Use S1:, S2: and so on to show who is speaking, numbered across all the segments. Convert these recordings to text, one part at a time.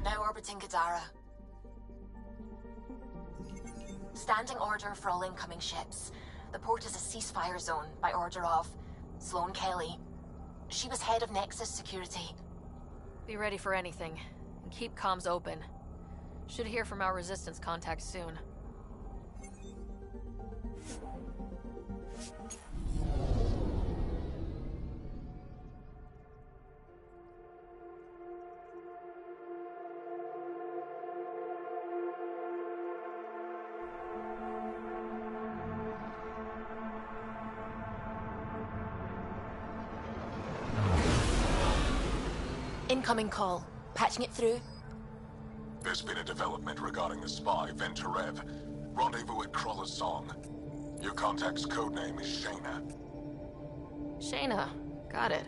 S1: Now orbiting Gadara. Standing order for all incoming ships. The port is a ceasefire zone by order of Sloane Kelly. She was head of Nexus Security.
S2: Be ready for anything, and keep comms open. Should hear from our resistance contacts soon.
S1: Incoming call. Patching it through.
S3: There's been a development regarding the spy, Venturev. Rendezvous at Crawler's Song. Your contact's codename is Shayna.
S2: Shayna. Got it.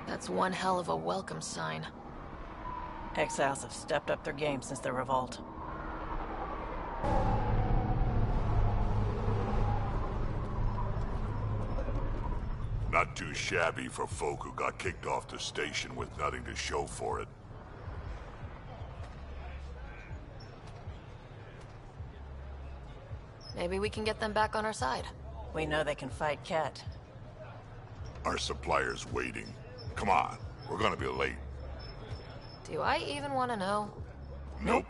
S2: That's one hell of a welcome sign.
S4: Exiles have stepped up their game since the revolt.
S5: Not too shabby for folk who got kicked off the station with nothing to show for it.
S2: Maybe we can get them back on our side.
S4: We know they can fight Ket.
S5: Our supplier's waiting. Come on, we're gonna be late.
S2: Do I even want to know?
S5: Nope.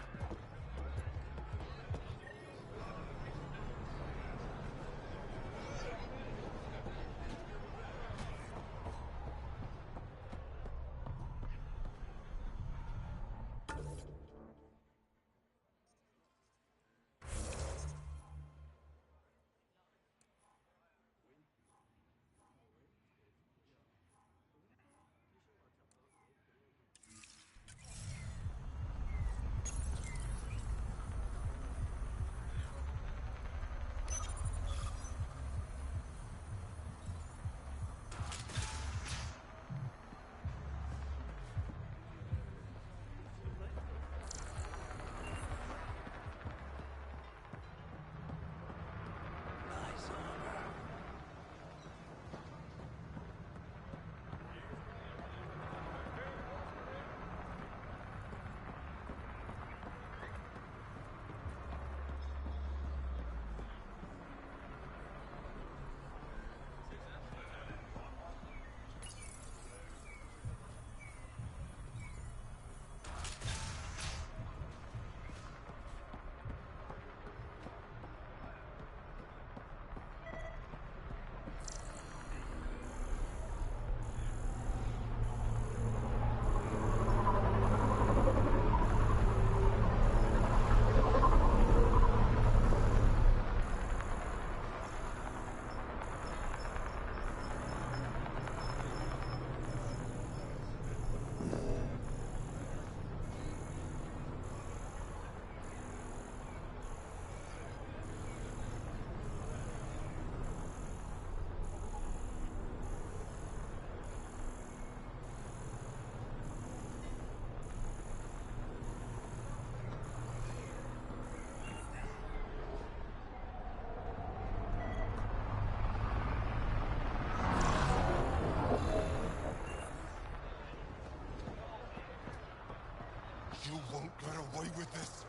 S6: You won't get away with this.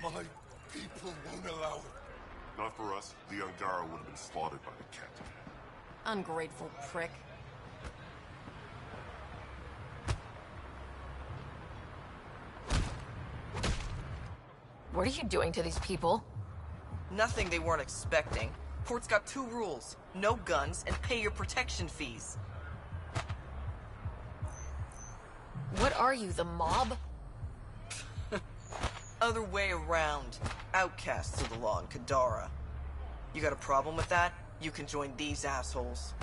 S6: My people won't allow it.
S7: Not for us. The Angara would have been slaughtered by the captain.
S2: Ungrateful prick. What are you doing to these people?
S8: Nothing they weren't expecting. Port's got 2 rules. No guns, and pay your protection fees.
S2: What are you, the mob?
S8: Other way around. Outcasts of the law in Kadara. You got a problem with that? You can join these assholes.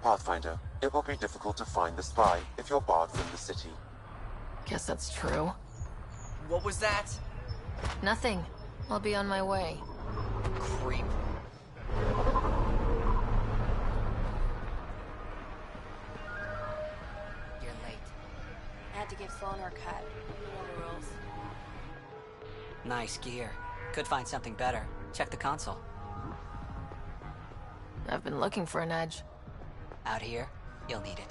S9: Pathfinder, it will be difficult to find the spy if you're barred from the city.
S2: Guess that's true.
S8: What was that?
S2: Nothing. I'll be on my way.
S8: Creep.
S10: You're late. I had to give Sloan her cut. You know the rules.
S11: Nice gear. Could find something better. Check the console.
S2: I've been looking for an edge.
S11: Out here, you'll need it.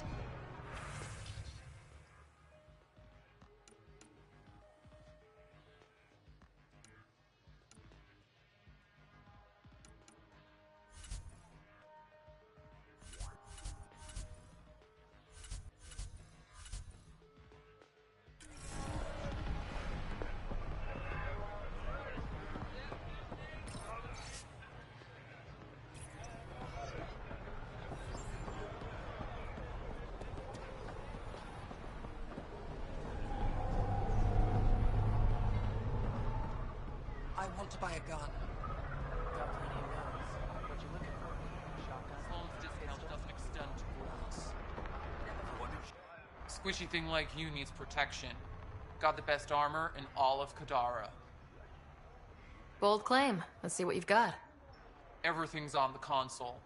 S12: I want to buy a gun. Got plenty of guns. What you looking for? Shotgun?
S13: Sloan's discount doesn't extend to bullets. Squishy thing like you needs protection. Got the best armor in all of Kadara.
S2: Bold claim. Let's see what you've got.
S13: Everything's on the console.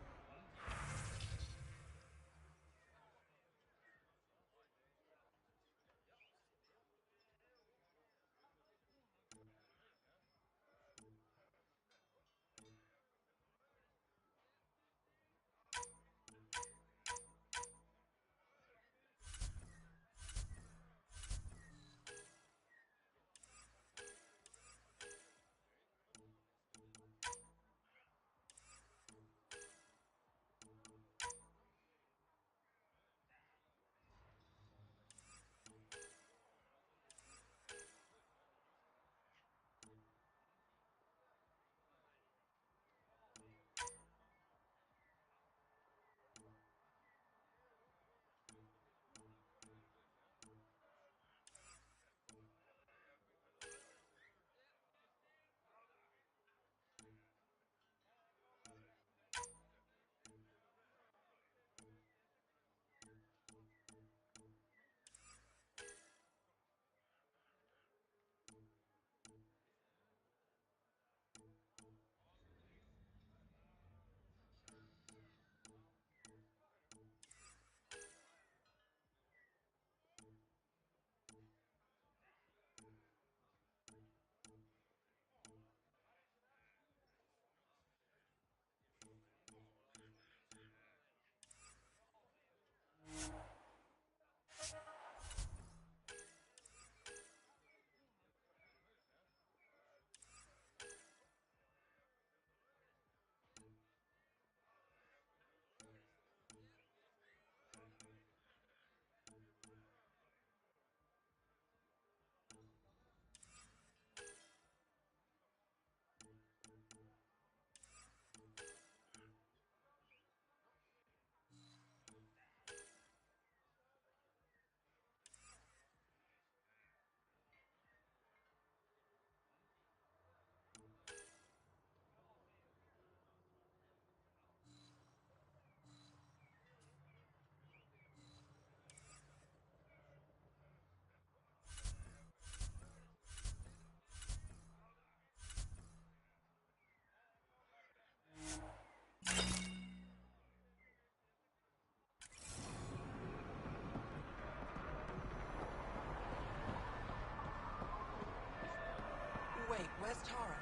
S12: Wait, where's Tara?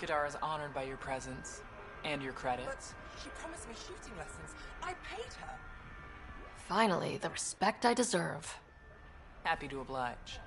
S13: Kadara is honored by your presence.
S12: And your credits. But she promised me shooting lessons. I paid her.
S2: Finally, the respect I deserve.
S12: Happy to oblige.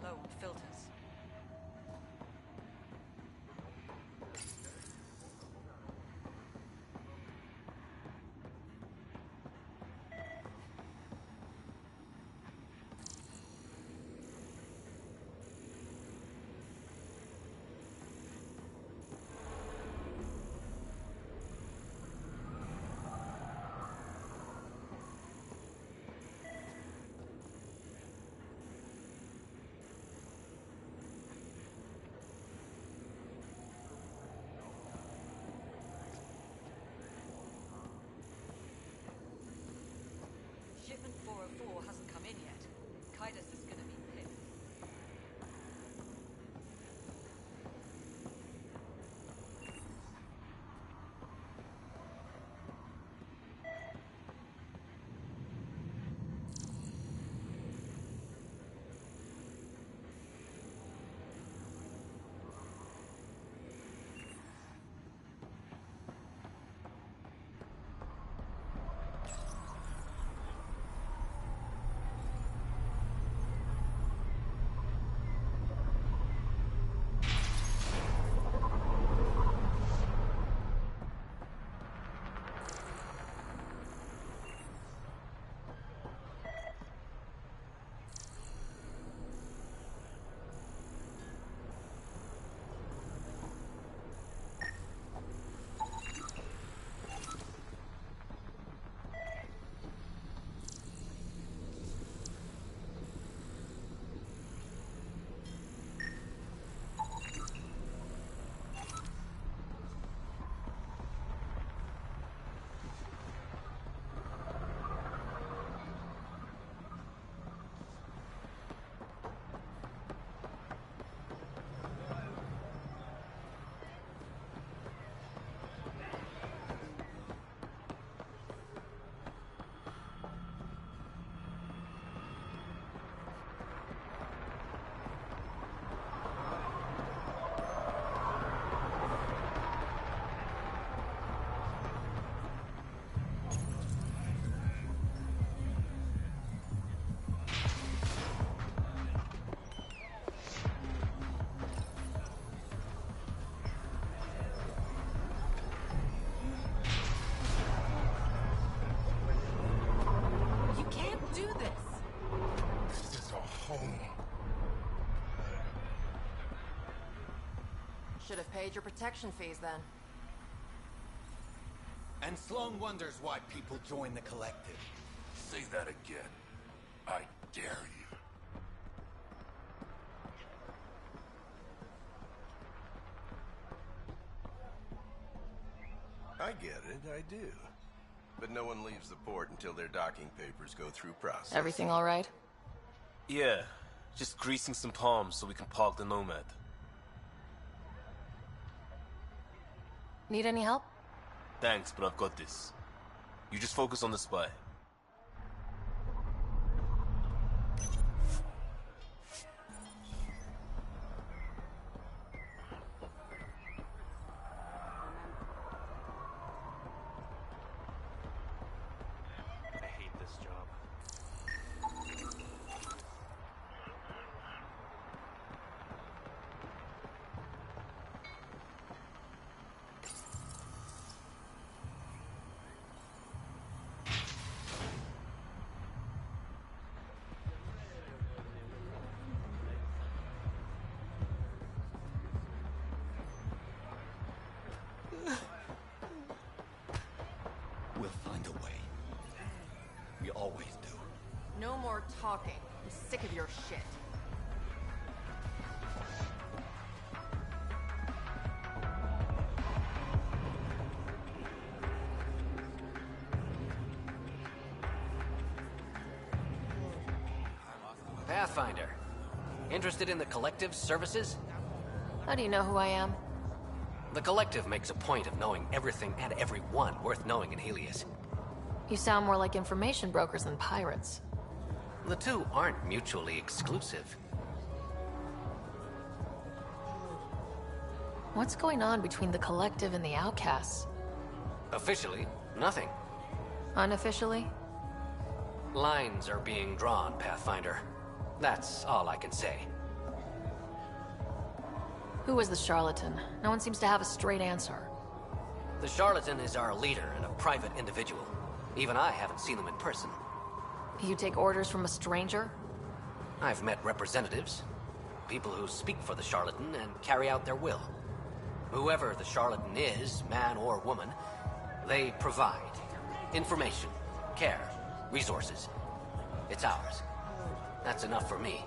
S11: Low on filters. Shipment 404 hasn't come in yet. Kaidos is gonna be pissed.
S14: Should have paid your protection fees then.
S15: And Sloan wonders why people join the collective.
S6: Say that again. I dare you.
S16: I get it, I do. But no one leaves the port until their docking papers go through process.
S2: Everything all right?
S17: Yeah, just greasing some palms so we can park the Nomad.
S2: Need any help?
S17: Thanks, but I've got this. You just focus on the spy.
S18: I hate this job.
S15: We'll find a way. We always do.
S14: No more talking. I'm sick of your shit.
S19: Pathfinder. Interested in the Collective's services?
S2: How do you know who I am?
S19: The Collective makes a point of knowing everything and everyone worth knowing in Helios.
S2: You sound more like information brokers than pirates.
S19: The two aren't mutually exclusive.
S2: What's going on between the Collective and the Outcasts?
S19: Officially, nothing.
S2: Unofficially?
S19: Lines are being drawn, Pathfinder. That's all I can say.
S2: Who is the charlatan? No one seems to have a straight answer.
S19: The charlatan is our leader and a private individual. Even I haven't seen him in person.
S2: You take orders from a stranger?
S19: I've met representatives. People who speak for the charlatan and carry out their will. Whoever the charlatan is, man or woman, they provide information, care, resources. It's ours. That's enough for me.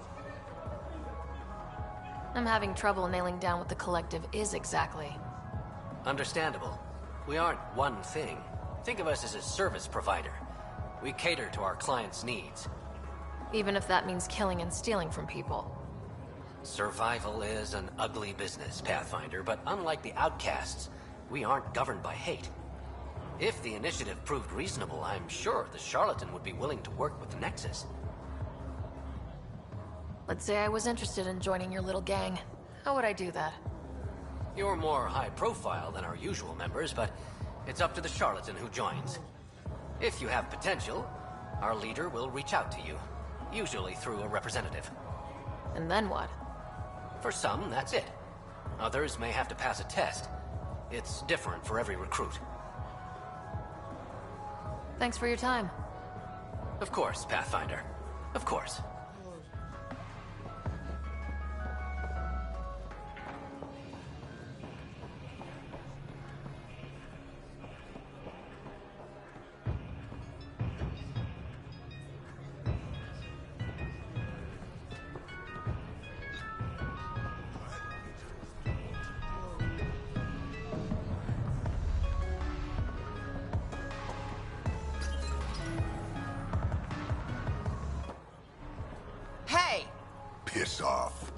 S2: I'm having trouble nailing down what the Collective is exactly.
S19: Understandable. We aren't one thing. Think of us as a service provider. We cater to our clients' needs.
S2: Even if that means killing and stealing from people.
S19: Survival is an ugly business, Pathfinder, but unlike the Outcasts, we aren't governed by hate. If the initiative proved reasonable, I'm sure the charlatan would be willing to work with the Nexus.
S2: Let's say I was interested in joining your little gang. How would I do that?
S19: You're more high profile than our usual members, but it's up to the charlatan who joins. If you have potential, our leader will reach out to you, usually through a representative.
S2: And then what?
S19: For some, that's it. Others may have to pass a test. It's different for every recruit.
S2: Thanks for your time.
S19: Of course, Pathfinder. Of course.
S6: Piss off.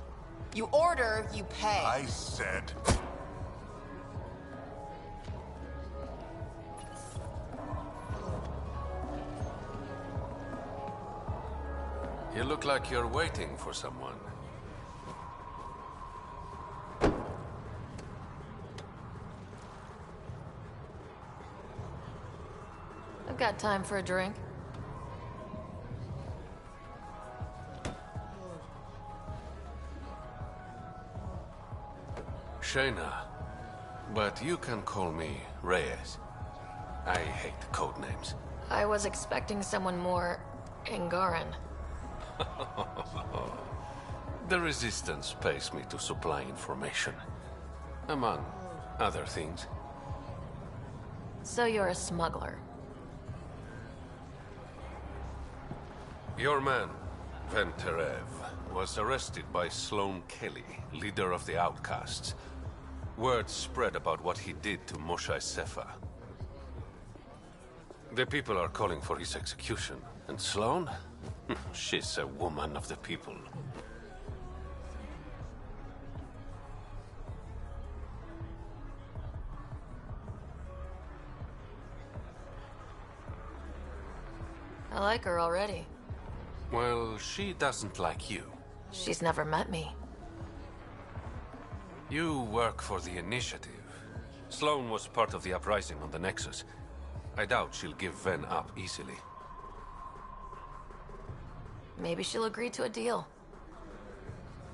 S14: You order, you pay.
S6: I said...
S20: You look like you're waiting for someone.
S2: I've got time for a drink.
S20: Shayna, but you can call me Reyes. I hate code names.
S2: I was expecting someone more Angaran.
S20: The Resistance pays me to supply information, among other things.
S2: So you're a smuggler.
S20: Your man, Venterev, was arrested by Sloane Kelly, leader of the Outcasts. Word spread about what he did to Moshae Sefa. The people are calling for his execution. And Sloane? She's a woman of the people.
S2: I like her already.
S20: Well, she doesn't like you.
S2: She's never met me.
S20: You work for the Initiative. Sloane was part of the uprising on the Nexus. I doubt she'll give Ven up easily.
S2: Maybe she'll agree to a deal.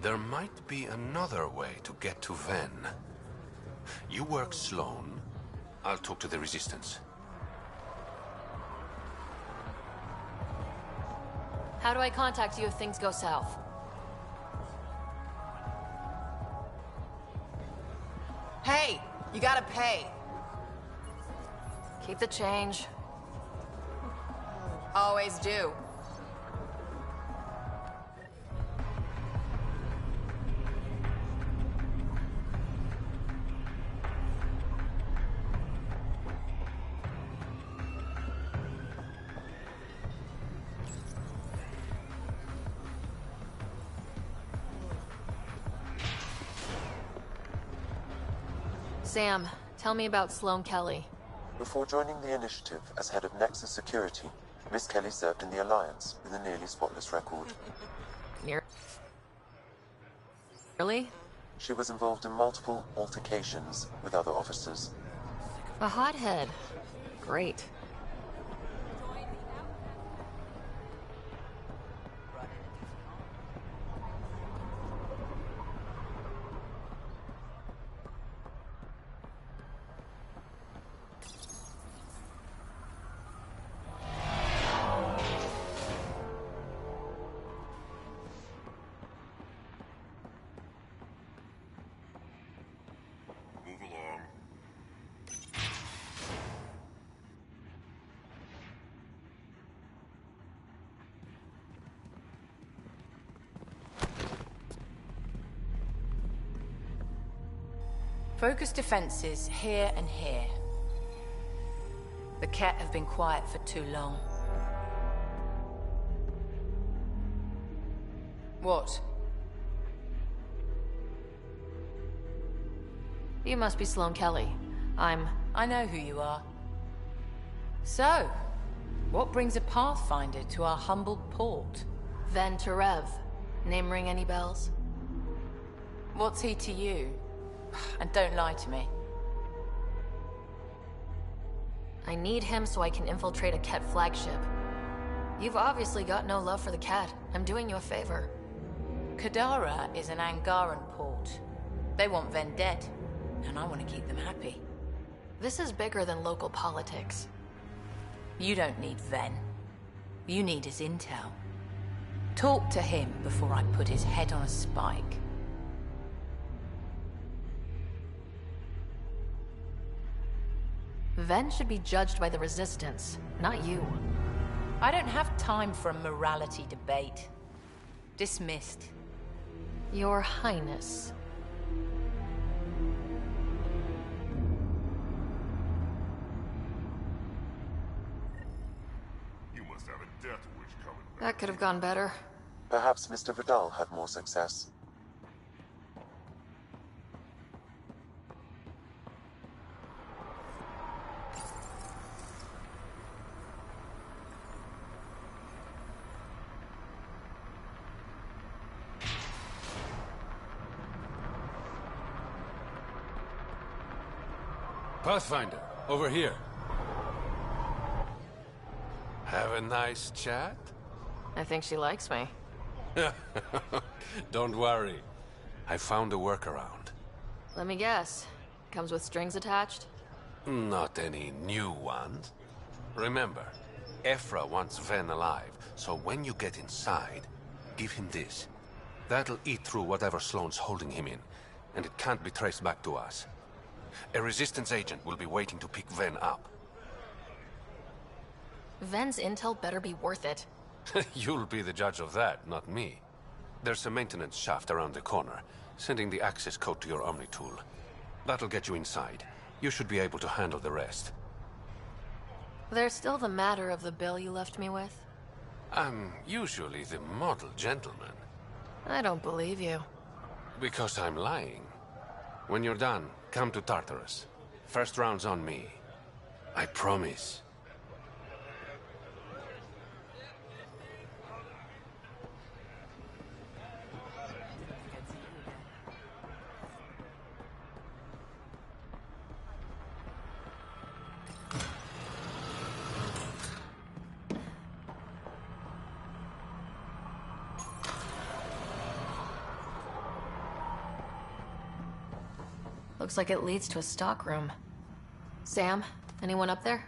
S20: There might be another way to get to Ven. You work Sloane. I'll talk to the Resistance.
S2: How do I contact you if things go south?
S14: Hey, you gotta pay.
S2: Keep the change.
S14: Always do.
S2: Sam, tell me about Sloane Kelly.
S9: Before joining the Initiative as head of Nexus Security, Miss Kelly served in the Alliance with a nearly spotless record.
S2: Really?
S9: She was involved in multiple altercations with other officers.
S2: A hothead. Great.
S21: Focus defenses here and here. The Ket have been quiet for too long. What?
S2: You must be Sloane Kelly.
S21: I know who you are. So, what brings a Pathfinder to our humble port?
S2: Ven Terev. Name ring any bells?
S21: What's he to you? And don't lie to me.
S2: I need him so I can infiltrate a Ket flagship. You've obviously got no love for the Ket. I'm doing you a favor.
S21: Kadara is an Angaran port. They want Ven dead, and I want to keep them happy.
S2: This is bigger than local politics.
S21: You don't need Ven. You need his intel. Talk to him before I put his head on a spike.
S2: Ven should be judged by the Resistance, not you.
S21: I don't have time for a morality debate. Dismissed.
S2: Your Highness.
S7: You must have a death wish coming.
S2: That could have gone better.
S9: Perhaps Mr. Vidal had more success.
S20: Pathfinder, over here. Have a nice chat?
S2: I think she likes me.
S20: Don't worry. I found a workaround.
S2: Let me guess. Comes with strings attached?
S20: Not any new ones. Remember, Ephra wants Ven alive, so when you get inside, give him this. That'll eat through whatever Sloane's holding him in, and it can't be traced back to us. A Resistance agent will be waiting to pick Ven up.
S2: Ven's intel better be worth it.
S20: You'll be the judge of that, not me. There's a maintenance shaft around the corner, sending the access code to your Omni tool. That'll get you inside. You should be able to handle the rest.
S2: There's still the matter of the bill you left me with.
S20: I'm usually the model gentleman.
S2: I don't believe you.
S20: Because I'm lying. When you're done, come to Tartarus. First round's on me. I promise.
S2: Looks like it leads to a stockroom. Sam, anyone up there?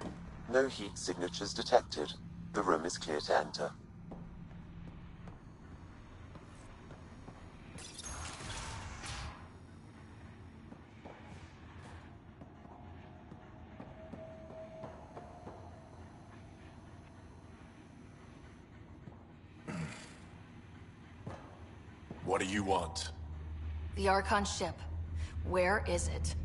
S9: No heat signatures detected. The room is clear to enter.
S6: What do you want?
S2: The Archon ship. Where is it?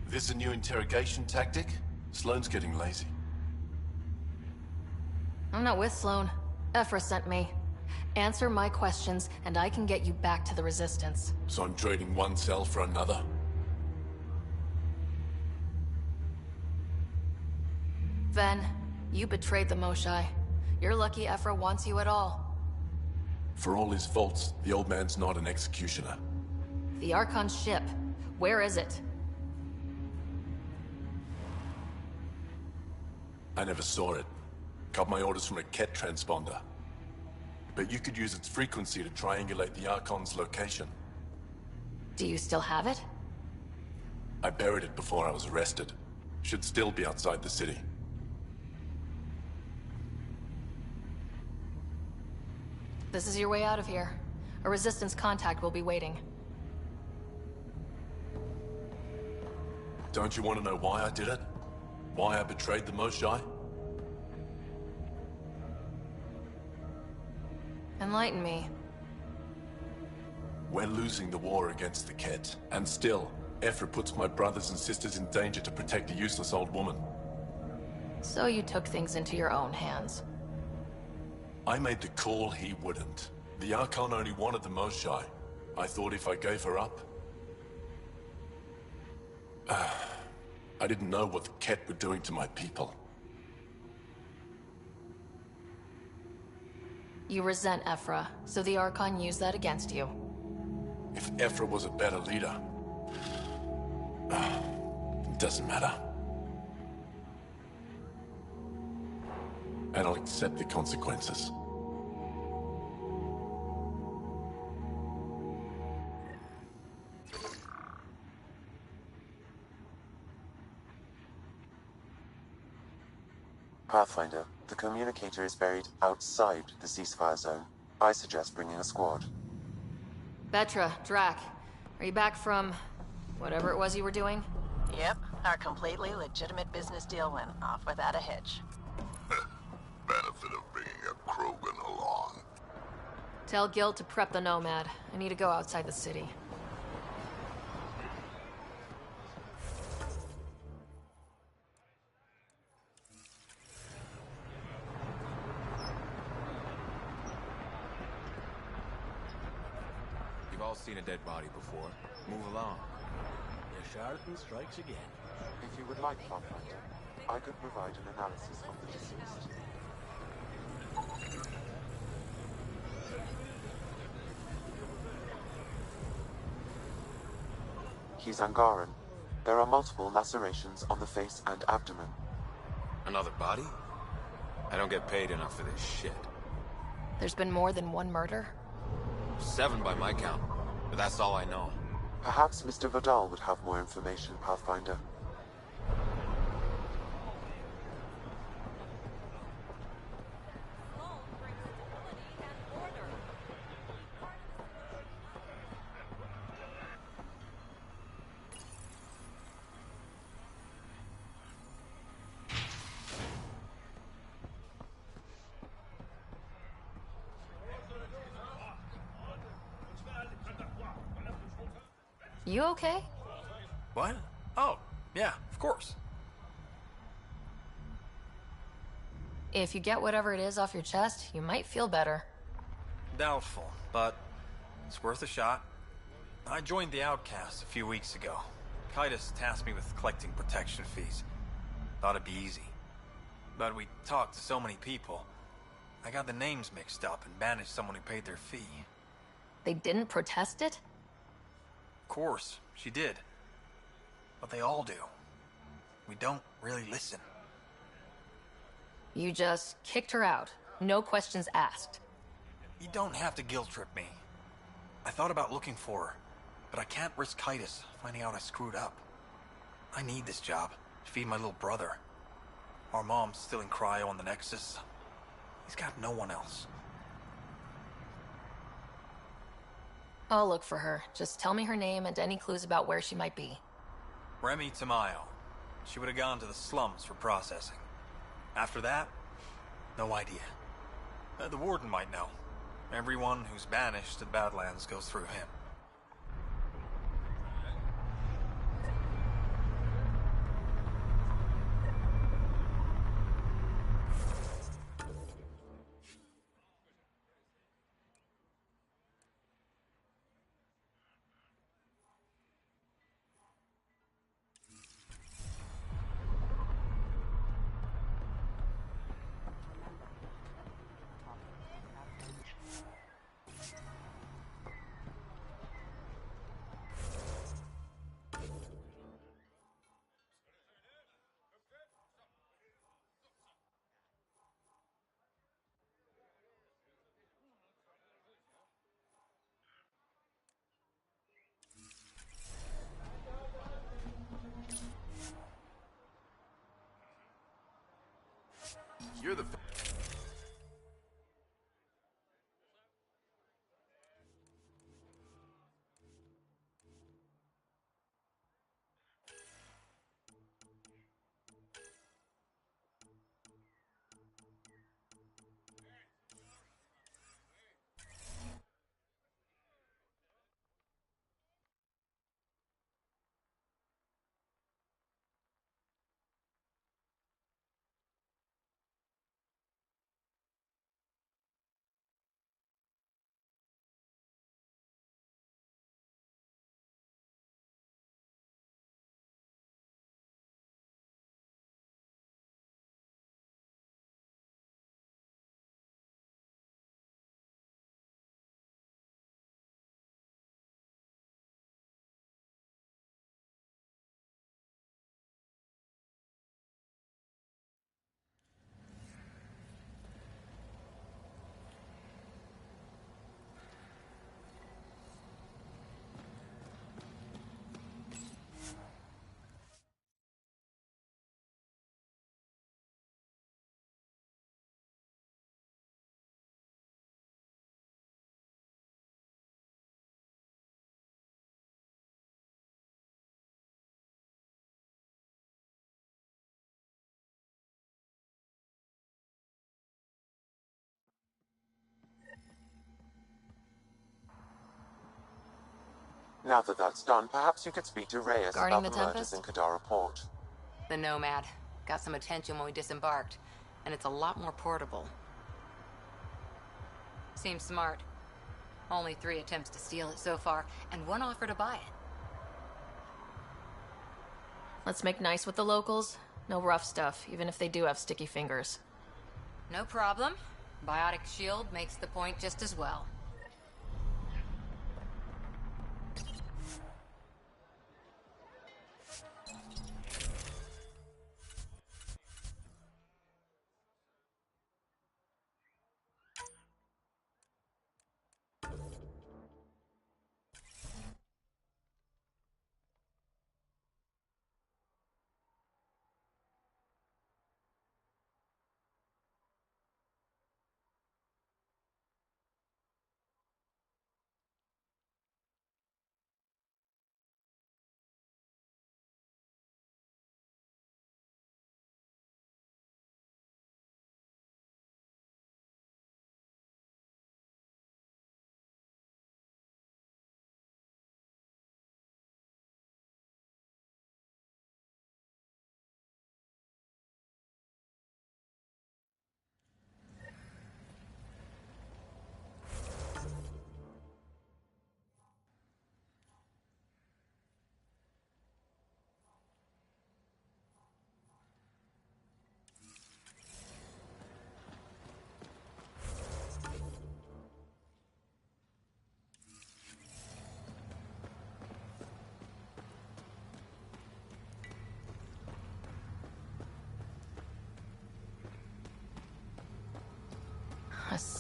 S6: This a new interrogation tactic? Sloane's getting lazy.
S2: I'm not with Sloane. Ephra sent me. Answer my questions, and I can get you back to the Resistance.
S6: So I'm trading one cell for another?
S2: Ven, you betrayed the Moshae. You're lucky Ephra wants you at all.
S6: For all his faults, the old man's not an executioner.
S2: The Archon ship. Where is it?
S6: I never saw it. Got my orders from a Ket transponder. But you could use its frequency to triangulate the Archon's location.
S2: Do you still have it?
S6: I buried it before I was arrested. Should still be outside the city.
S2: This is your way out of here. A Resistance contact will be waiting.
S6: Don't you want to know why I did it? Why I betrayed the Moshae?
S2: Enlighten me.
S6: We're losing the war against the Ket, and still, Ephra puts my brothers and sisters in danger to protect a useless old woman.
S2: So you took things into your own hands.
S6: I made the call he wouldn't. The Archon only wanted the Moshae. I thought if I gave her up... I didn't know what the Ket were doing to my people.
S2: You resent Ephra, so the Archon used that against you.
S6: If Ephra was a better leader... it doesn't matter. And I'll accept the consequences.
S9: Pathfinder, the communicator is buried outside the ceasefire zone. I suggest bringing a squad.
S2: Vetra, Drac, are you back from... whatever it was you were doing?
S1: Yep, our completely legitimate business deal went off without a hitch.
S5: Benefit of bringing a Krogan along.
S2: Tell Gil to prep the Nomad. I need to go outside the city.
S22: You've all seen a dead body before. Move along.
S15: The charlatan strikes again.
S9: If you would like, Pathfinder, I could provide an analysis of the deceased. He's Angaran. There are multiple lacerations on the face and abdomen.
S22: Another body? I don't get paid enough for this shit.
S2: There's been more than one murder?
S22: 7 by my count, but that's all I know.
S9: Perhaps Mr. Vidal would have more information, Pathfinder.
S2: You okay?
S22: What? Oh, yeah, of course.
S2: If you get whatever it is off your chest, you might feel better.
S12: Doubtful, but it's worth a shot. I joined the Outcasts a few weeks ago. Kitus tasked me with collecting protection fees. Thought it'd be easy. But we talked to so many people, I got the names mixed up and banished someone who paid their fee.
S2: They didn't protest it?
S12: Of course, she did. But they all do. We don't really listen.
S2: You just kicked her out. No questions asked.
S12: You don't have to guilt trip me. I thought about looking for her, but I can't risk Kitus finding out I screwed up. I need this job to feed my little brother. Our mom's still in cryo on the Nexus. He's got no one else.
S2: I'll look for her. Just tell me her name and any clues about where she might be.
S12: Remy Tamayo. She would have gone to the slums for processing. After that, no idea. The warden might know. Everyone who's banished to the Badlands goes through him.
S16: You're the...
S9: Now that that's done, perhaps you could speak to Reyes
S14: Guarding
S9: about
S14: the
S9: the murders
S14: Tempest?
S9: in Kadara Port.
S14: The Nomad. Got some attention when we disembarked, and it's a lot more portable. Seems smart. Only 3 attempts to steal it so far, and 1 offer to buy it.
S2: Let's make nice with the locals. No rough stuff, even if they do have sticky fingers.
S14: No problem. Biotic shield makes the point just as well.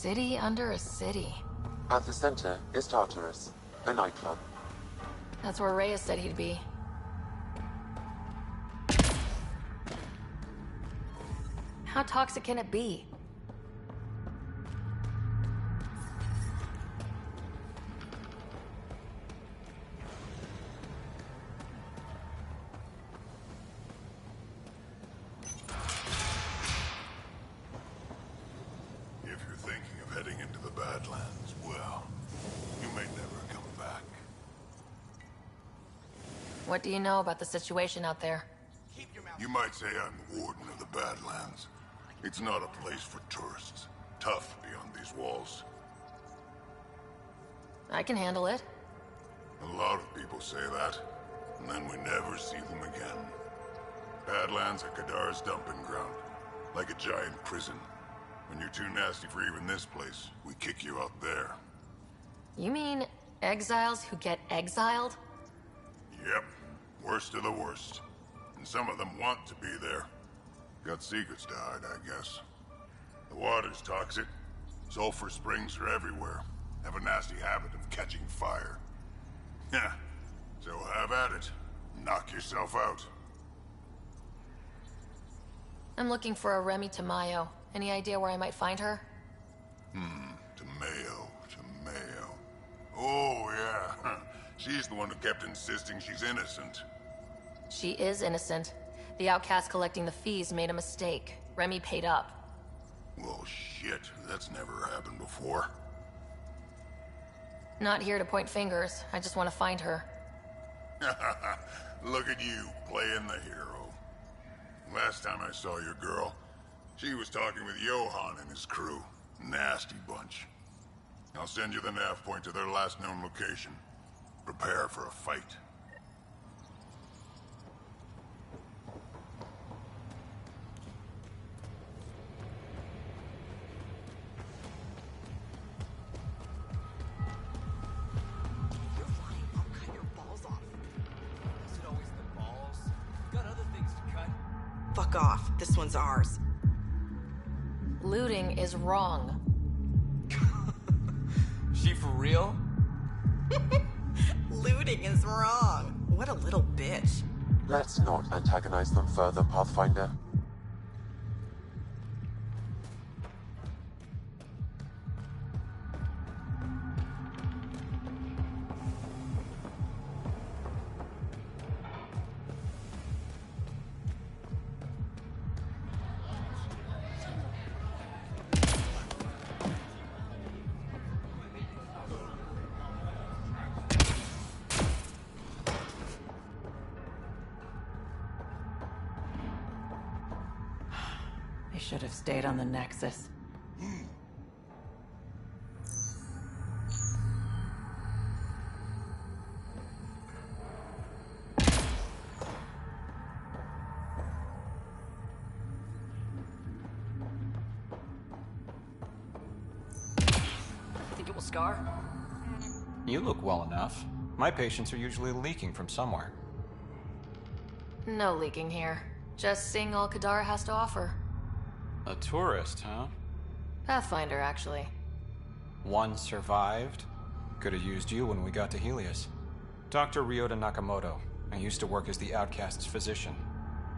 S2: city under a city.
S9: At the center is Tartarus, a nightclub.
S2: That's where Reyes said he'd be. How toxic can it be?
S5: If you're thinking of heading into the Badlands, well, you may never come back.
S2: What do you know about the situation out there?
S5: You might say I'm warden of the Badlands. It's not a place for tourists. Tough beyond these walls.
S2: I can handle it.
S5: A lot of people say that, and then we never see them again. Badlands are Kadara's dumping ground, like a giant prison. When you're too nasty for even this place, we kick you out there.
S2: You mean exiles who get exiled?
S5: Yep, worst of the worst. And some of them want to be there. Got secrets to hide, I guess. The water's toxic. Sulfur springs are everywhere. Have a nasty habit of catching fire. Yeah, so have at it. Knock yourself out.
S2: I'm looking for a Remy Tamayo. Any idea where I might find her?
S5: Tamayo. Oh, yeah. She's the one who kept insisting she's innocent.
S2: She is innocent. The outcast collecting the fees made a mistake. Remy paid up.
S5: Well, shit. That's never happened before.
S2: Not here to point fingers. I just want to find her.
S5: Look at you, playing the hero. Last time I saw your girl, she was talking with Johan and his crew. Nasty bunch. I'll send you the nav point to their last known location. Prepare for a fight.
S8: Fuck off. This one's ours.
S2: Looting is wrong.
S12: She for real?
S8: Looting is wrong. What a little bitch.
S9: Let's not antagonize them further, Pathfinder.
S1: I should have stayed on the Nexus.
S11: Think it will scar?
S3: You look well enough. My patients are usually leaking from somewhere.
S2: No leaking here. Just seeing all Kadara has to offer.
S3: A tourist, huh?
S2: Pathfinder, actually.
S3: One survived. Could have used you when we got to Helios. Dr. Ryota Nakamoto. I used to work as the outcast's physician.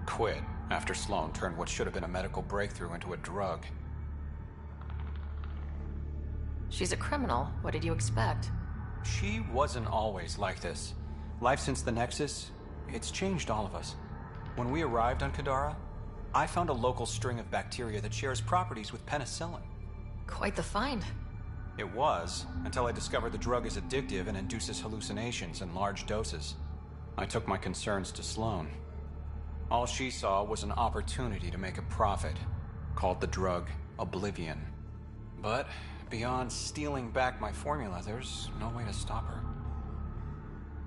S3: Quit after Sloan turned what should have been a medical breakthrough into a drug.
S2: She's a criminal. What did you expect?
S3: She wasn't always like this. Life since the Nexus, it's changed all of us. When we arrived on Kadara, I found a local string of bacteria that shares properties with penicillin.
S2: Quite the find.
S3: It was, until I discovered the drug is addictive and induces hallucinations in large doses. I took my concerns to Sloan. All she saw was an opportunity to make a profit, called the drug Oblivion. But beyond stealing back my formula, there's no way to stop her.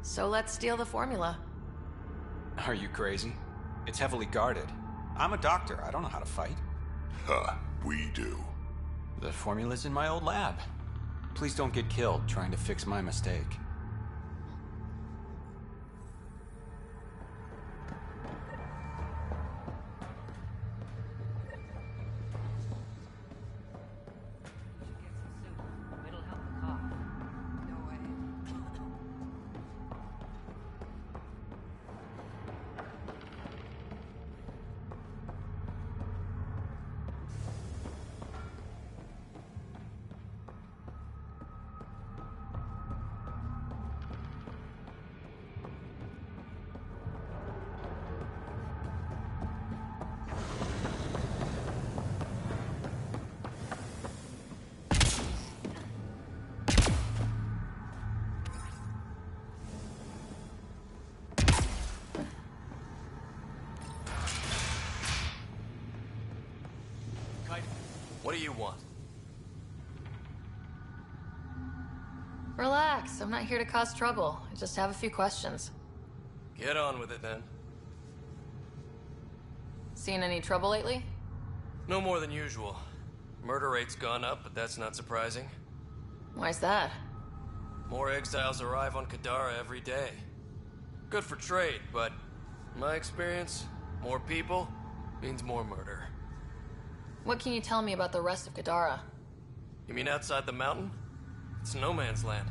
S2: So let's steal the formula.
S3: Are you crazy? It's heavily guarded. I'm a doctor. I don't know how to fight.
S5: Huh, we do.
S3: The formula's in my old lab. Please don't get killed trying to fix my mistake.
S4: want?
S2: Relax, I'm not here to cause trouble. I just have a few questions.
S4: Get on with it, then.
S2: Seen any trouble lately?
S4: No more than usual. Murder rate's gone up, but that's not surprising.
S2: Why's that?
S4: More exiles arrive on Kadara every day. Good for trade, but in my experience, more people means more murder.
S2: What can you tell me about the rest of Kadara?
S4: You mean outside the mountain? It's no man's land.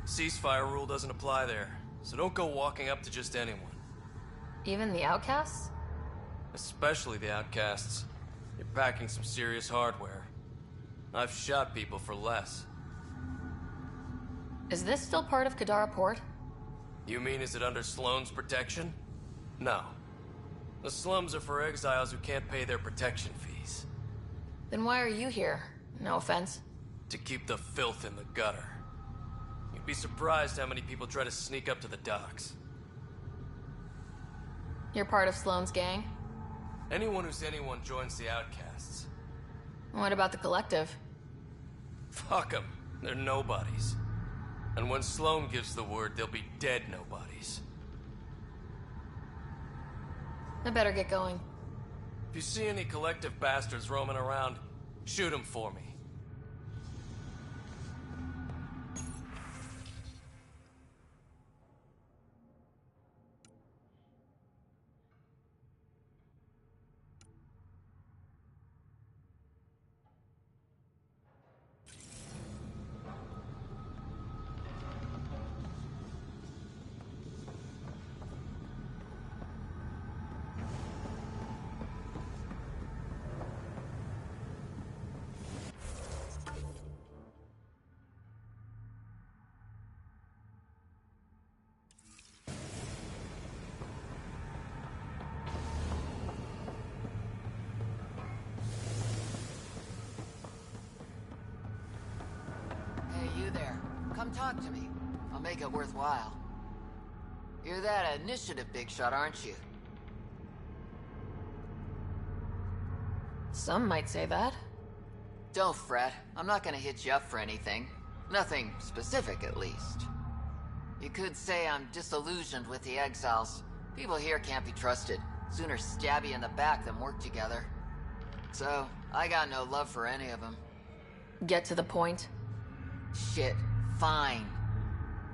S4: Ceasefire rule doesn't apply there, so don't go walking up to just anyone.
S2: Even the outcasts?
S4: Especially the outcasts. You're packing some serious hardware. I've shot people for less.
S2: Is this still part of Kadara Port?
S4: You mean is it under Sloane's protection? No. The slums are for exiles who can't pay their protection fees.
S2: Then why are you here? No offense.
S4: To keep the filth in the gutter. You'd be surprised how many people try to sneak up to the docks.
S2: You're part of Sloane's gang?
S4: Anyone who's anyone joins the outcasts.
S2: What about the collective?
S4: Fuck them. They're nobodies. And when Sloane gives the word, they'll be dead nobodies.
S2: I better get going.
S4: If you see any collective bastards roaming around, shoot them for me.
S10: You there. Come talk to me. I'll make it worthwhile. You're that initiative big shot, aren't you?
S2: Some might say that.
S10: Don't fret. I'm not gonna hit you up for anything. Nothing specific, at least. You could say I'm disillusioned with the exiles. People here can't be trusted. Sooner stab you in the back than work together. So, I got no love for any of them.
S2: Get to the point.
S10: Shit, fine.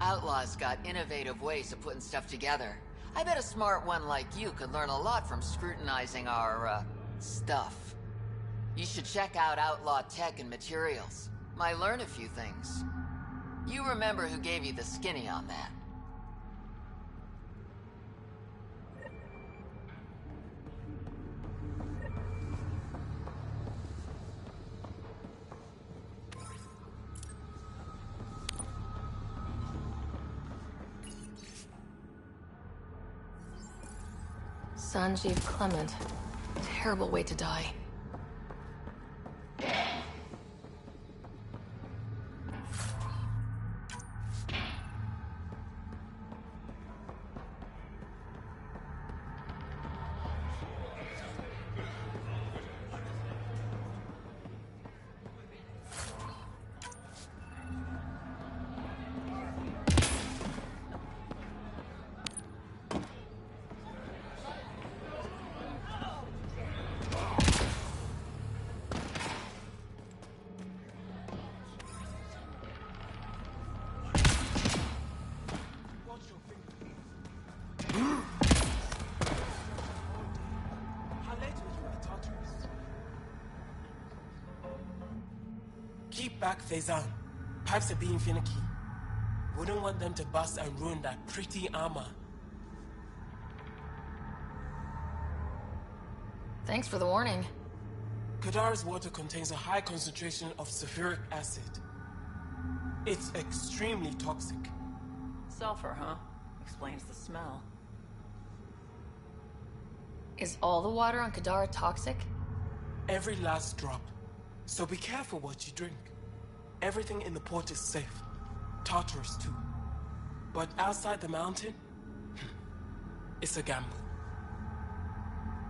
S10: Outlaws got innovative ways of putting stuff together. I bet a smart one like you could learn a lot from scrutinizing our, stuff. You should check out Outlaw Tech and Materials. Might learn a few things. You remember who gave you the skinny on that.
S2: Sanjeev Clement. Terrible way to die.
S23: Keep back, Faizan. Pipes are being finicky. Wouldn't want them to bust and ruin that pretty armor.
S2: Thanks for the warning.
S23: Kadara's water contains a high concentration of sulfuric acid. It's extremely toxic.
S1: Sulfur, huh? Explains the smell.
S2: Is all the water on Kadara toxic?
S23: Every last drop. So be careful what you drink. Everything in the port is safe. Tartarus too. But outside the mountain, it's a gamble.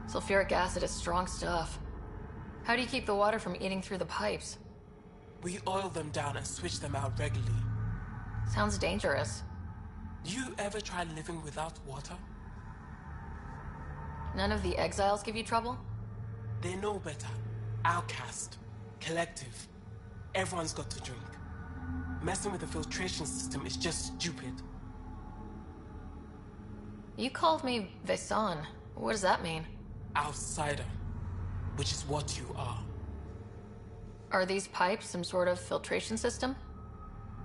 S2: Sulfuric acid is strong stuff. How do you keep the water from eating through the pipes?
S23: We oil them down and switch them out regularly.
S2: Sounds dangerous.
S23: You ever try living without water?
S2: None of the exiles give you trouble?
S23: They know better. Outcast. Collective. Everyone's got to drink. Messing with the filtration system is just stupid.
S2: You called me Vesan. What does that mean?
S23: Outsider. Which is what you are.
S2: Are these pipes some sort of filtration system?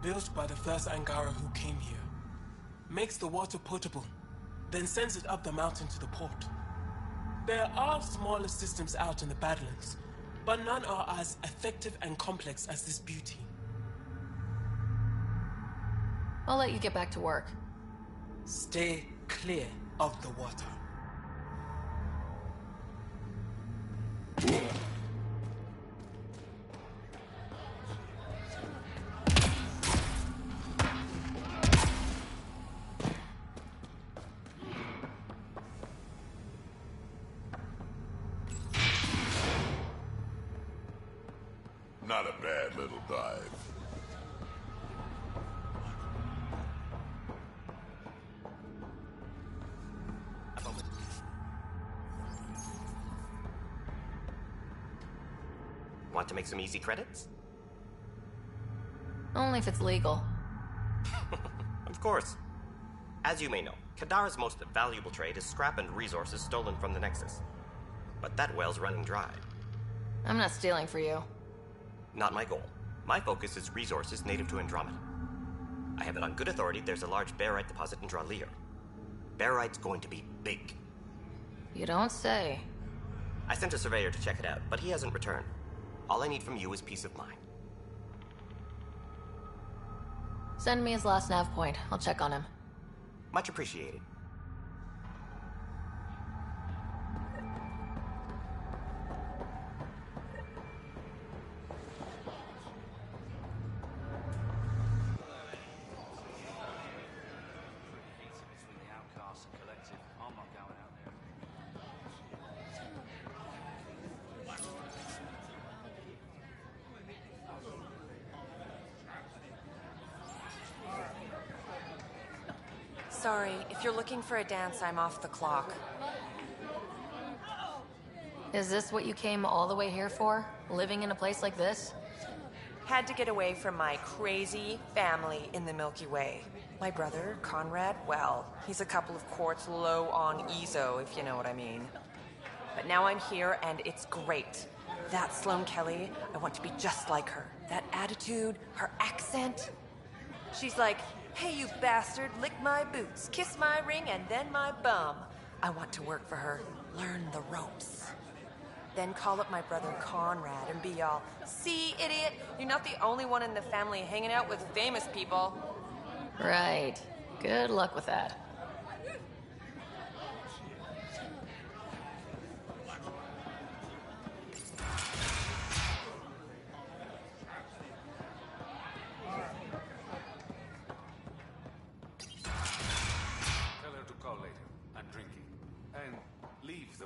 S23: Built by the first Angara who came here. Makes the water potable, then sends it up the mountain to the port. There are smaller systems out in the Badlands, but none are as effective and complex as this beauty.
S2: I'll let you get back to work.
S23: Stay clear of the water.
S5: Not a bad little dive.
S13: Want to make some easy credits?
S2: Only if it's legal.
S13: Of course. As you may know, Kadara's most valuable trade is scrap and resources stolen from the Nexus. But that well's running dry.
S2: I'm not stealing for you.
S13: Not my goal. My focus is resources native to Andromeda. I have it on good authority there's a large barite deposit in Dralier. Barite's going to be big.
S2: You don't say.
S13: I sent a surveyor to check it out, but he hasn't returned. All I need from you is peace of mind.
S2: Send me his last nav point. I'll check on him.
S13: Much appreciated.
S17: Sorry, if you're looking for a dance, I'm off the clock.
S2: Is this what you came all the way here for? Living in a place like this?
S17: Had to get away from my crazy family in the Milky Way. My brother, Conrad, well, he's a couple of quarts low on EZO, if you know what I mean. But now I'm here, and it's great. That Sloane Kelly, I want to be just like her. That attitude, her accent. She's like, hey, you bastard, lick my boots, kiss my ring, and then my bum. I want to work for her, learn the ropes. Then call up my brother Conrad and be all, see, idiot, you're not the only one in the family hanging out with famous people.
S2: Right. Good luck with that.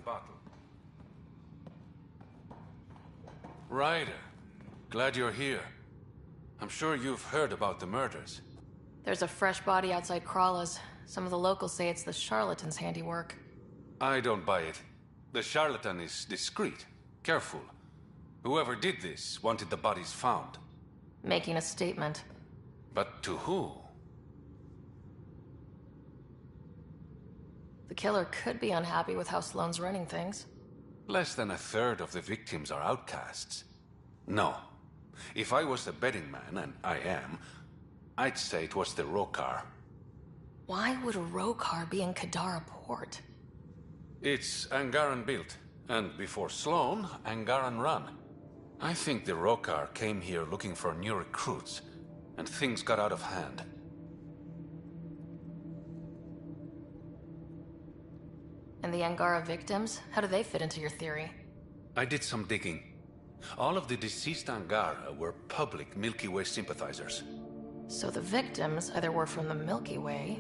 S20: Bottle. Ryder, glad you're here. I'm sure you've heard about the murders.
S2: There's a fresh body outside Krala's. Some of the locals say it's the charlatan's handiwork.
S20: I don't buy it. The charlatan is discreet, careful. Whoever did this wanted the bodies found.
S2: Making a statement.
S20: But to who?
S2: The killer could be unhappy with how Sloane's running things.
S20: Less than a third of the victims are outcasts. No. If I was a betting man, and I am, I'd say it was the Rokar.
S2: Why would a Rokar be in Kadara port?
S20: It's Angaran built, and before Sloane, Angaran run. I think the Rokar came here looking for new recruits, and things got out of hand.
S2: And the Angara victims? How do they fit into your theory?
S20: I did some digging. All of the deceased Angara were public Milky Way sympathizers.
S2: So the victims either were from the Milky Way...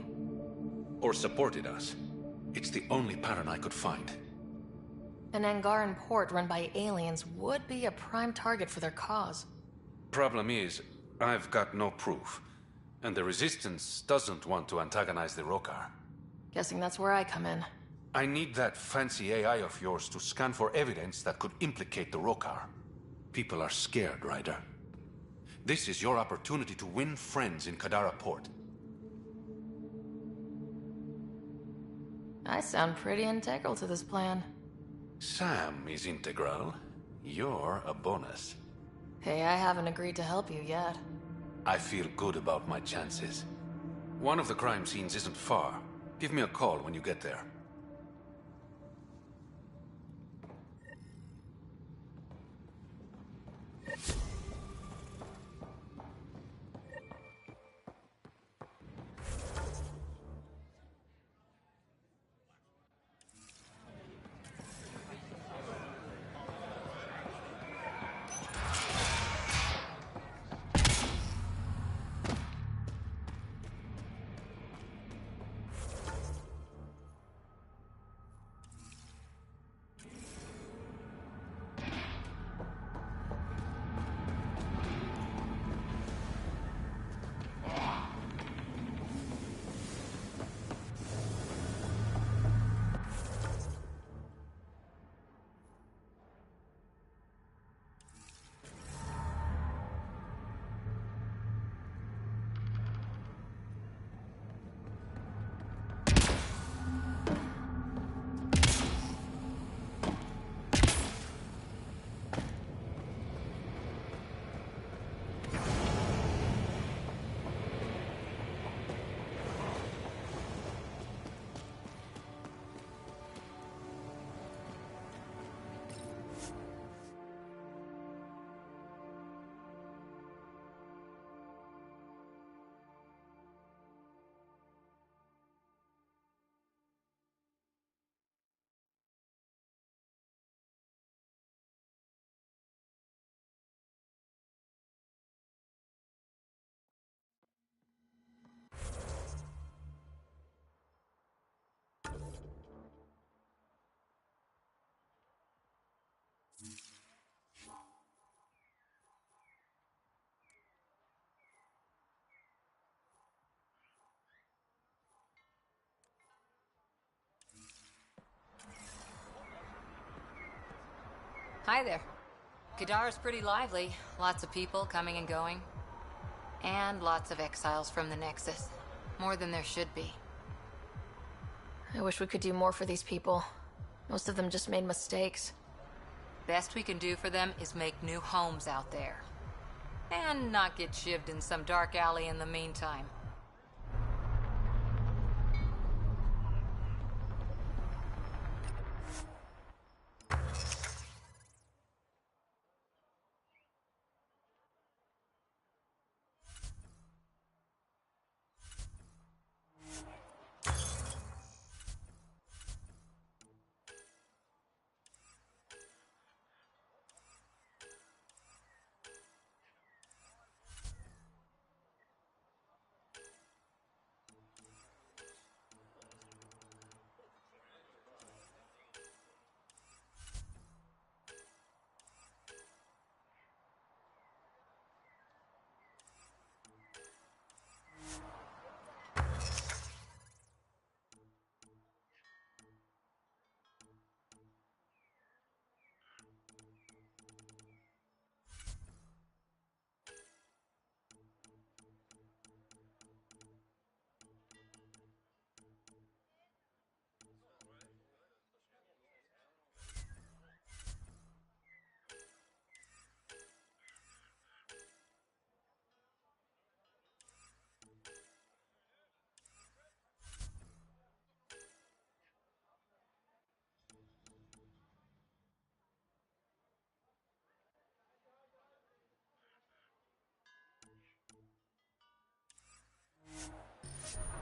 S20: or supported us. It's the only pattern I could find.
S2: An Angaran port run by aliens would be a prime target for their cause.
S20: Problem is, I've got no proof. And the Resistance doesn't want to antagonize the Rokar.
S2: Guessing that's where I come in.
S20: I need that fancy AI of yours to scan for evidence that could implicate the Rokar. People are scared, Ryder. This is your opportunity to win friends in Kadara Port.
S2: I sound pretty integral to this plan.
S20: Sam is integral. You're a bonus.
S2: Hey, I haven't agreed to help you yet.
S20: I feel good about my chances. One of the crime scenes isn't far. Give me a call when you get there.
S14: Hi there. Kadara's pretty lively. Lots of people coming and going. And lots of exiles from the Nexus. More than there should be.
S2: I wish we could do more for these people. Most of them just made mistakes.
S14: Best we can do for them is make new homes out there. And not get shivved in some dark alley in the meantime.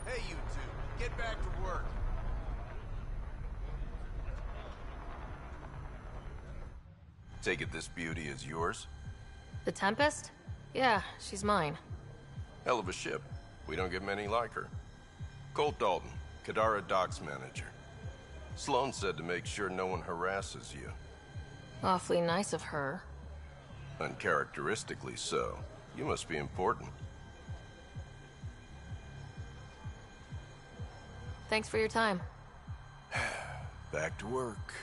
S16: Hey, you two, get back to work. Take it this beauty is yours?
S2: The Tempest? Yeah, she's mine.
S16: Hell of a ship. We don't get many like her. Colt Dalton, Kadara Docks Manager. Sloan said to make sure no one harasses you.
S2: Awfully nice of her.
S16: Uncharacteristically so. You must be important.
S2: Thanks for your time.
S16: Back to work.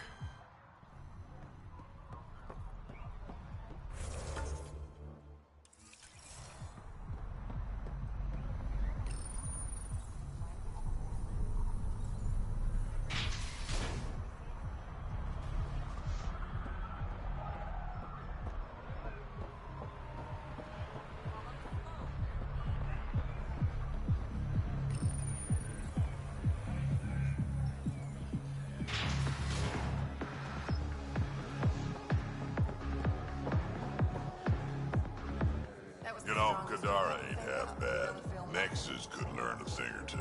S5: You know, Kadara ain't half bad. Nexus could learn a thing or two.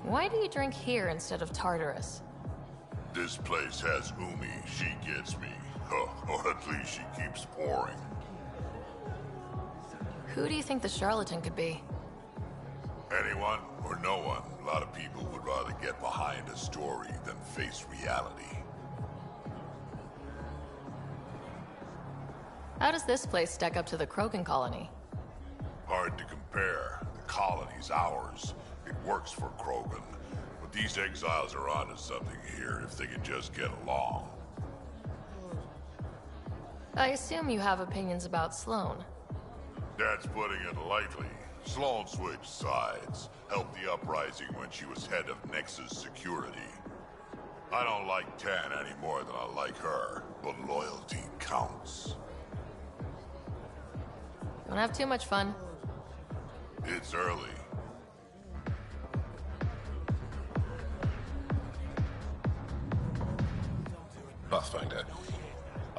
S2: Why do you drink here instead of Tartarus?
S5: This place has Umi. She gets me. Or at least she keeps pouring.
S2: Who do you think the charlatan could be?
S5: Anyone or no one. A lot of people would rather get behind a story than face reality.
S2: How does this place stack up to the Krogan colony?
S5: Hard to compare. The colony's ours. It works for Krogan. But these exiles are onto something here if they can just get along.
S2: I assume you have opinions about Sloan.
S5: That's putting it lightly. Sloan switched sides. Helped the uprising when she was head of Nexus security. I don't like Tan any more than I like her, but loyalty counts.
S2: Don't have too much fun.
S5: It's early.
S6: Pathfinder,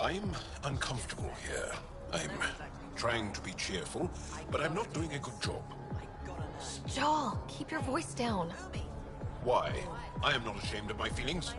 S6: I'm uncomfortable here. I'm trying to be cheerful, but I'm not doing a good job.
S2: Joel, keep your voice down.
S6: Why? I am not ashamed of my feelings.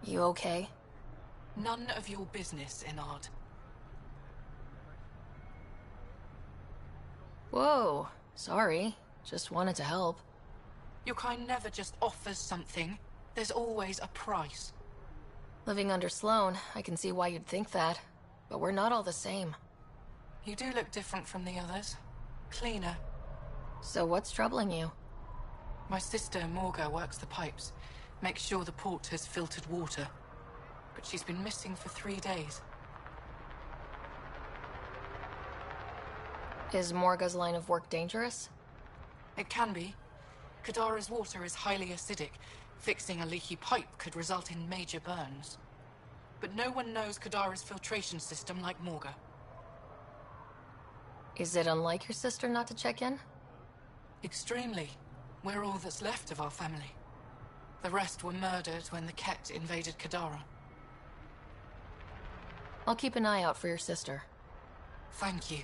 S2: You okay?
S18: None of your business, Enard.
S2: Whoa, sorry. Just wanted to help.
S18: Your kind never just offers something. There's always a price.
S2: Living under Sloan, I can see why you'd think that. But we're not all the same.
S18: You do look different from the others. Cleaner.
S2: So what's troubling you?
S18: My sister, Morga, works the pipes. Makes sure the port has filtered water. But she's been missing for 3 days.
S2: Is Morga's line of work dangerous?
S18: It can be. Kadara's water is highly acidic. Fixing a leaky pipe could result in major burns. But no one knows Kadara's filtration system like Morga.
S2: Is it unlike your sister not to check in?
S18: Extremely. We're all that's left of our family. The rest were murdered when the Ket invaded Kadara.
S2: I'll keep an eye out for your sister.
S18: Thank you.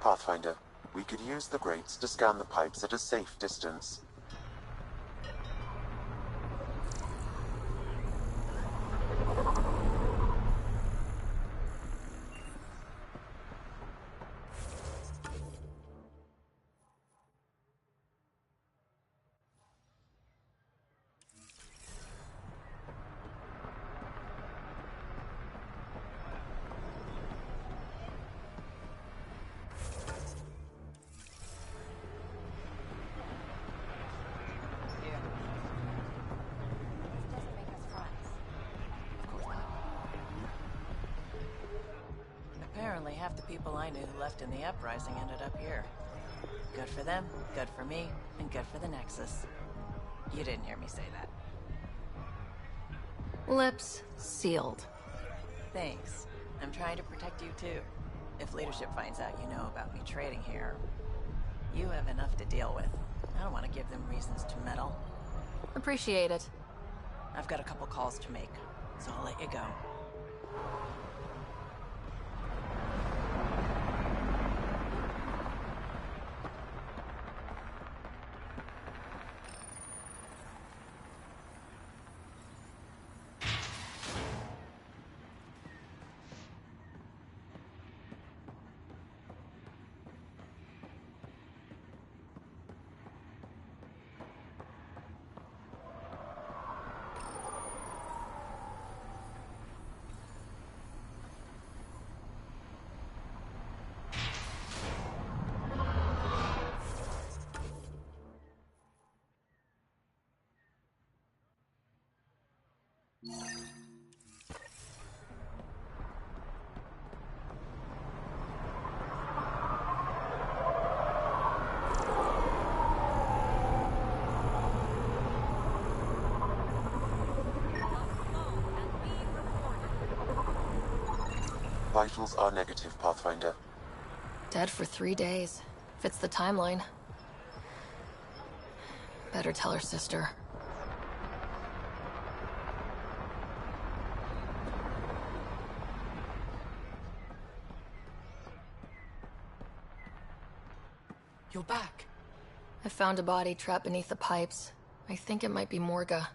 S9: Pathfinder, we could use the grates to scan the pipes at a safe distance.
S1: Apparently, half the people I knew who left in the uprising ended up here. Good for them, good for me, and good for the Nexus. You didn't hear me say that.
S2: Lips sealed.
S1: Thanks. I'm trying to protect you too. If leadership finds out you know about me trading here, you have enough to deal with. I don't want to give them reasons to meddle.
S2: Appreciate it.
S1: I've got a couple calls to make, so I'll let you go.
S9: Vitals are negative, Pathfinder.
S2: Dead for 3 days. Fits the timeline. Better tell her sister.
S18: You're back.
S2: I found a body trapped beneath the pipes. I think it might be Morga.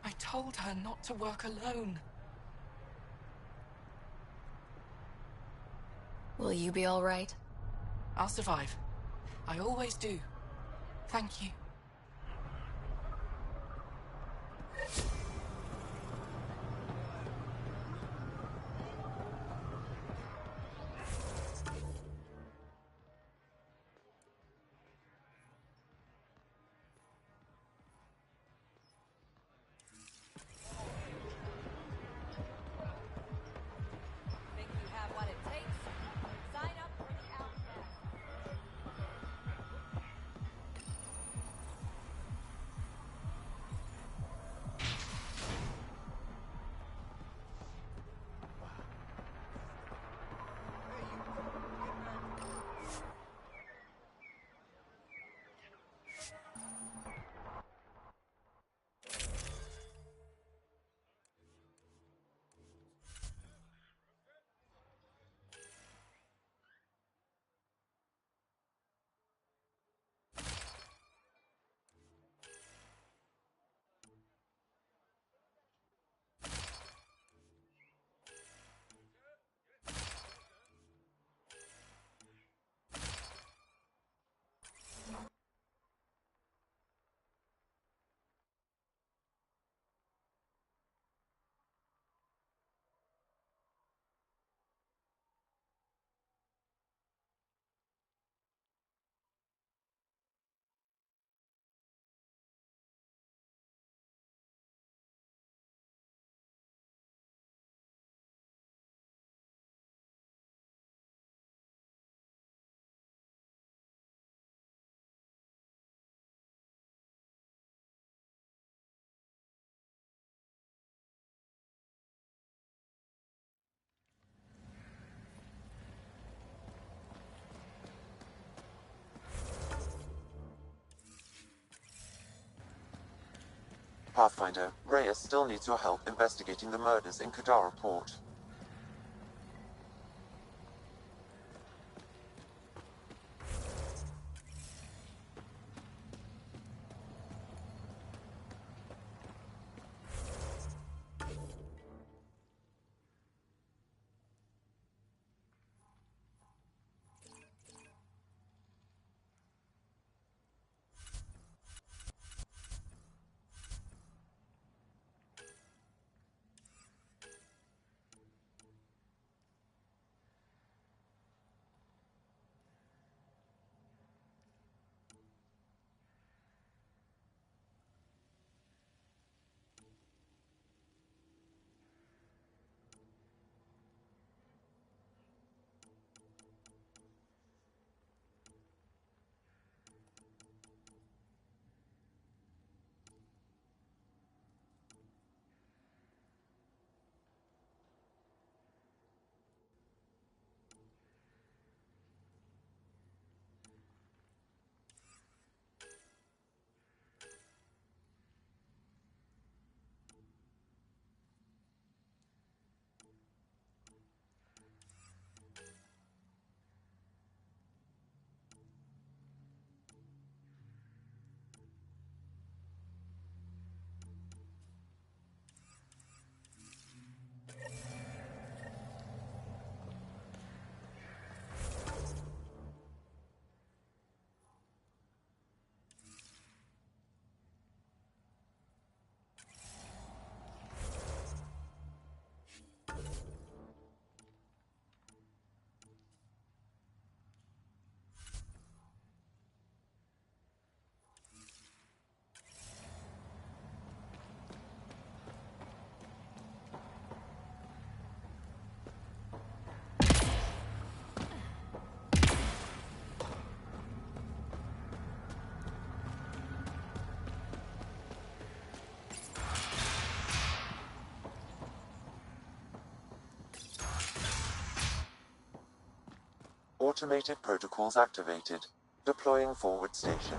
S18: I told her not to work alone.
S2: Will you be all right?
S18: I'll survive. I always do. Thank you.
S7: Think you have what it takes? Sign up for the Outcast.
S9: Pathfinder, Reyes still needs your help investigating the murders in Kadara Port. Automated protocols activated. Deploying forward station.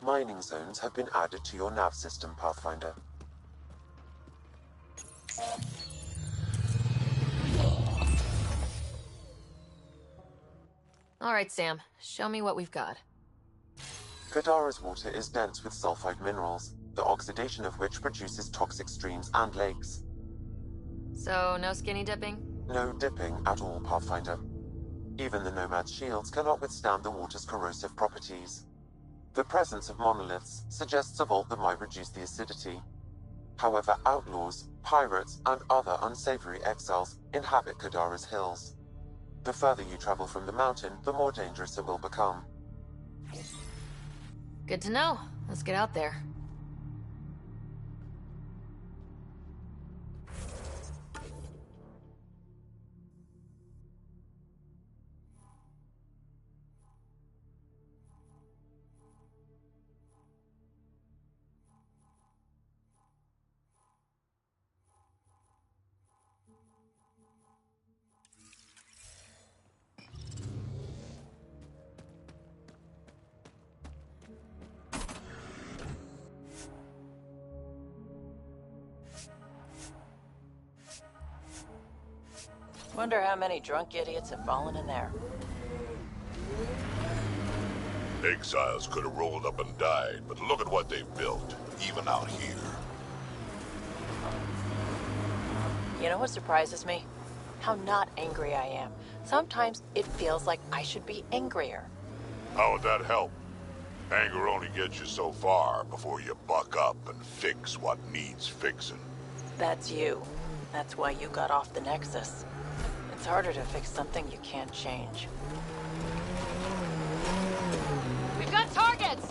S9: Mining zones have been added to your nav system, Pathfinder.
S2: All right, Sam. Show me what we've got.
S9: Kadara's water is dense with sulfide minerals, the oxidation of which produces toxic streams and lakes.
S2: So, no skinny dipping?
S9: No dipping at all, Pathfinder. Even the Nomad's shields cannot withstand the water's corrosive properties. The presence of monoliths suggests a vault that might reduce the acidity. However, outlaws, pirates, and other unsavory exiles inhabit Kadara's hills. The further you travel from the mountain, the more dangerous it will become.
S2: Good to know. Let's get out there.
S1: Wonder how many drunk idiots have fallen in there.
S5: Exiles could have rolled up and died, but look at what they've built, even out here.
S1: You know what surprises me? How not angry I am. Sometimes it feels like I should be angrier.
S5: How would that help? Anger only gets you so far before you buck up and fix what needs fixing.
S1: That's you. That's why you got off the Nexus. It's harder to fix something you can't change.
S2: We've got targets!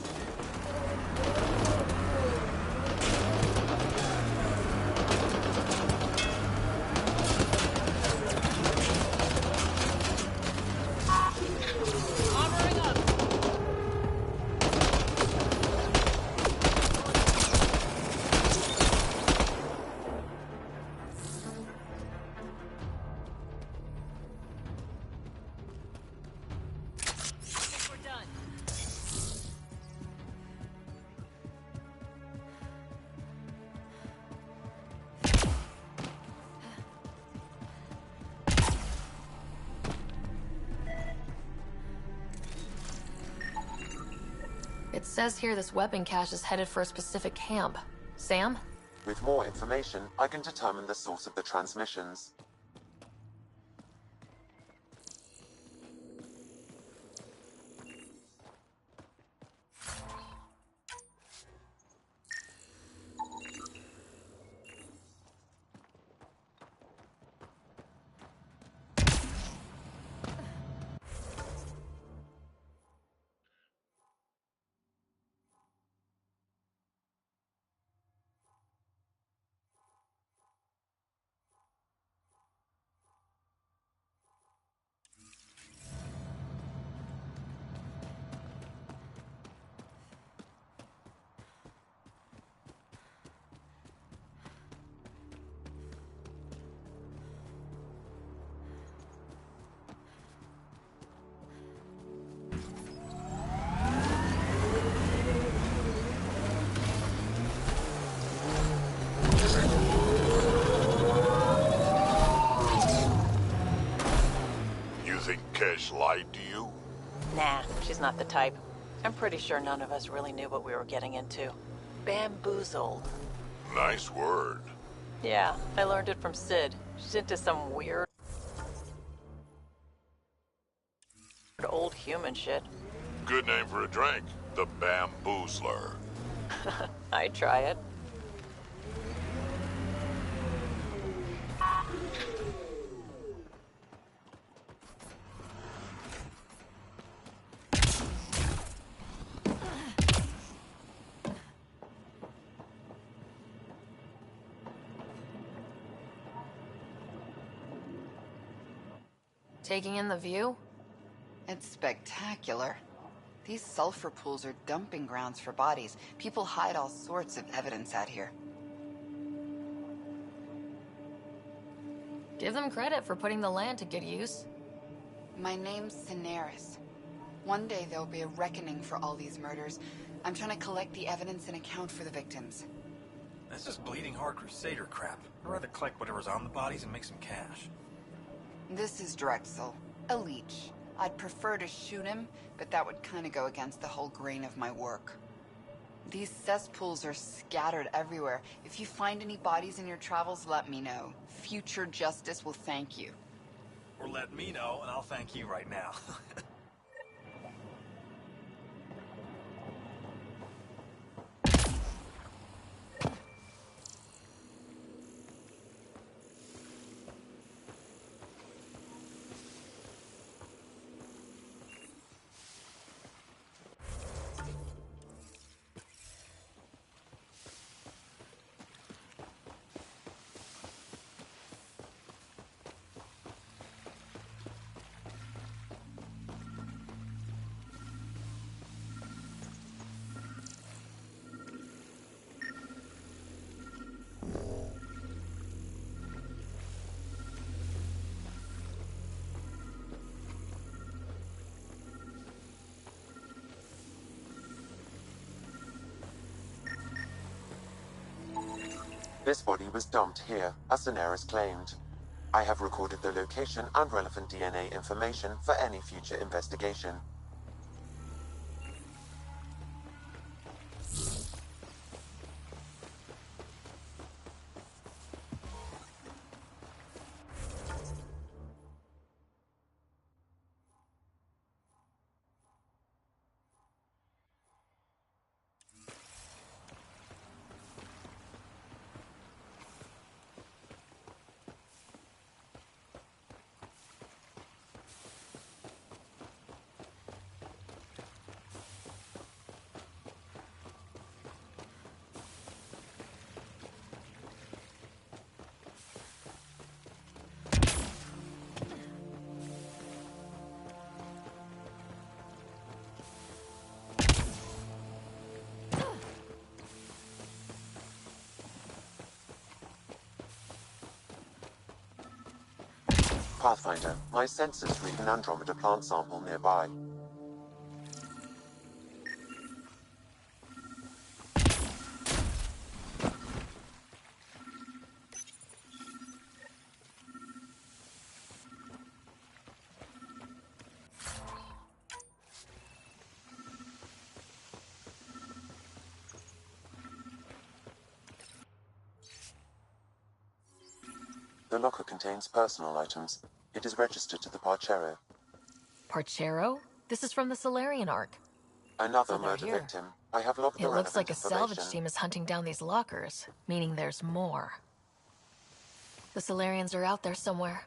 S2: Armoring up! It says here this weapon cache is headed for a specific camp. Sam?
S9: With more information, I can determine the source of the transmissions.
S5: Lied to you?
S1: Nah, she's not the type. I'm pretty sure none of us really knew what we were getting into. Bamboozled.
S5: Nice word.
S1: Yeah, I learned it from Sid. She's into some weird old human shit.
S5: Good name for a drink. The Bamboozler.
S1: I'd try it.
S2: Taking in the view?
S10: It's spectacular. These sulfur pools are dumping grounds for bodies. People hide all sorts of evidence out here.
S2: Give them credit for putting the land to good use.
S10: My name's Cineris. One day there'll be a reckoning for all these murders. I'm trying to collect the evidence and account for the victims.
S12: That's just bleeding heart crusader crap. I'd rather collect whatever's on the bodies and make some cash.
S10: This is Drexel, a leech. I'd prefer to shoot him, but that would kind of go against the whole grain of my work. These cesspools are scattered everywhere. If you find any bodies in your travels, let me know. Future justice will thank you.
S12: Or let me know, and I'll thank you right now.
S9: This body was dumped here, as Cineris claimed. I have recorded the location and relevant DNA information for any future investigation. Pathfinder, my sensors read an Andromeda plant sample nearby. The locker contains personal items. It is registered to the Parchero.
S2: Parchero? This is from the Solarian Ark.
S9: Another
S2: So they're
S9: murder
S2: here.
S9: victim. I have logged the
S2: It looks
S9: relevant
S2: like a salvage
S9: information.
S2: team is hunting down these lockers, meaning there's more. The Solarians are out there somewhere.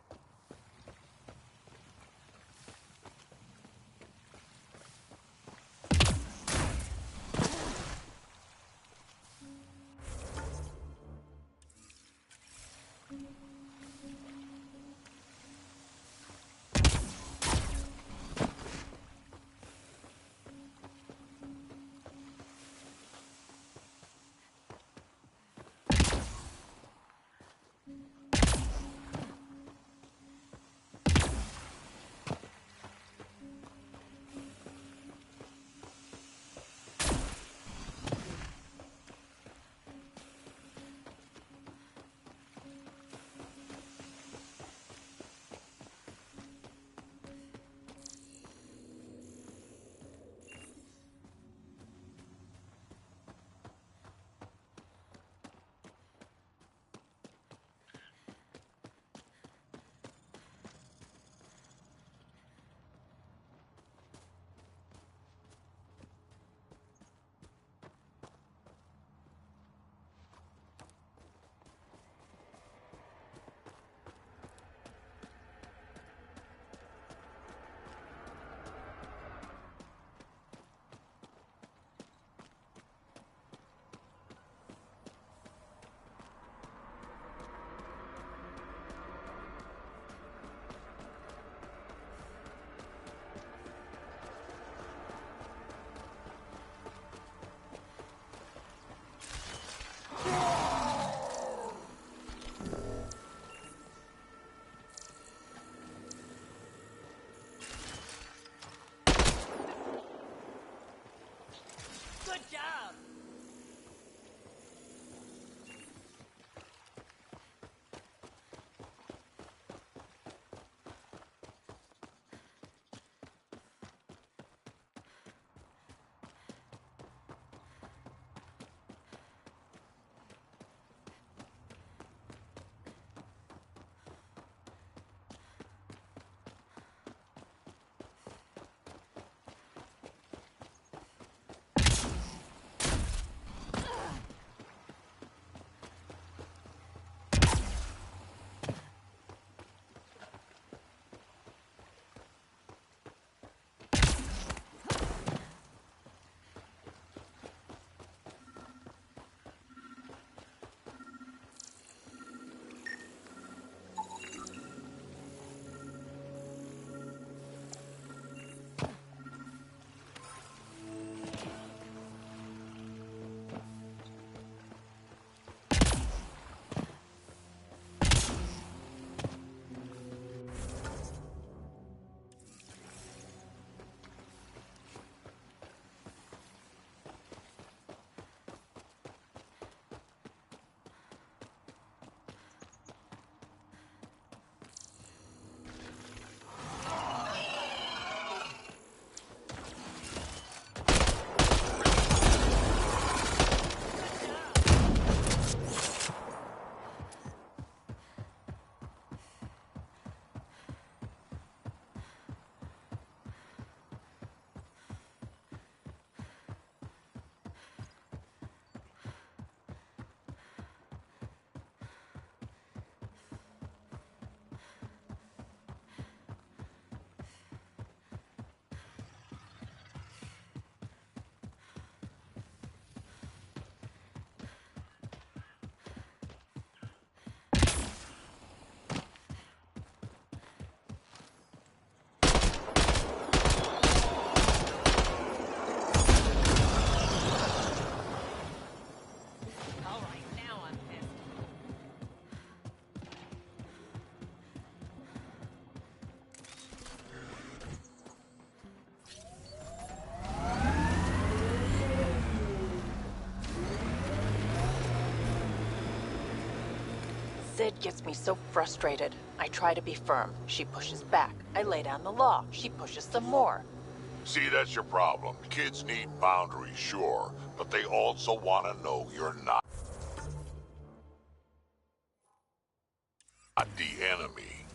S1: Sid gets me so frustrated. I try to be firm. She pushes back. I lay down the law. She pushes some more.
S15: See, that's your problem. Kids need boundaries, sure, but they also want to know you're not the enemy.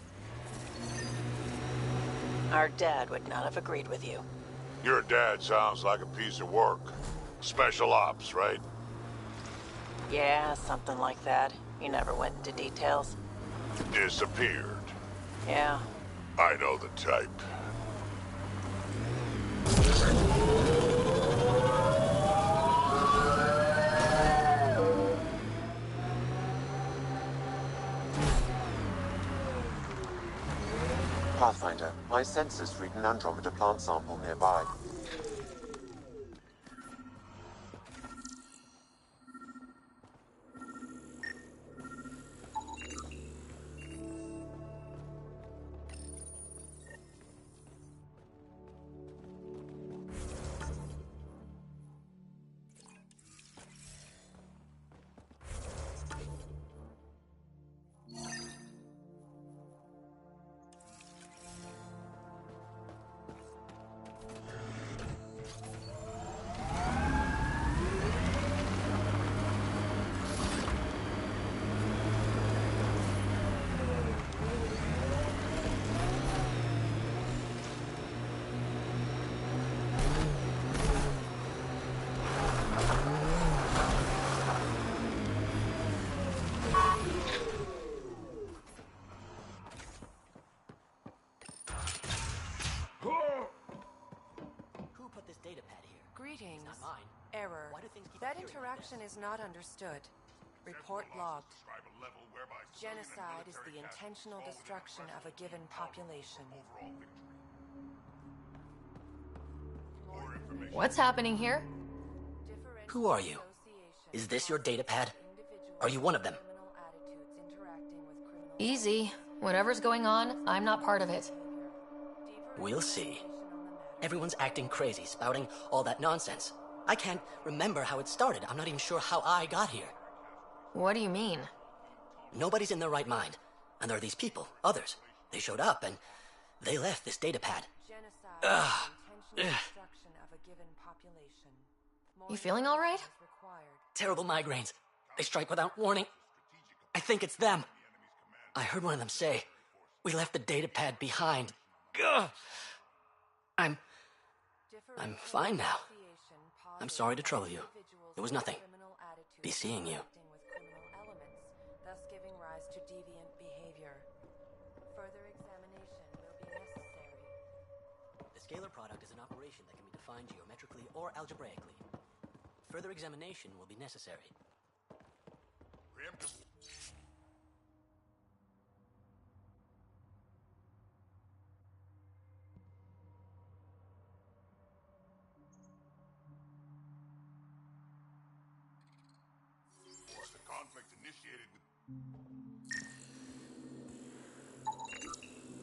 S1: Our dad would not have agreed with you.
S15: Your dad sounds like a piece of work. Special ops, right?
S1: Yeah, something like that. You never went into details.
S15: Disappeared.
S1: Yeah.
S15: I know the type.
S9: Pathfinder, my sensors read an Andromeda plant sample nearby.
S17: Greetings. Error. That interaction is not understood. Report logged. Genocide is the intentional destruction of a given population.
S2: What's happening here?
S11: Who are you? Is this your datapad? Are you one of them?
S2: Easy. Whatever's going on, I'm not part of it.
S11: We'll see. Everyone's acting crazy, spouting all that nonsense. I can't remember how it started. I'm not even sure how I got here.
S2: What do you mean?
S11: Nobody's in their right mind. And there are these people, others. They showed up and they left this datapad.
S2: You feeling all right?
S11: Terrible migraines. They strike without warning. I think it's them. I heard one of them say, "We left the datapad behind." Ugh. I'm fine now. I'm sorry to trouble you. It was nothing. Be seeing you.
S17: Thus giving rise to deviant behavior. Further examination will be necessary.
S11: The scalar product is an operation that can be defined geometrically or algebraically. Further examination will be necessary.
S15: Preemptive.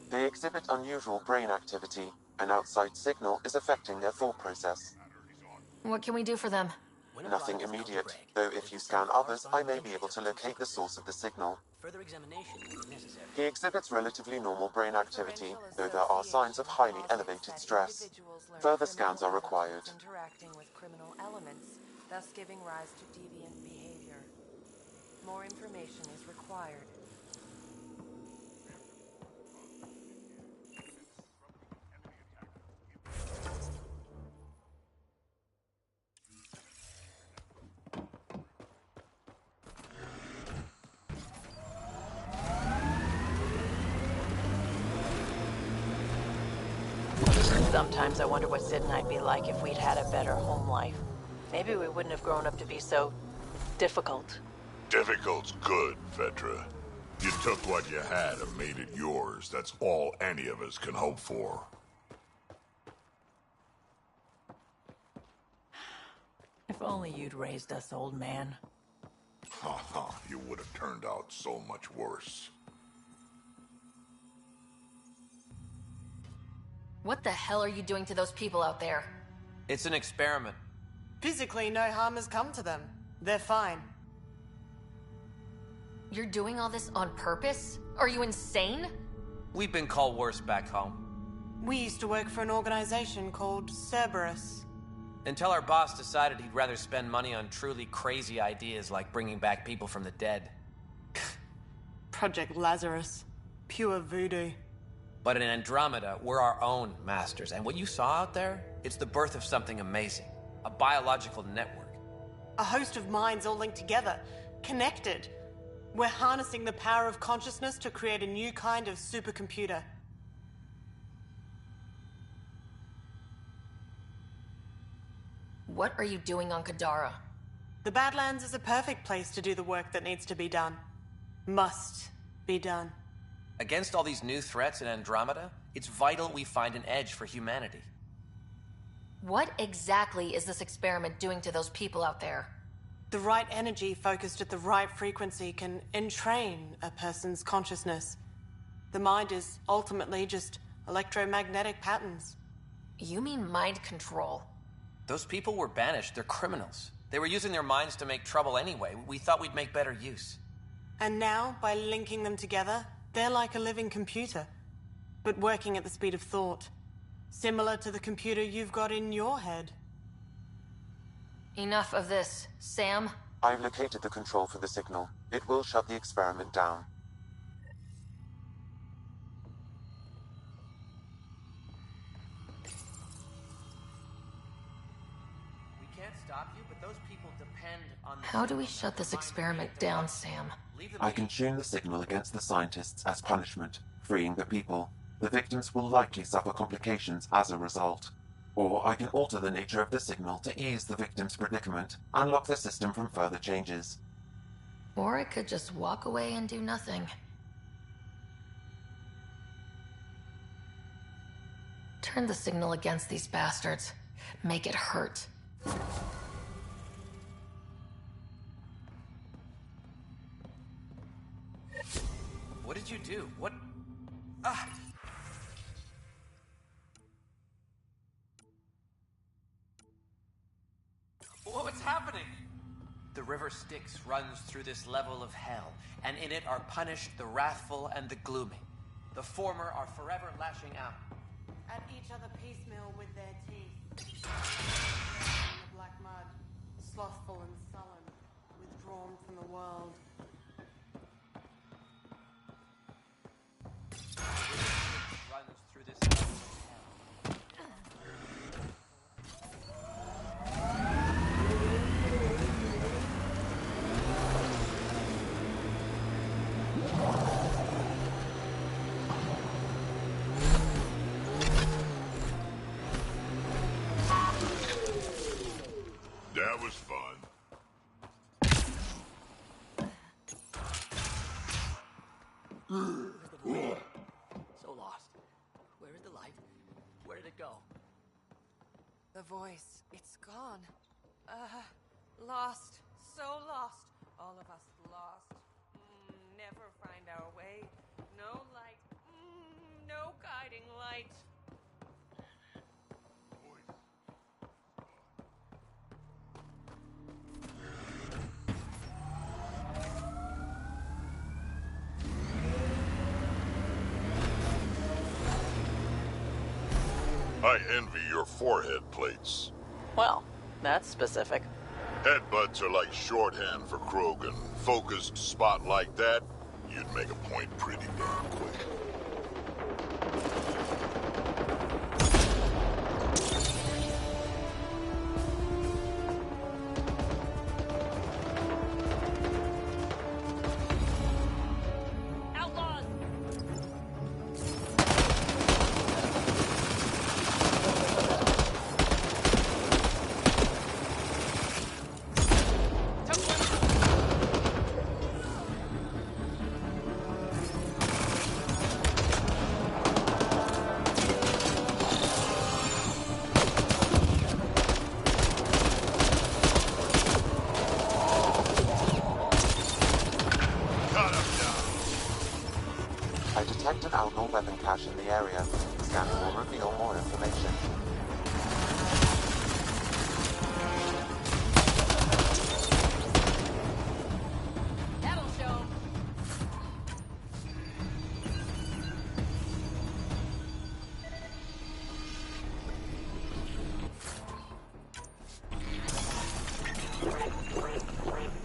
S9: They exhibit unusual brain activity. An outside signal is affecting their thought process.
S2: What can we do for them?
S9: Nothing immediate, though if you scan others, I may be able to locate the source of the signal.
S11: Further examination will be necessary.
S9: He exhibits relatively normal brain activity, though there are signs of highly elevated stress. Further scans are required.
S17: Interacting with criminal elements, thus giving rise to deviant behavior. More information is required.
S1: Sometimes I wonder what Sid and I'd be like if we'd had a better home life. Maybe we wouldn't have grown up to be so difficult.
S15: Difficult's good, Vetra. You took what you had and made it yours. That's all any of us can hope for.
S1: If only you'd raised us, old man.
S15: Haha, you would have turned out so much worse.
S2: What the hell are you doing to those people out there?
S12: It's an experiment.
S8: Physically, no harm has come to them. They're fine.
S2: You're doing all this on purpose? Are you insane?
S19: We've been called worse back home.
S21: We used to work for an organization called Cerberus.
S19: Until our boss decided he'd rather spend money on truly crazy ideas like bringing back people from the dead.
S21: Project Lazarus. Pure voodoo.
S19: But in Andromeda, we're our own masters, and what you saw out there, it's the birth of something amazing. A biological network.
S21: A host of minds all linked together, connected. We're harnessing the power of consciousness to create a new kind of supercomputer.
S2: What are you doing on Kadara?
S21: The Badlands is a perfect place to do the work that needs to be done. Must be done.
S19: Against all these new threats in Andromeda, it's vital we find an edge for humanity.
S2: What exactly is this experiment doing to those people out there?
S21: The right energy focused at the right frequency can entrain a person's consciousness. The mind is ultimately just electromagnetic patterns.
S2: You mean mind control?
S19: Those people were banished. They're criminals. They were using their minds to make trouble anyway. We thought we'd make better use.
S21: And now, by linking them together, they're like a living computer, but working at the speed of thought. Similar to the computer you've got in your head.
S2: Enough of this. Sam?
S9: I've located the control for the signal. It will shut the experiment down.
S19: We can't stop you, but those people depend on...
S2: How do we shut this experiment down, Sam?
S9: I can tune the signal against the scientists as punishment, freeing the people. The victims will likely suffer complications as a result. Or I can alter the nature of the signal to ease the victim's predicament, unlock the system from further changes.
S2: Or I could just walk away and do nothing. Turn the signal against these bastards. Make it hurt.
S19: What did you do? What? Ah! What's happening? The river Styx runs through this level of hell, and in it are punished the wrathful and the gloomy. The former are forever lashing out.
S21: At each other piecemeal with their teeth. In the black mud, slothful and sullen, withdrawn from the world.
S19: Runs through this level of hell.
S15: That was fun.
S11: So lost. Where is the light? Where did it go?
S17: The voice, it's gone. Lost. So lost. All of us lost. Never find our way. No light. No guiding light.
S15: I envy your forehead plates.
S1: Well, that's specific.
S15: Headbutts are like shorthand for Krogan. Focused spot like that, you'd make a point pretty damn quick.
S7: Outlaws!
S9: I detect an outlaw weapon cache in the area. Scan will reveal more information.
S7: That'll show.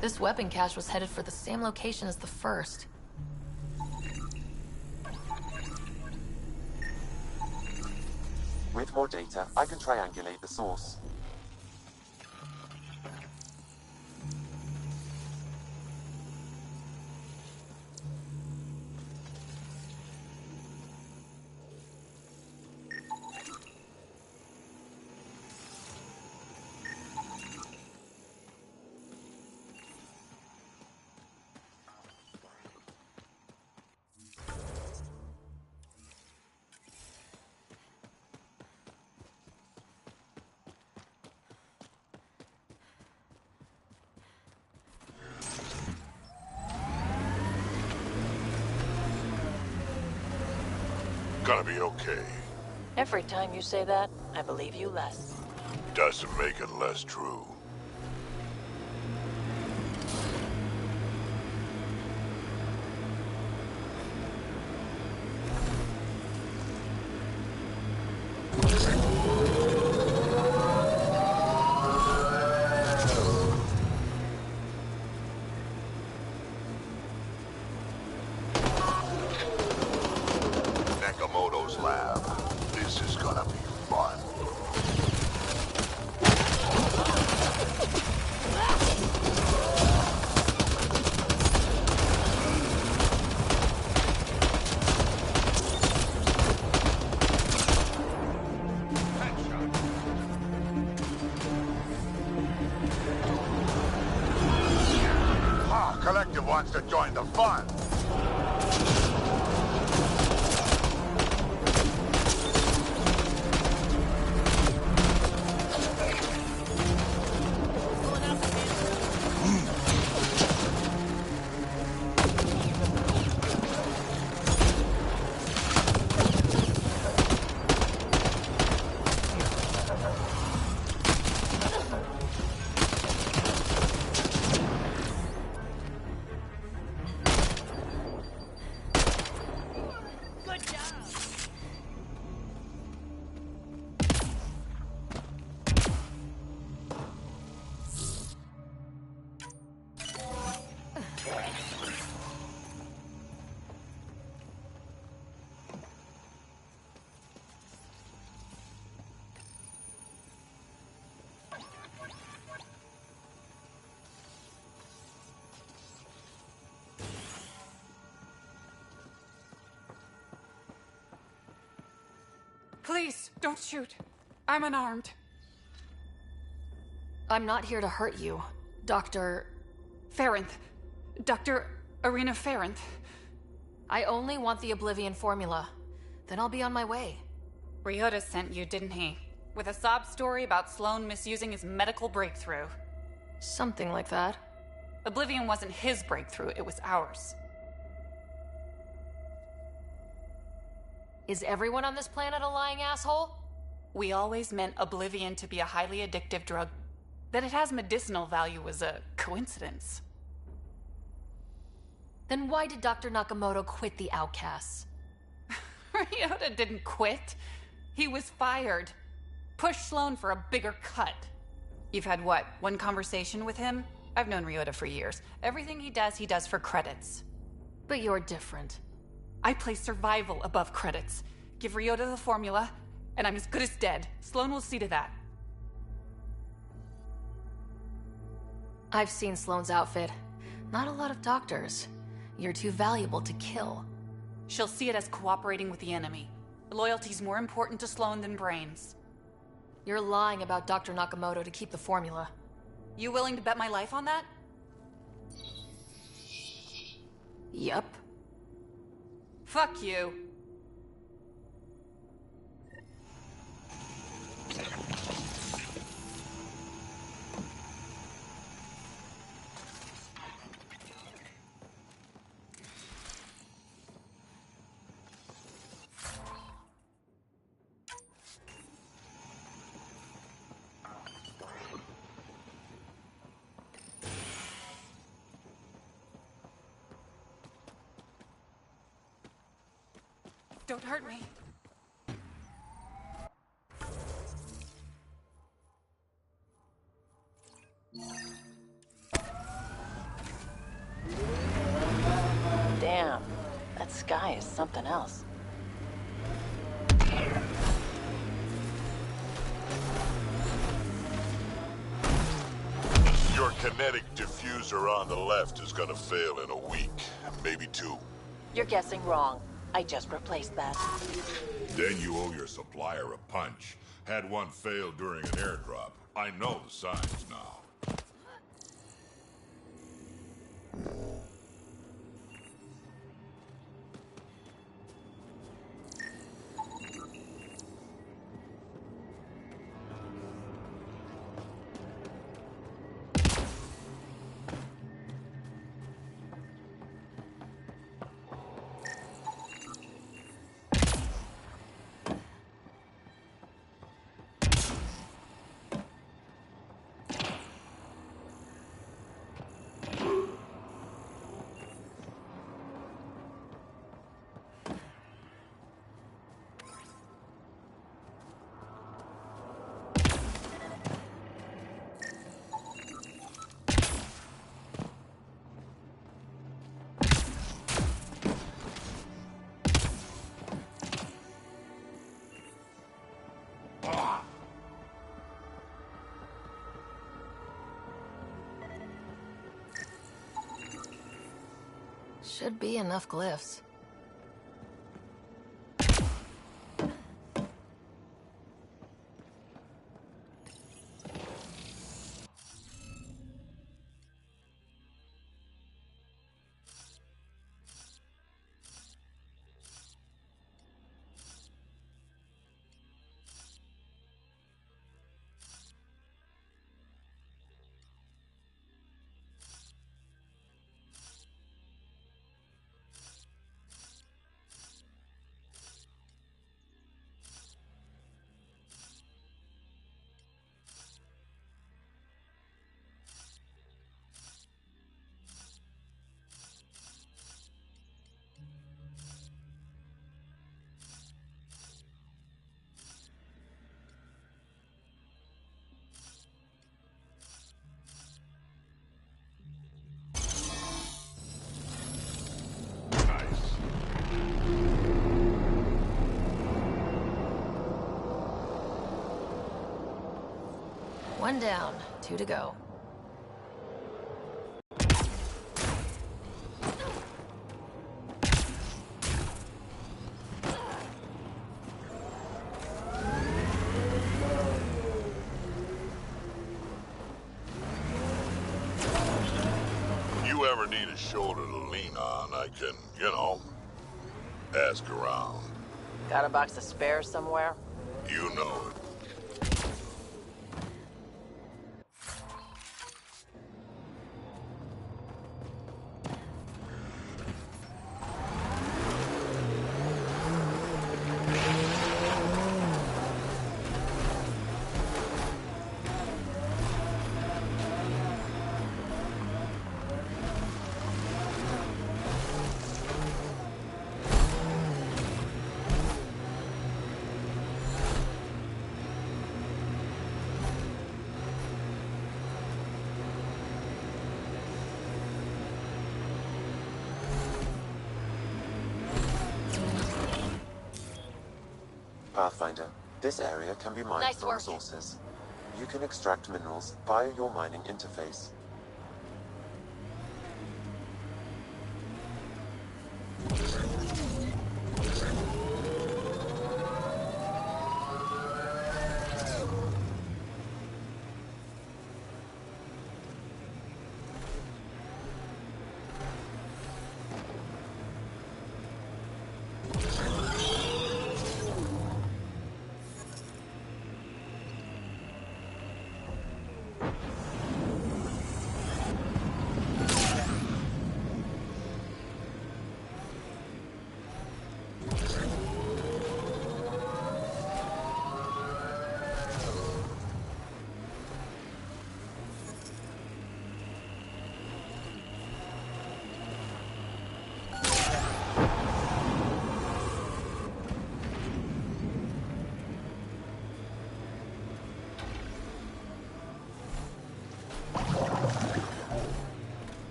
S2: This weapon cache was headed for the same location as the first.
S9: With more data, I can triangulate the source.
S15: Gonna be okay.
S1: Every time you say that, I believe you less.
S15: Doesn't make it less true. Nakamoto's lab. This is gonna be fun. Collective wants to join the fun.
S18: Please, don't shoot. I'm unarmed.
S2: I'm not here to hurt you, Dr.
S18: Farinth. Dr. Arena Farinth.
S2: I only want the Oblivion formula. Then I'll be on my way.
S18: Ryota sent you, didn't he? With a sob story about Sloan misusing his medical breakthrough.
S2: Something like that.
S18: Oblivion wasn't his breakthrough, it was ours.
S2: Is everyone on this planet a lying asshole?
S18: We always meant Oblivion to be a highly addictive drug. That it has medicinal value was a coincidence.
S2: Then why did Dr. Nakamoto quit the Outcasts?
S18: Ryota didn't quit. He was fired. Pushed Sloan for a bigger cut. You've had what, one conversation with him? I've known Ryota for years. Everything he does for credits.
S2: But you're different.
S18: I place survival above credits. Give Ryota the formula, and I'm as good as dead. Sloan will see to that.
S2: I've seen Sloan's outfit. Not a lot of doctors. You're too valuable to kill.
S18: She'll see it as cooperating with the enemy. Loyalty's more important to Sloan than brains.
S2: You're lying about Dr. Nakamoto to keep the formula.
S18: You willing to bet my life on that?
S2: Yup.
S18: Fuck you. Don't hurt me.
S1: sky is something else.
S15: Your kinetic diffuser on the left is gonna fail in a week, maybe 2.
S1: You're guessing wrong. I just replaced that.
S15: Then you owe your supplier a punch. Had one fail during an airdrop. I know the signs now.
S2: Should be enough glyphs. One down, 2 to go.
S15: You ever need a shoulder to lean on, I can, ask around.
S1: Got a box of spares somewhere?
S15: You know it.
S9: Pathfinder, this area can be mined for resources. You can extract minerals via your mining interface.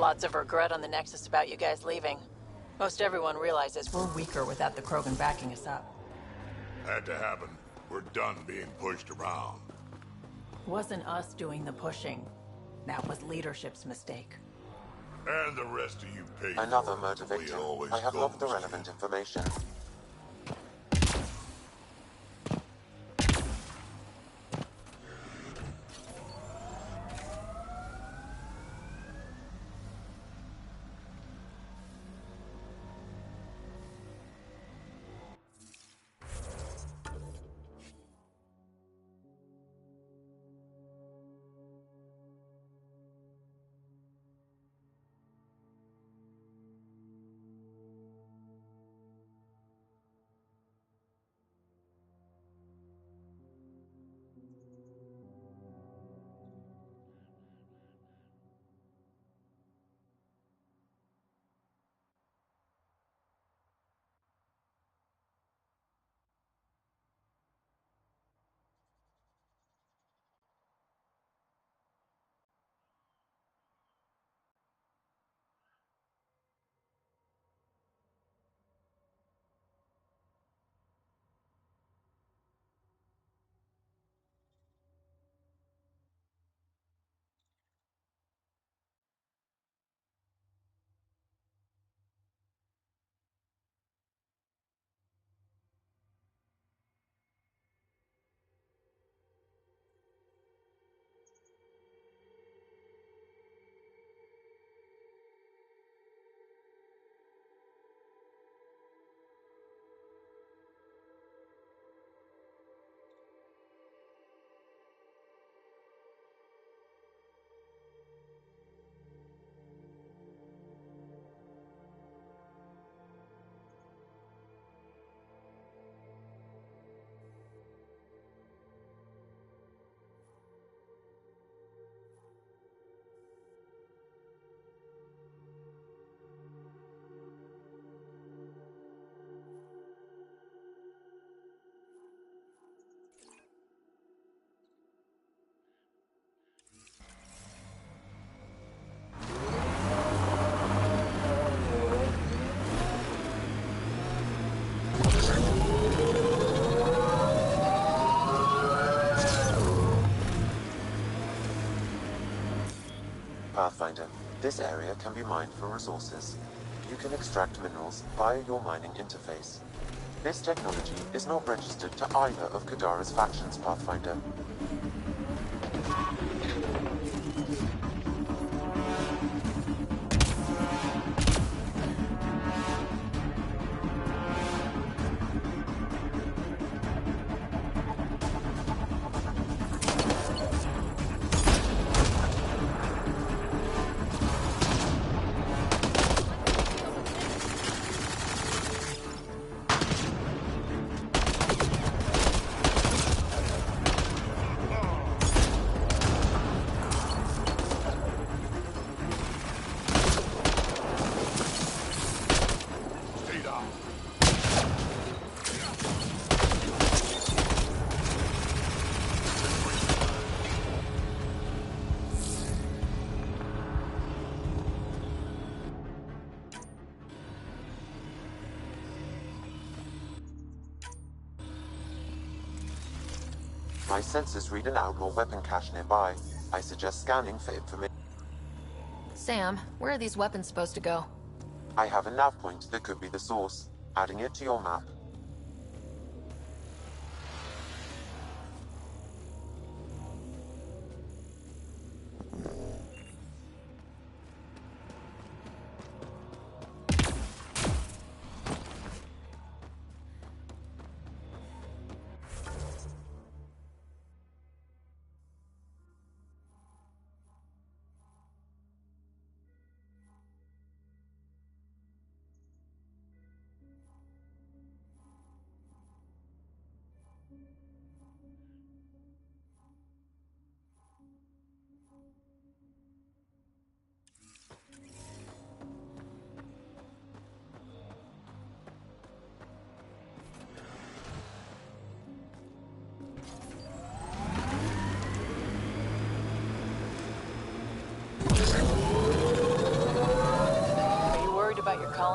S1: Lots of regret on the Nexus about you guys leaving. Most everyone realizes we're weaker without the Krogan backing us up.
S15: Had to happen. We're done being pushed around.
S1: Wasn't us doing the pushing. That was leadership's mistake.
S15: And the rest of you paid
S9: Another
S15: for it
S9: murder
S15: the way it
S9: victim.
S15: always
S9: I have logged the
S15: goes.
S9: relevant information. Pathfinder, this area can be mined for resources. You can extract minerals via your mining interface. This technology is not registered to either of Kadara's factions, Pathfinder. My sensors read an outlaw weapon cache nearby. I suggest scanning for information.
S2: Sam, where are these weapons supposed to go?
S9: I have a nav point that could be the source. Adding it to your map.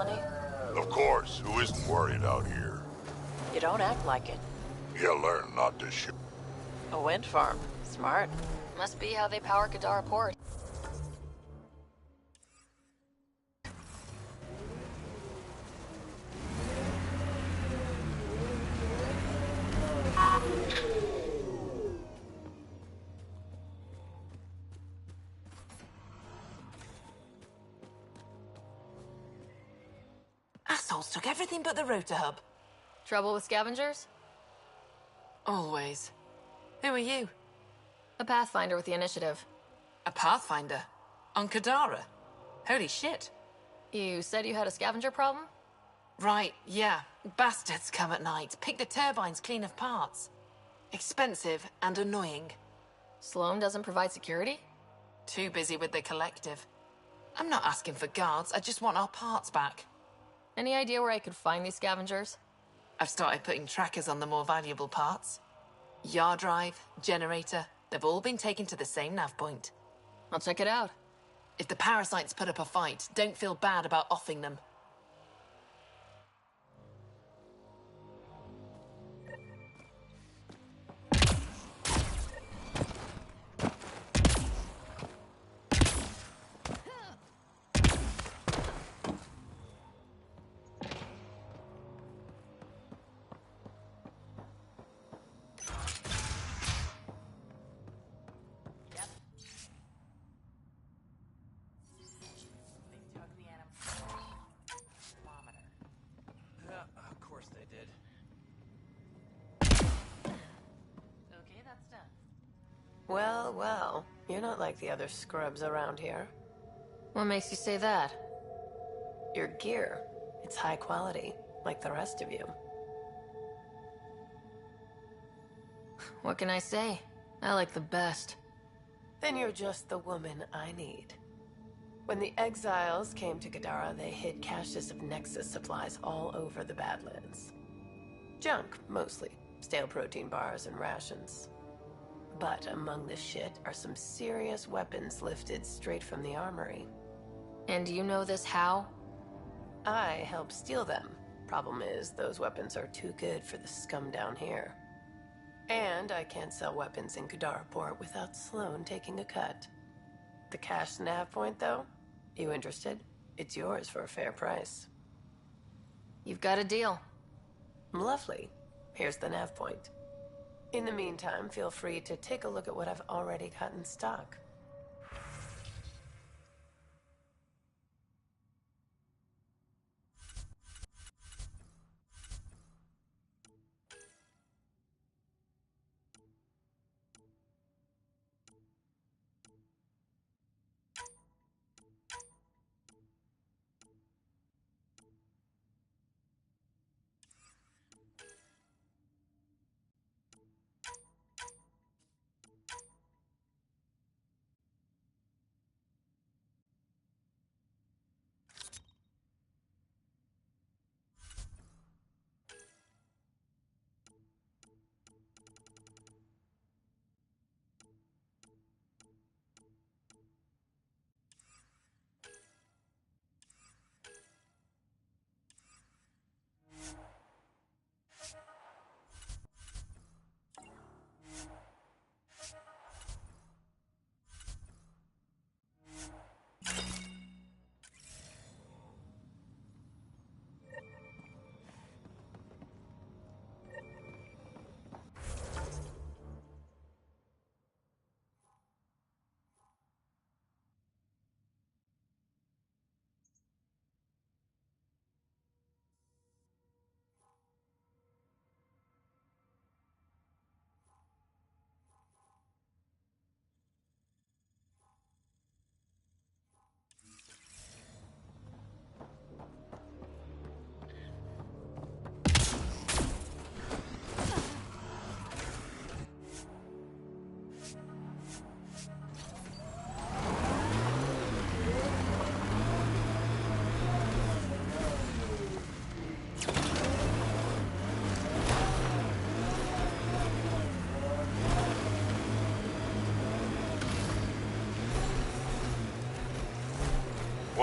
S1: colony?
S15: Of course, who isn't worried out here?
S1: You don't act like it.
S15: You learn not to shoot.
S1: A wind farm. Smart.
S2: Must be how they power Kadara Port.
S21: Assholes took everything but the rotor hub.
S2: Trouble with scavengers?
S21: Always. Who are you?
S2: A Pathfinder with the initiative.
S21: A Pathfinder? On Kadara? Holy shit.
S2: You said you had a scavenger problem?
S21: Right, yeah. Bastards come at night, pick the turbines clean of parts. Expensive and annoying.
S2: Sloan doesn't provide security?
S21: Too busy with the collective. I'm not asking for guards, I just want our parts back.
S2: Any idea where I could find these scavengers?
S21: I've started putting trackers on the more valuable parts. Yard drive, generator, they've all been taken to the same nav point.
S2: I'll check it out.
S21: If the parasites put up a fight, don't feel bad about offing them.
S19: Of course they did.
S14: Okay, that's done.
S1: Well, well. You're not like the other scrubs around here.
S2: What makes you say that?
S1: Your gear. It's high quality, like the rest of you.
S2: What can I say? I like the best.
S1: Then you're just the woman I need. When the exiles came to Kadara, they hid caches of Nexus supplies all over the Badlands. Junk, mostly. Stale protein bars and rations. But among the shit are some serious weapons lifted straight from the armory.
S2: And you know this how?
S1: I helped steal them. Problem is, those weapons are too good for the scum down here. And I can't sell weapons in Kadara Port without Sloan taking a cut. The cash nav point, though? You interested? It's yours for a fair price.
S2: You've got a deal.
S1: Lovely. Here's the nav point. In the meantime, feel free to take a look at what I've already got in stock.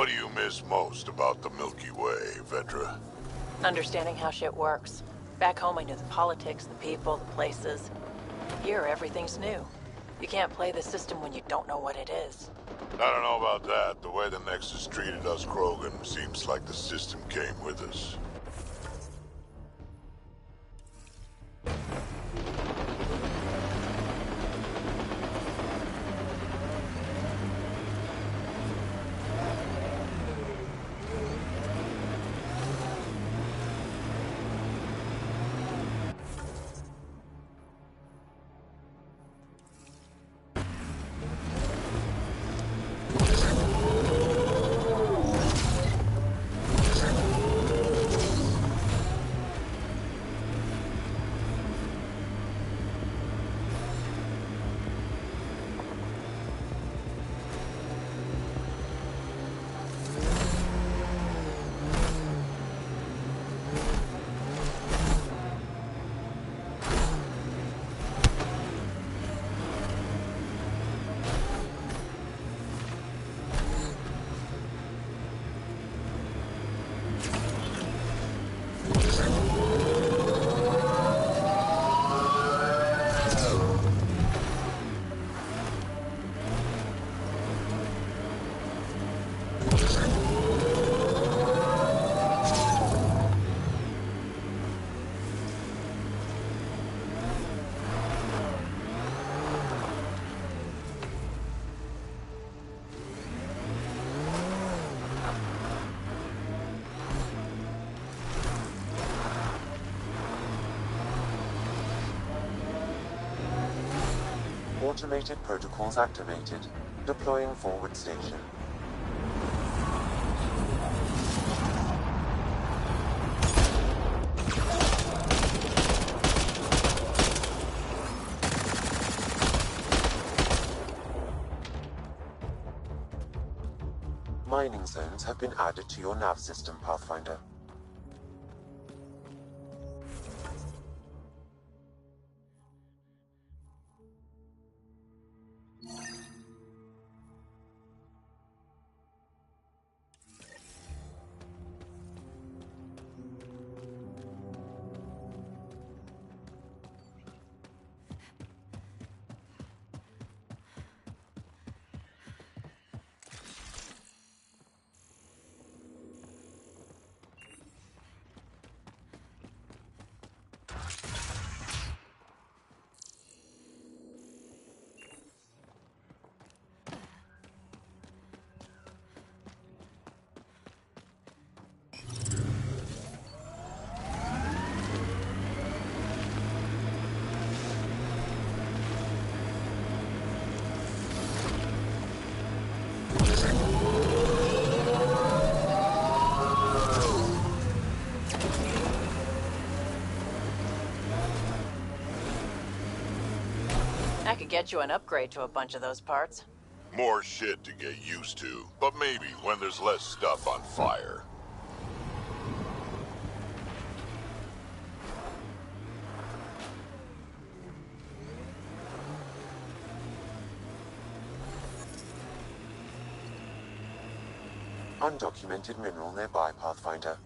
S15: What do you miss most about the Milky Way, Vedra?
S3: Understanding how shit works. Back home I knew the politics, the people, the places. Here, everything's new. You can't play the system when you don't know what it is.
S15: I don't know about that. The way the Nexus treated us Krogan seems like the system came with us.
S9: Automated protocols activated. Deploying forward station. Mining zones have been added to your nav system, Pathfinder.
S3: I could get you an upgrade to a bunch of those parts.
S15: More shit to get used to, but maybe when there's less stuff on fire.
S9: Undocumented mineral nearby, Pathfinder.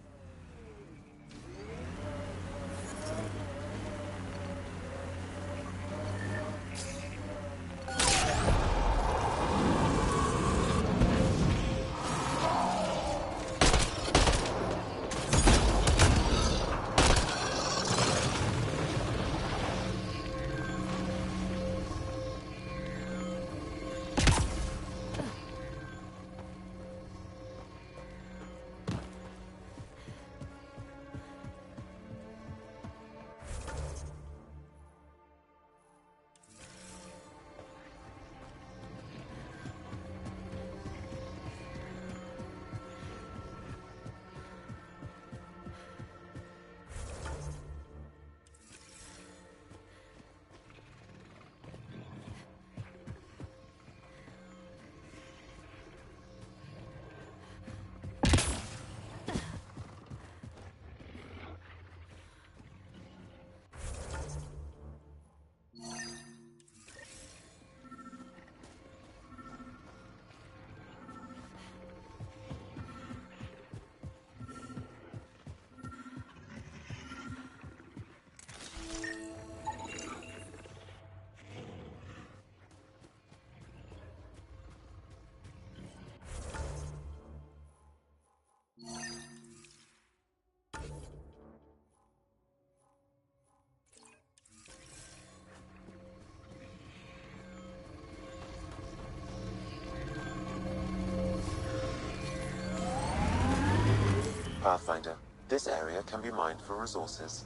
S9: Pathfinder, this area can be mined for resources.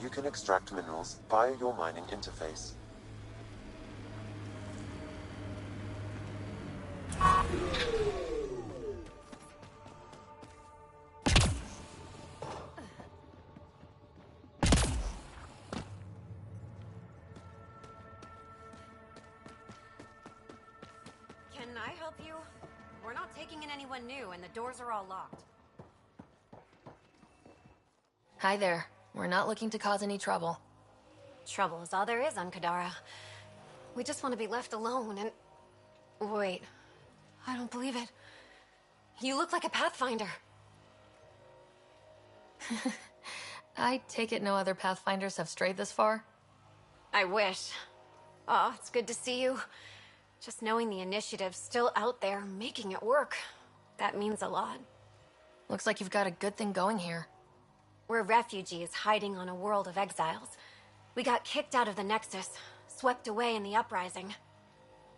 S9: You can extract minerals via your mining interface.
S4: Can I help you? We're not taking in anyone new, and the doors are all locked.
S2: Hi there. We're not looking to cause any trouble.
S4: Trouble is all there is on Kadara. We just want to be left alone and... Wait. I don't believe it. You look like a Pathfinder.
S2: I take it no other Pathfinders have strayed this far?
S4: I wish. Oh, it's good to see you. Just knowing the initiative's still out there, making it work. That means a lot.
S2: Looks like you've got a good thing going here.
S4: We're refugees hiding on a world of exiles. We got kicked out of the Nexus, swept away in the uprising.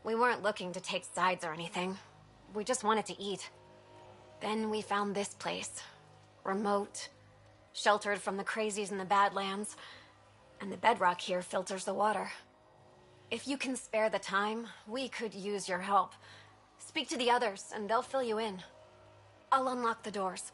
S4: We weren't looking to take sides or anything. We just wanted to eat. Then we found this place. Remote, sheltered from the crazies in the Badlands. And the bedrock here filters the water. If you can spare the time, we could use your help. Speak to the others, and they'll fill you in. I'll unlock the doors.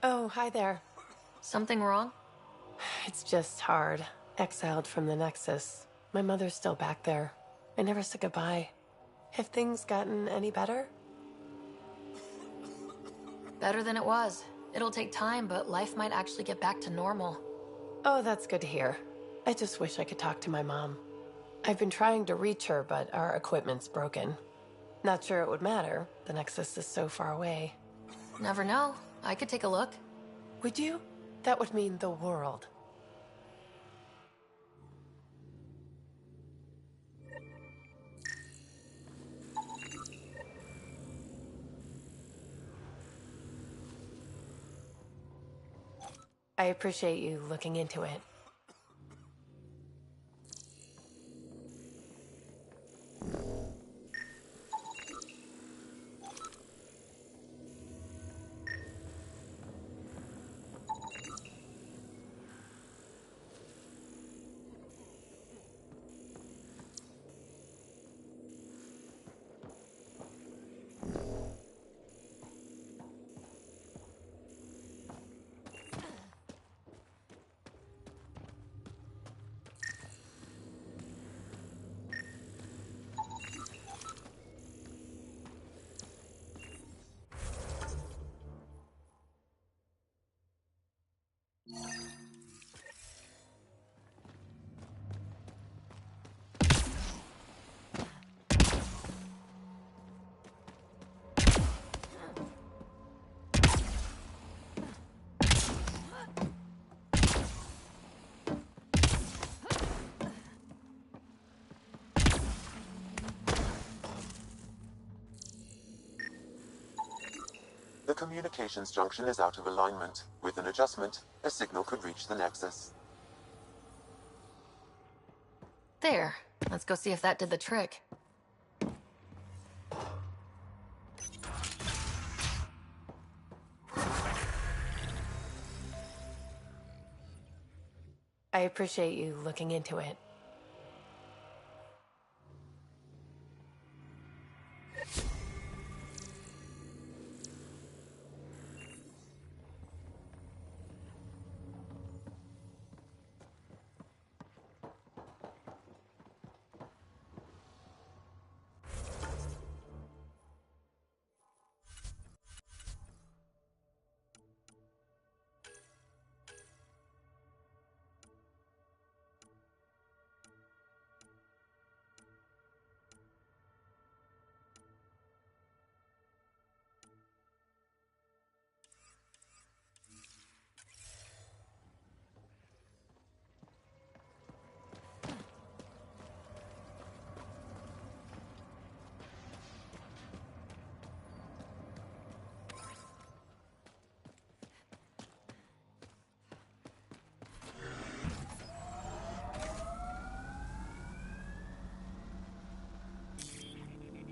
S1: Oh, hi there.
S2: Something wrong?
S1: It's just hard. Exiled from the Nexus. My mother's still back there. I never said goodbye. Have things gotten any better?
S2: Better than it was. It'll take time, but life might actually get back to normal.
S1: Oh, that's good to hear. I just wish I could talk to my mom. I've been trying to reach her, but our equipment's broken. Not sure it would matter. The Nexus is so far away.
S2: Never know. I could take a look.
S1: Would you? That would mean the world. I appreciate you looking into it.
S9: The communications junction is out of alignment. With an adjustment, a signal could reach the Nexus.
S2: There. Let's go see if that did the trick.
S1: I appreciate you looking into it.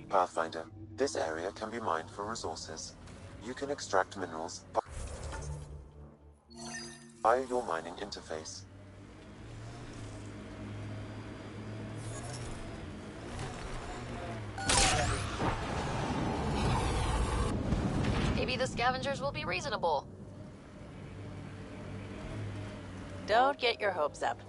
S9: Pathfinder, this area can be mined for resources. You can extract minerals via your mining interface.
S2: Maybe the scavengers will be reasonable.
S3: Don't get your hopes up.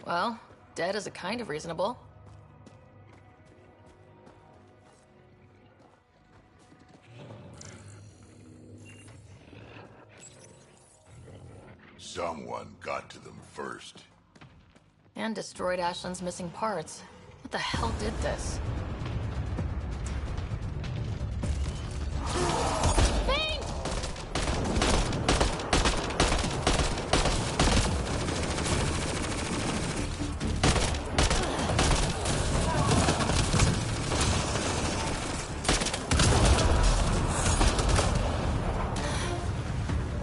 S2: Well, dead is a kind of reasonable.
S15: Someone got to them first.
S2: And destroyed Ashland's missing parts. What the hell did this?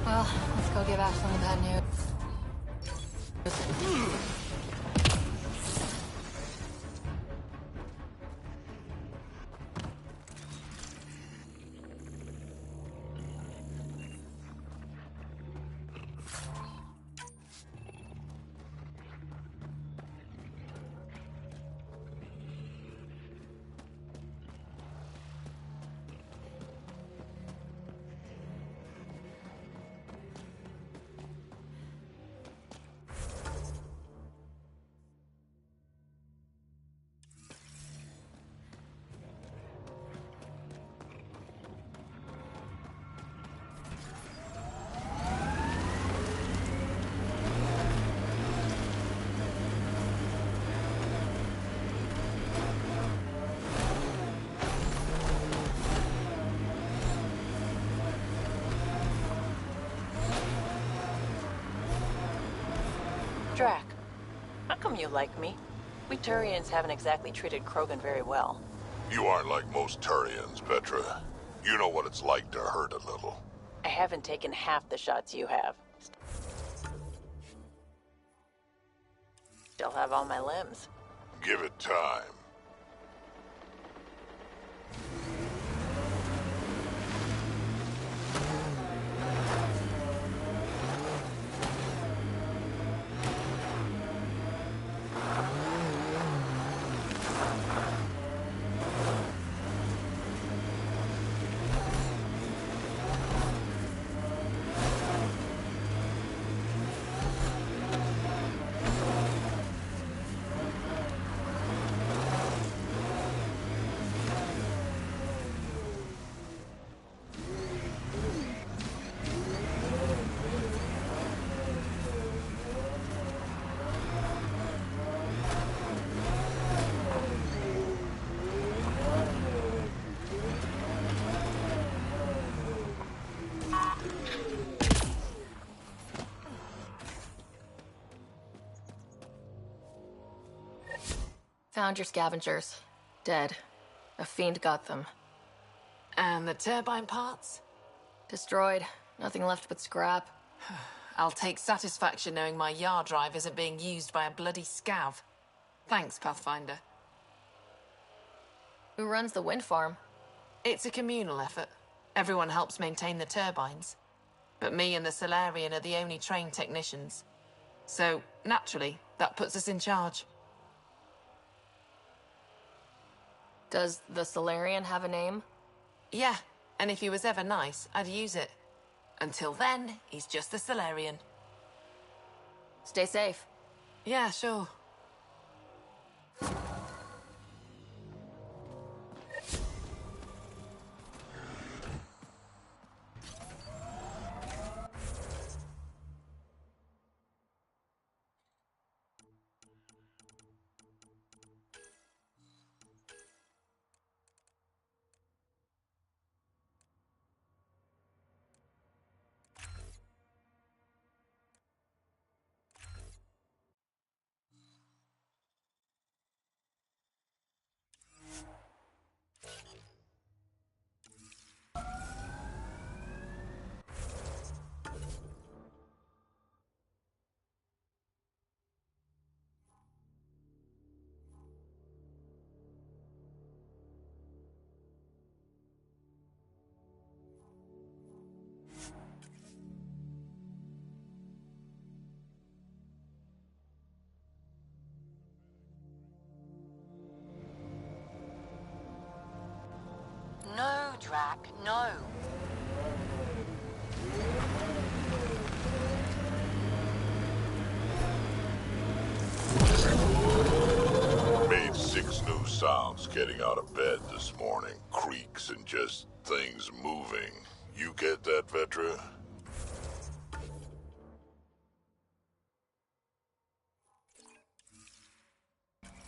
S2: Well, let's go give Ashland the bad news.
S3: Drac, how come you like me? We Turians haven't exactly treated Krogan very well.
S15: You aren't like most Turians, Petra. You know what it's like to hurt a little.
S3: I haven't taken half the shots you have. Still have all my limbs.
S15: Give it time.
S2: Found your scavengers. Dead. A fiend got them.
S13: And the turbine parts?
S2: Destroyed. Nothing left but scrap.
S13: I'll take satisfaction knowing my yard drive isn't being used by a bloody scav. Thanks, Pathfinder.
S2: Who runs the wind farm?
S13: It's a communal effort. Everyone helps maintain the turbines. But me and the Solarian are the only trained technicians. So, naturally, that puts us in charge.
S2: Does the Solarian have a name?
S13: Yeah, and if he was ever nice, I'd use it. Until then, he's just the Solarian.
S2: Stay safe.
S13: Yeah, sure.
S10: No, Drac, no.
S15: Made 6 new sounds getting out of bed this morning. Creaks and just things moving. You get that, Vetra?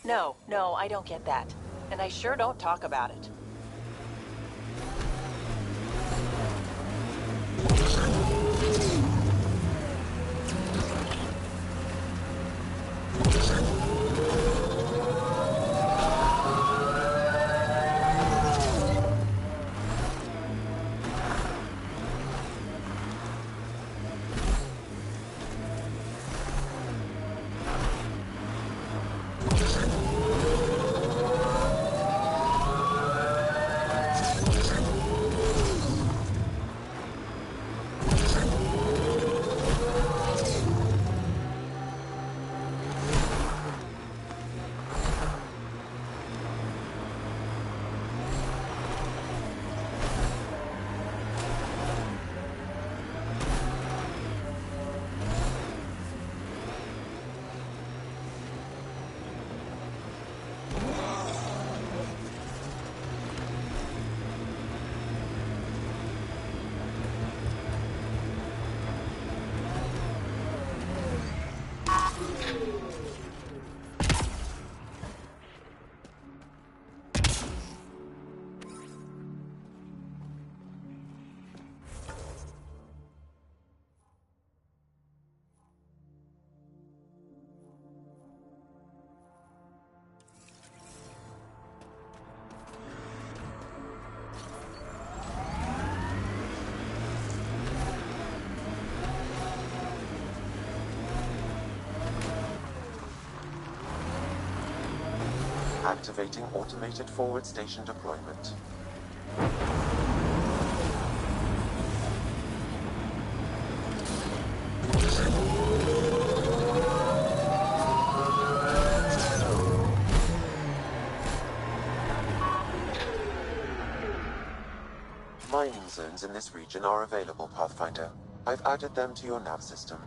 S3: No, I don't get that. And I sure don't talk about it.
S9: Activating automated forward station deployment. Mining zones in this region are available, Pathfinder. I've added them to your nav system.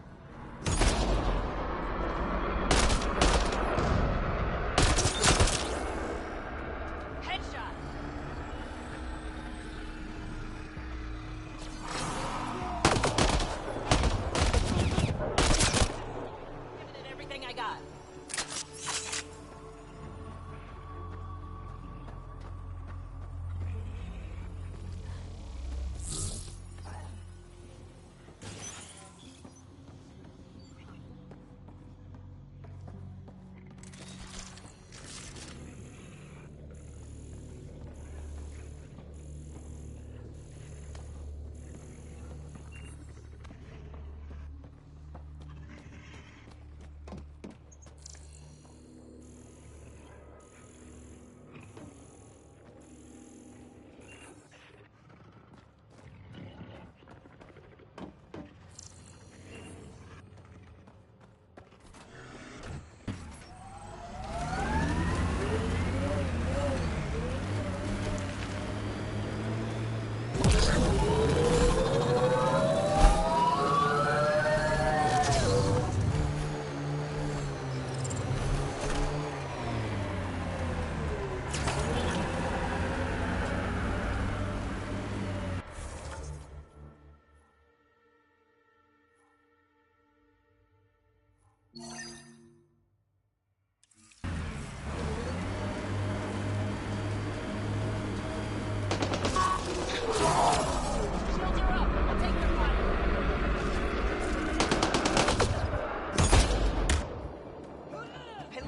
S3: I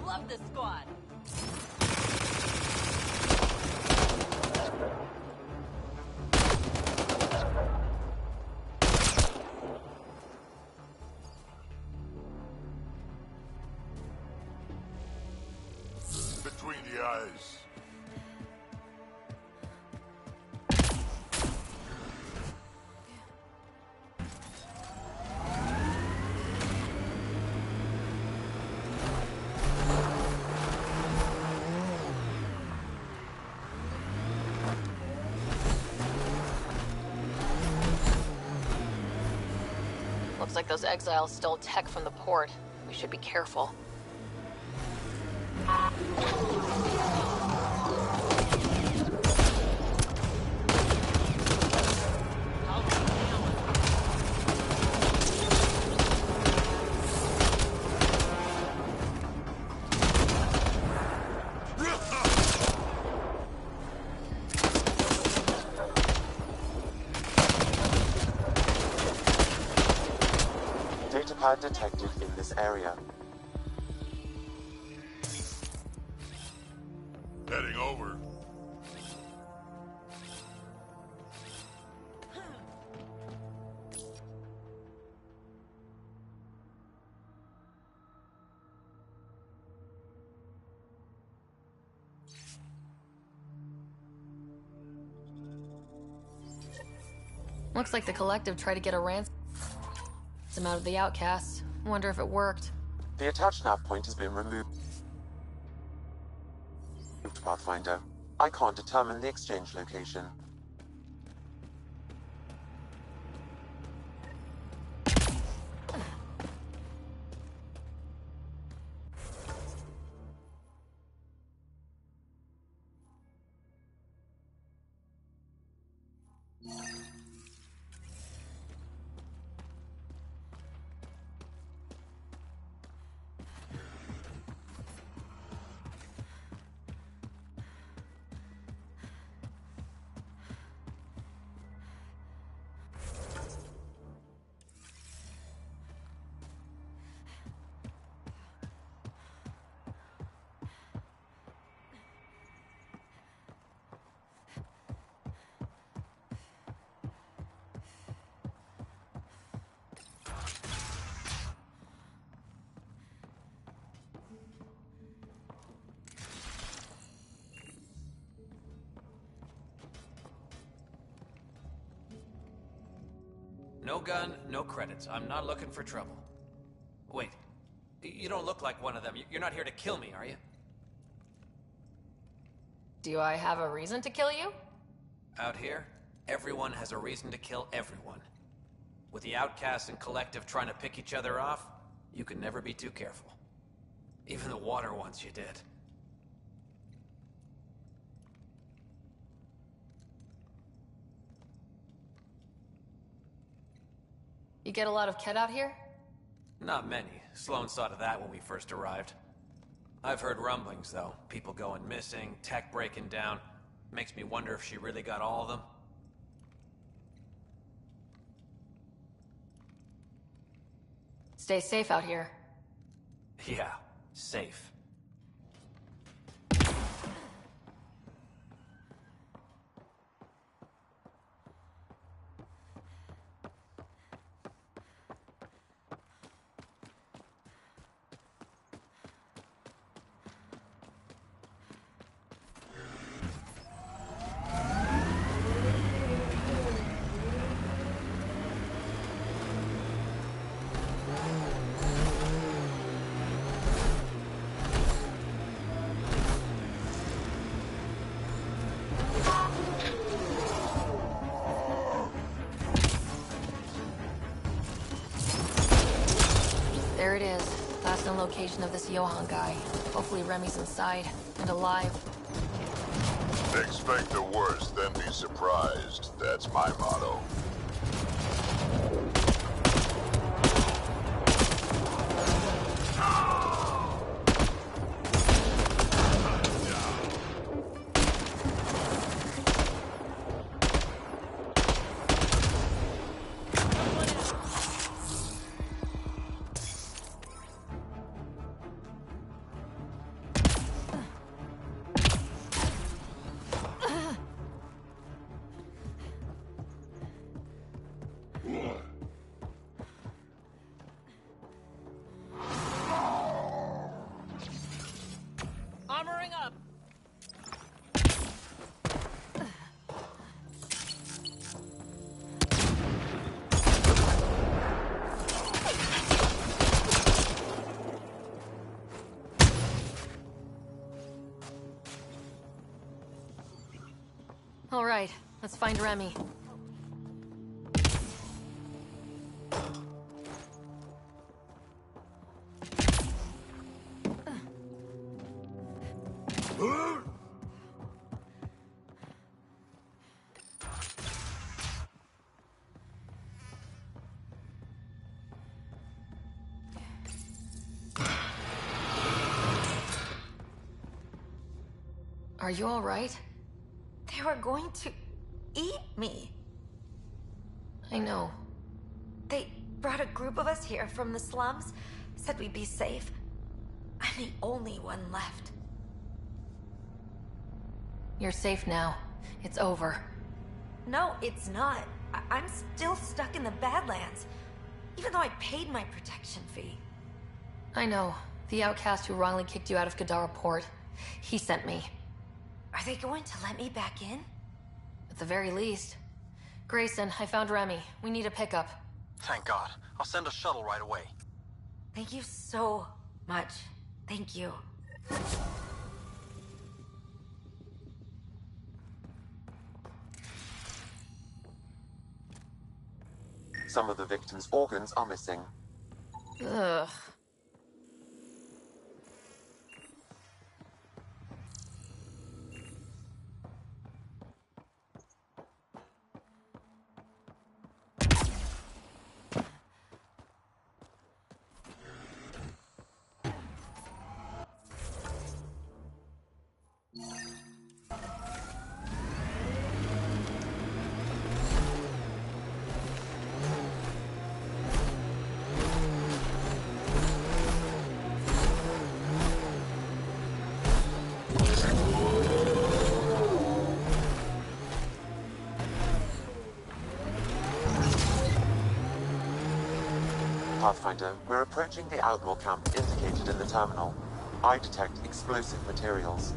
S3: love this squad.
S5: Between the eyes.
S2: Looks like those exiles stole tech from the port. We should be careful.
S9: Datapad detected in this area.
S5: Heading over.
S2: Looks like the Collective tried to get a ransom out of the outcasts. Wonder if it worked.
S9: The attached nav point has been removed. Pathfinder. I can't determine the exchange location.
S19: No gun, no credits. I'm not looking for trouble. Wait, you don't look like one of them. You're not here to kill me, are you?
S2: Do I have a reason to kill you?
S19: Out here, everyone has a reason to kill everyone. With the outcasts and Collective trying to pick each other off, you can never be too careful. Even the water ones you did.
S2: You get a lot of Ket out here?
S19: Not many. Sloan saw to that when we first arrived. I've heard rumblings, though. People going missing, tech breaking down. Makes me wonder if she really got all of them.
S2: Stay safe out here.
S19: Yeah, safe.
S2: There it is. Last known location of this Johann guy. Hopefully Remy's inside and alive.
S15: Expect the worst, then be surprised. That's my motto.
S2: All right, let's find Remy. Are you all right?
S4: They were going to eat me.
S2: I know.
S4: They brought a group of us here from the slums, said we'd be safe. I'm the only one left.
S2: You're safe now. It's over.
S4: No, it's not. I'm still stuck in the Badlands, even though I paid my protection fee.
S2: I know. The outcast who wrongly kicked you out of Gadara Port. He sent me.
S4: Are they going to let me back in?
S2: At the very least. Grayson, I found Remy. We need a pickup.
S20: Thank God. I'll send a shuttle right away.
S4: Thank you so much. Thank you.
S9: Some of the victim's organs are missing.
S2: Ugh.
S9: Pathfinder, we're approaching the Outlaw camp indicated in the terminal. I detect explosive materials.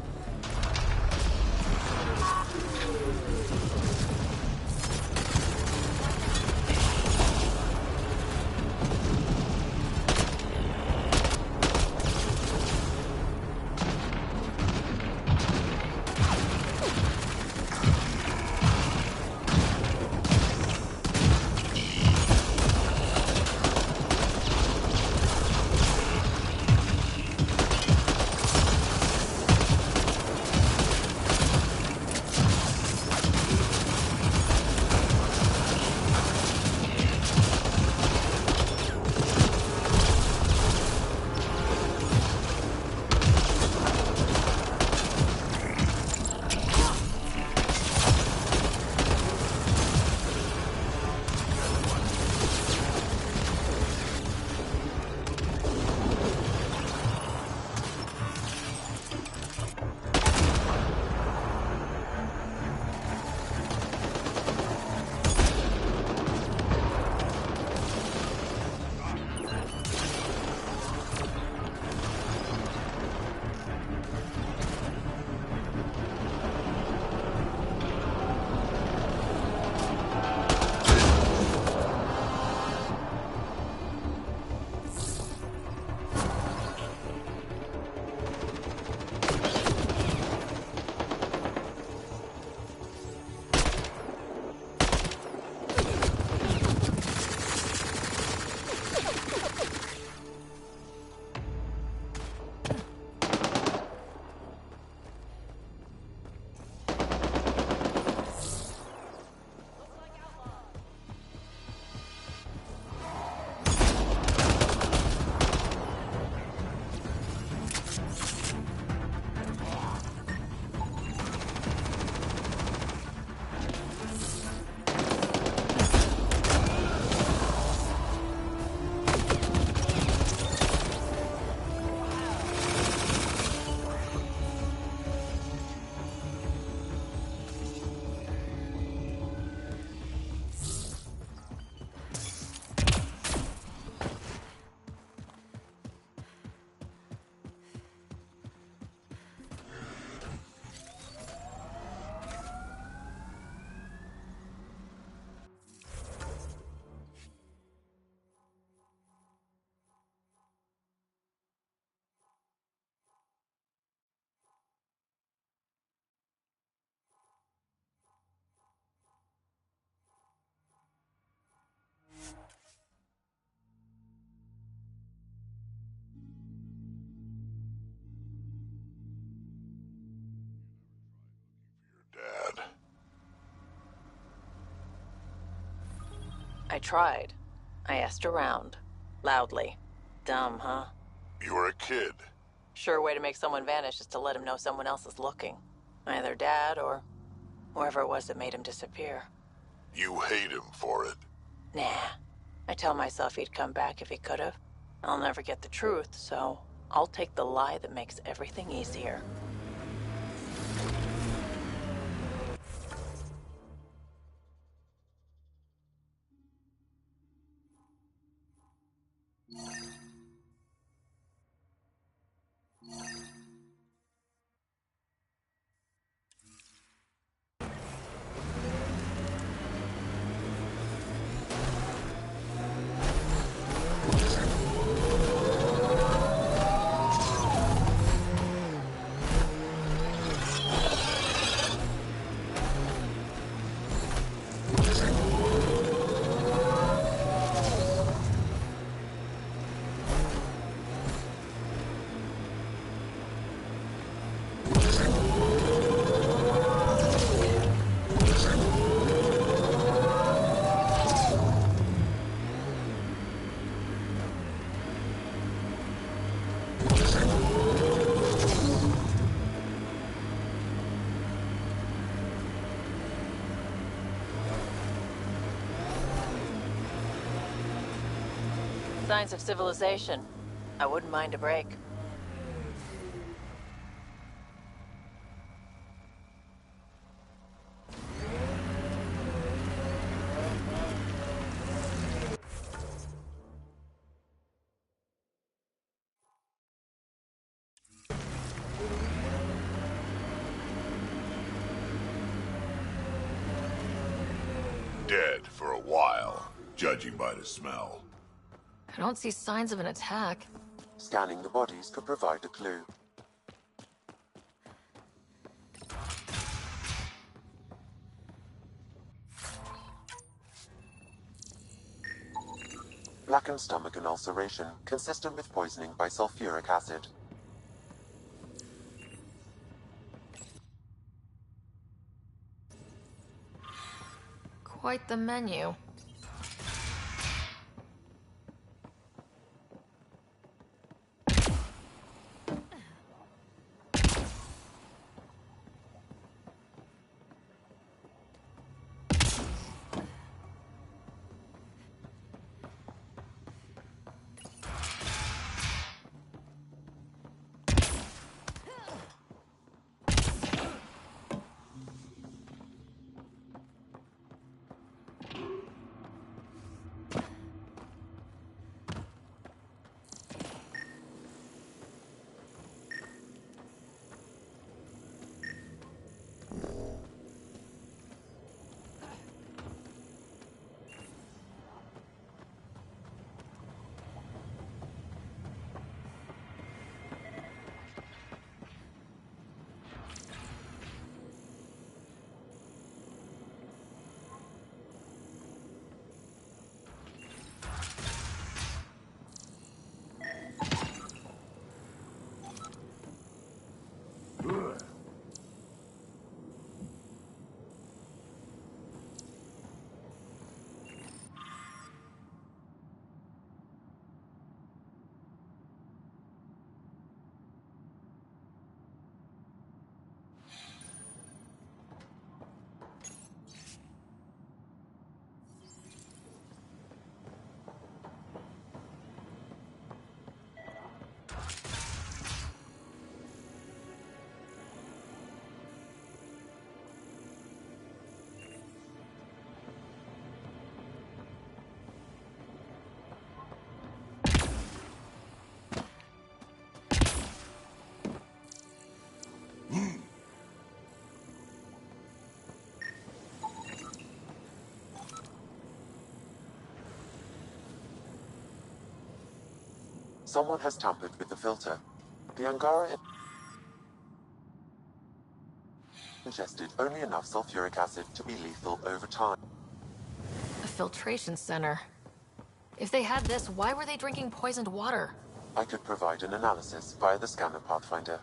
S3: I tried. I asked around. Loudly. Dumb, huh?
S15: You were a kid.
S3: Sure way to make someone vanish is to let him know someone else is looking. Either Dad or whoever it was that made him disappear.
S15: You hate him for it.
S3: Nah. I tell myself he'd come back if he could've. I'll never get the truth, so I'll take the lie that makes everything easier. Signs of civilization. I wouldn't mind a break.
S15: Dead for a while, judging by the smell.
S2: I don't see signs of an attack.
S9: Scanning the bodies could provide a clue. Blackened stomach and ulceration, consistent with poisoning by sulfuric acid.
S2: Quite the menu.
S9: Someone has tampered with the filter. The Angara ingested only enough sulfuric acid to be lethal over time.
S2: A filtration center. If they had this, why were they drinking poisoned water?
S9: I could provide an analysis via the scanner pathfinder.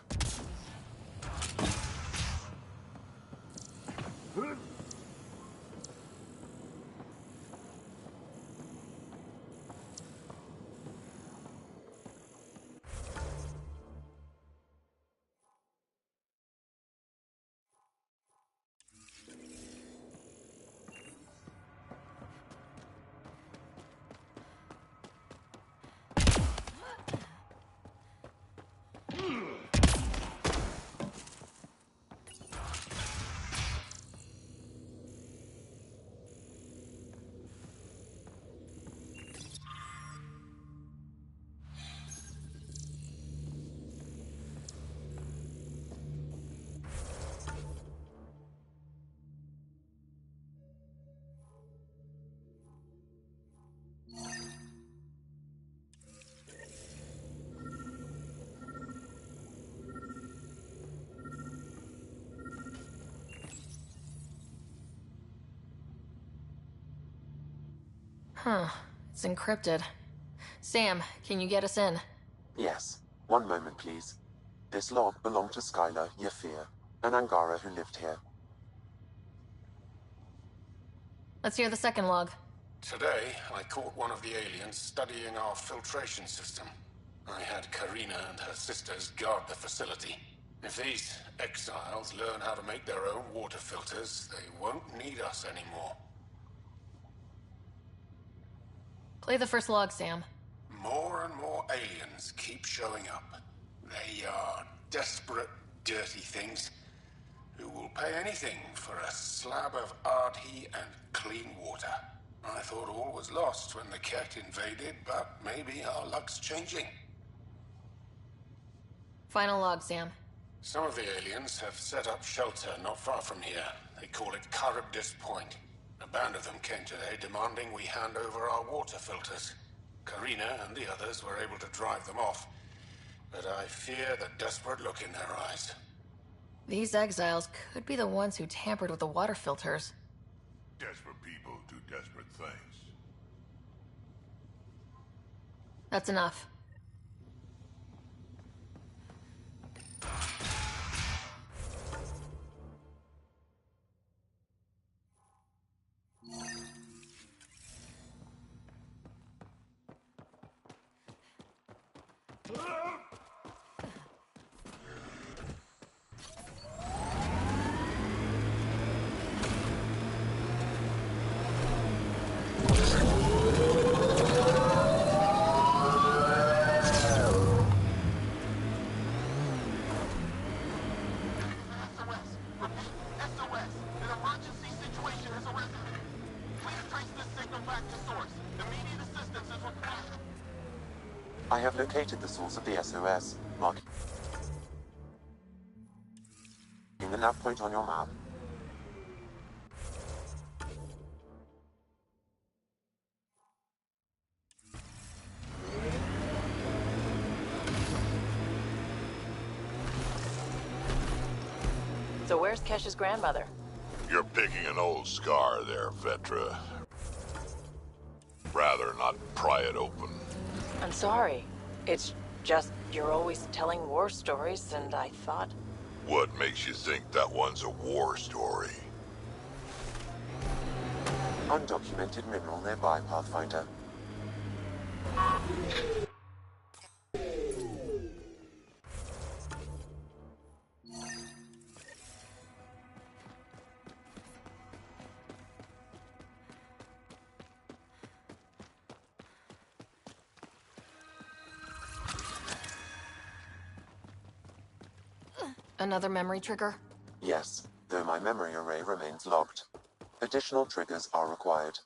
S2: Huh. It's encrypted. Sam, can you get us in?
S9: Yes. One moment, please. This log belonged to Skylar Yafir, an Angara who lived here.
S2: Let's hear the second log.
S6: Today, I caught one of the aliens studying our filtration system. I had Karina and her sisters guard the facility. If these exiles learn how to make their own water filters, they won't need us anymore.
S2: Play the first log, Sam.
S6: More and more aliens keep showing up. They are desperate, dirty things who will pay anything for a slab of Ardhi and clean water. I thought all was lost when the Ket invaded, but maybe our luck's changing.
S2: Final log, Sam.
S6: Some of the aliens have set up shelter not far from here. They call it Charybdis Point. A band of them came today demanding we hand over our water filters. Karina and the others were able to drive them off, but I fear the desperate look in their eyes.
S2: These exiles could be the ones who tampered with the water filters.
S5: Desperate people do desperate things.
S2: That's enough.
S9: I have located the source of the SOS, marking the nav point on your map.
S3: So where's Kesh's grandmother?
S15: You're picking an old scar there, Vetra. Rather not pry it open.
S3: I'm sorry. It's just you're always telling war stories, and I thought...
S15: What makes you think that one's a war story?
S9: Undocumented mineral nearby, Pathfinder.
S2: Another memory trigger?
S9: Yes, though my memory array remains locked. Additional triggers are required.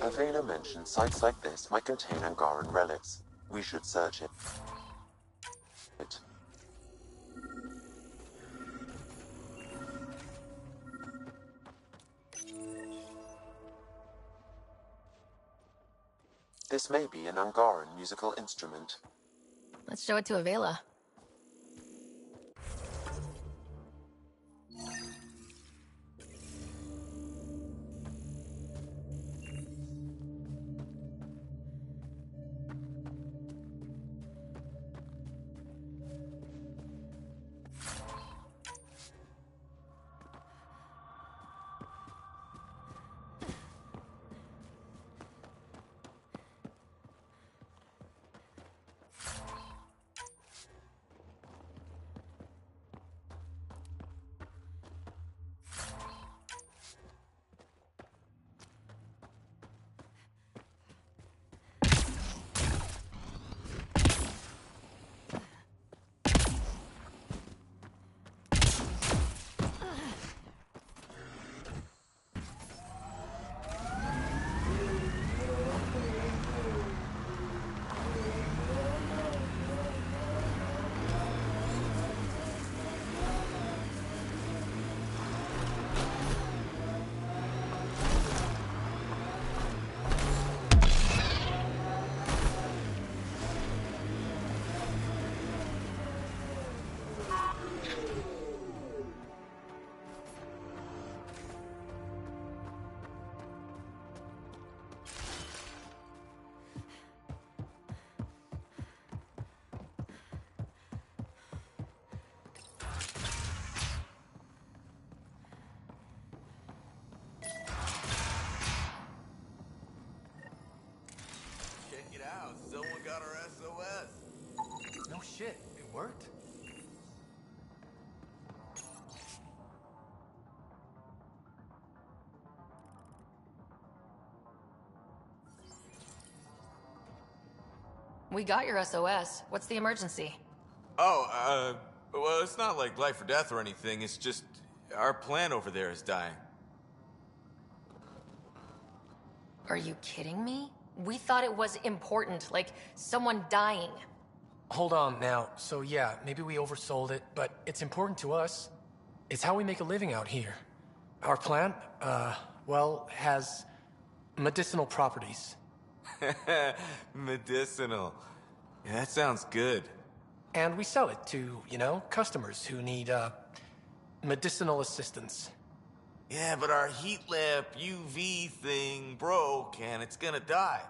S9: Avena mentioned sites like this might contain Angaran relics. We should search it. This may be an Angaran musical instrument.
S2: Let's show it to Avela.
S16: worked.
S2: We got your SOS. What's the emergency?
S22: Oh, well, it's not like life or death or anything. It's just our plant over there is dying.
S2: Are you kidding me? We thought it was important, like someone dying.
S16: Hold on now. So yeah, maybe we oversold it, but it's important to us. It's how we make a living out here. Our plant, well, has medicinal properties.
S22: Medicinal. Yeah, that sounds good.
S16: And we sell it to, customers who need, medicinal assistance.
S22: Yeah, but our heat lamp UV thing broke and it's gonna die.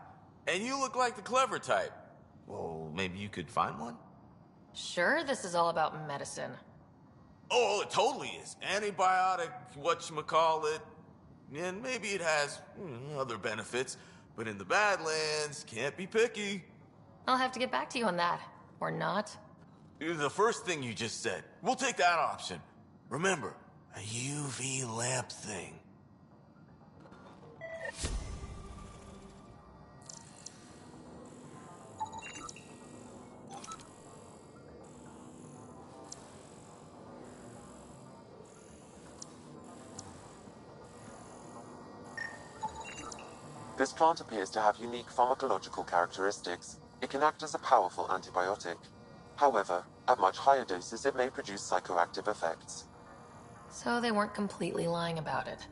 S22: And you look like the clever type. Well, maybe you could find one?
S2: Sure, this is all about medicine.
S22: Oh, it totally is. Antibiotic, whatchamacallit. And maybe it has other benefits. But in the Badlands, can't be picky.
S2: I'll have to get back to you on that. Or not.
S22: The first thing you just said. We'll take that option. Remember, a UV lamp thing.
S9: This plant appears to have unique pharmacological characteristics. It can act as a powerful antibiotic. However, at much higher doses it may produce psychoactive effects.
S2: So they weren't completely lying about it.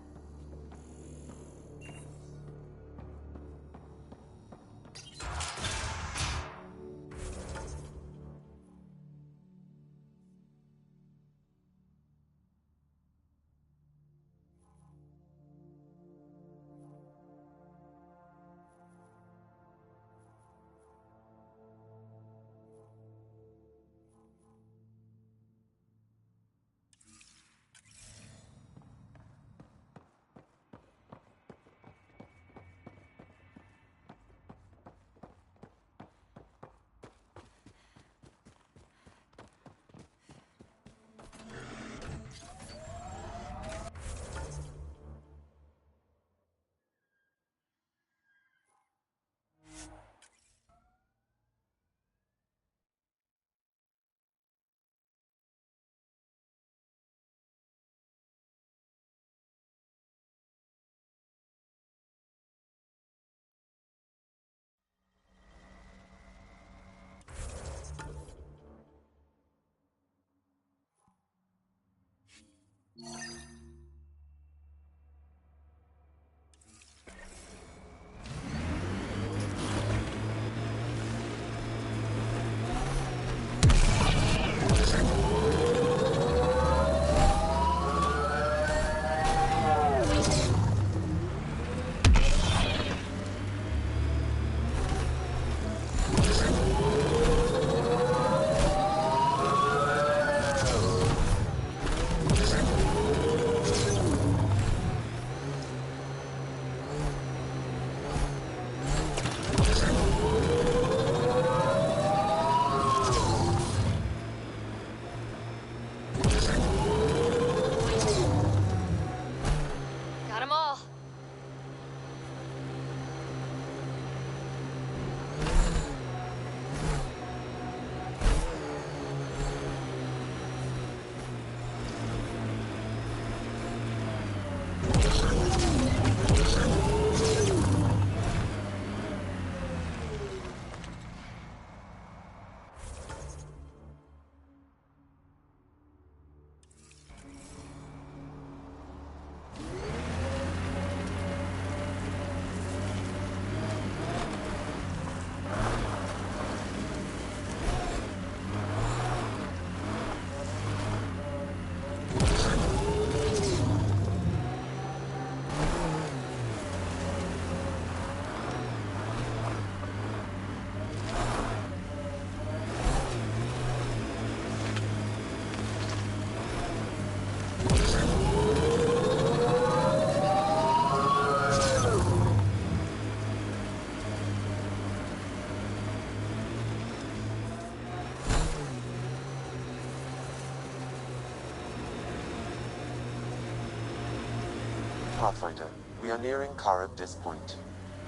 S9: Pathfinder, we are nearing Karabdis Point,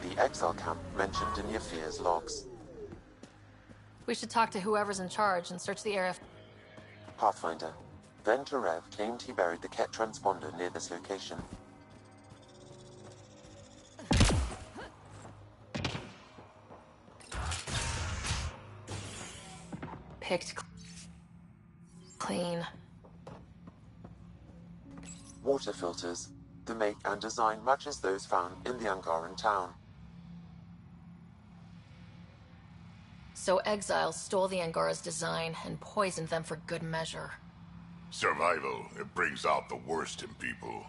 S9: the exile camp mentioned in Yafir's logs.
S2: We should talk to whoever's in charge and search the area.
S9: Pathfinder, Venturev claimed he buried the Ket transponder near this location.
S2: Picked clean.
S9: Water filters. The make and design matches those found in the Angaran town.
S2: So exiles stole the Angara's design and poisoned them for good measure.
S5: Survival, it brings out the worst in people.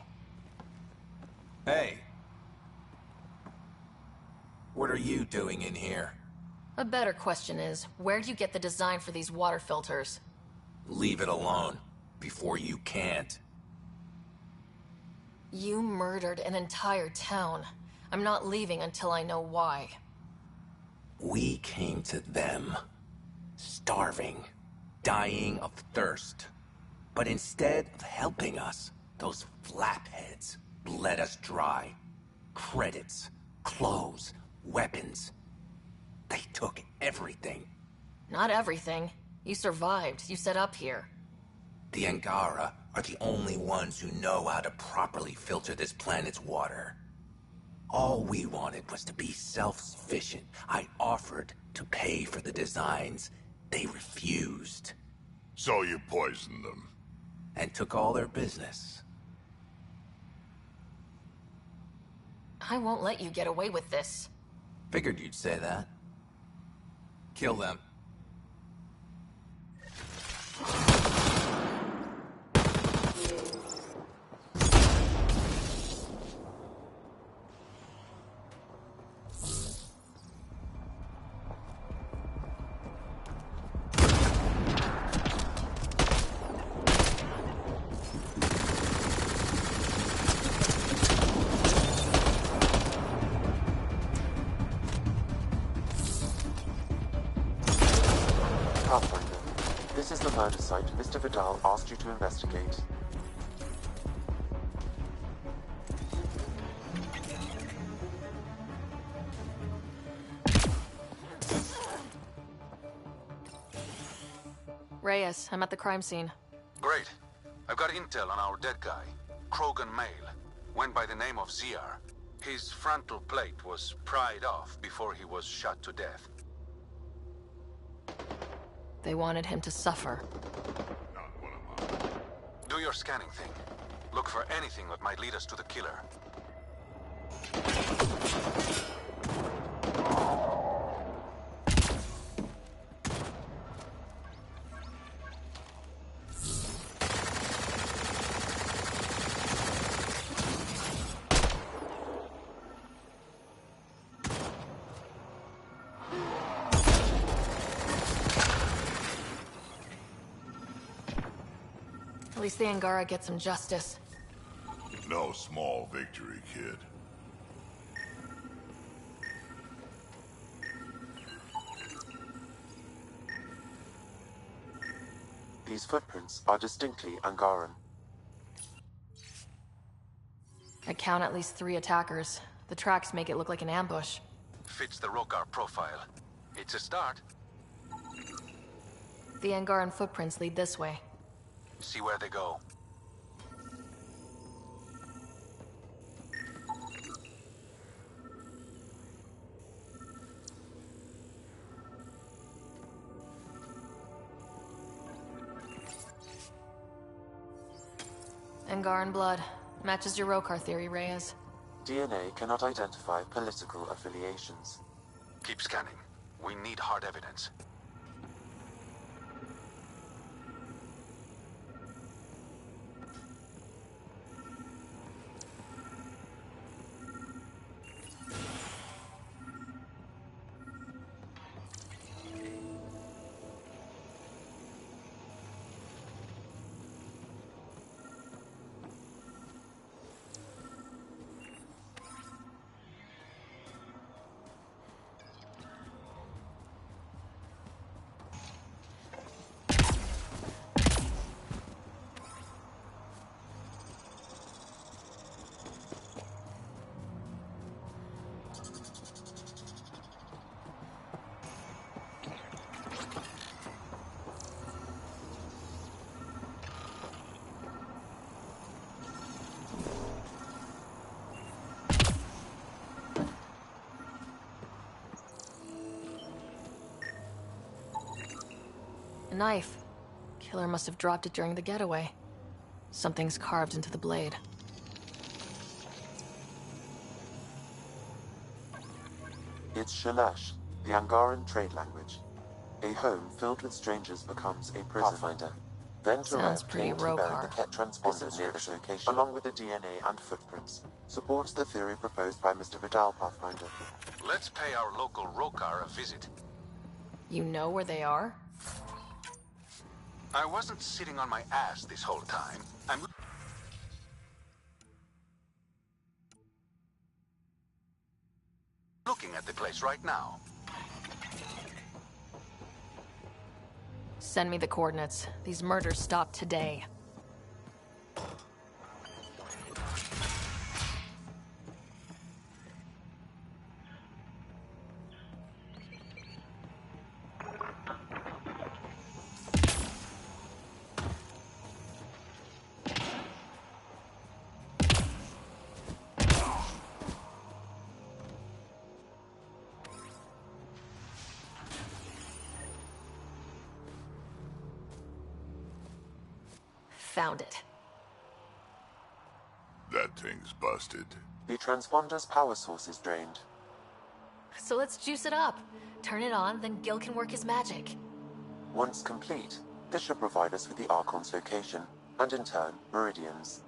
S22: Hey. What are you doing in here?
S2: A better question is, where'd you get the design for these water filters?
S22: Leave it alone, before you can't.
S2: You murdered an entire town. I'm not leaving until I know why.
S22: We came to them, starving, dying of thirst. But instead of helping us, those flapheads bled us dry. Credits, clothes, weapons. They took everything.
S2: Not everything. You survived. You set up here.
S22: The Angara are the only ones who know how to properly filter this planet's water. All we wanted was to be self-sufficient. I offered to pay for the designs. They refused.
S5: So you poisoned them?
S22: And took all their business.
S2: I won't let you get away with this.
S22: Figured you'd say that. Kill them.
S9: Pathfinder, this is the murder site Mr. Vidal asked you to investigate.
S2: Reyes, I'm at the crime scene.
S8: Great. I've got intel on our dead guy. Krogan male. Went by the name of Ziar. His frontal plate was pried off before he was shot to death.
S2: They wanted him to suffer.
S8: Do your scanning thing. Look for anything that might lead us to the killer.
S2: At least the Angara get some justice.
S5: No small victory, kid.
S9: These footprints are distinctly Angaran.
S2: I count at least 3 attackers. The tracks make it look like an ambush.
S8: Fits the Rokar profile. It's a start.
S2: The Angaran footprints lead this way.
S8: See where they go.
S2: Angaran blood. Matches your Rokar theory, Reyes.
S9: DNA cannot identify political affiliations.
S8: Keep scanning. We need hard evidence.
S2: knife. Killer must have dropped it during the getaway. Something's carved into the blade.
S9: It's Shalash, the Angaran trade language. A home filled with strangers becomes a prison. Pathfinder. Then
S2: Sounds
S9: Tarek
S2: pretty
S9: came to bury the
S2: Rokar.
S9: Ket transponder near this location, along with the DNA and footprints. Supports the theory proposed by Mr. Vidal, Pathfinder.
S8: Let's pay our local Rokar a visit.
S2: You know where they are?
S8: I wasn't sitting on my ass this whole time. I'm looking at the place right now.
S2: Send me the coordinates. These murders stopped today. Found it.
S15: That thing's busted.
S9: The transponder's power source is drained.
S2: So let's juice it up. Turn it on, then Gil can work his magic.
S9: Once complete, this should provide us with the Archon's location, and in turn, Meridian's.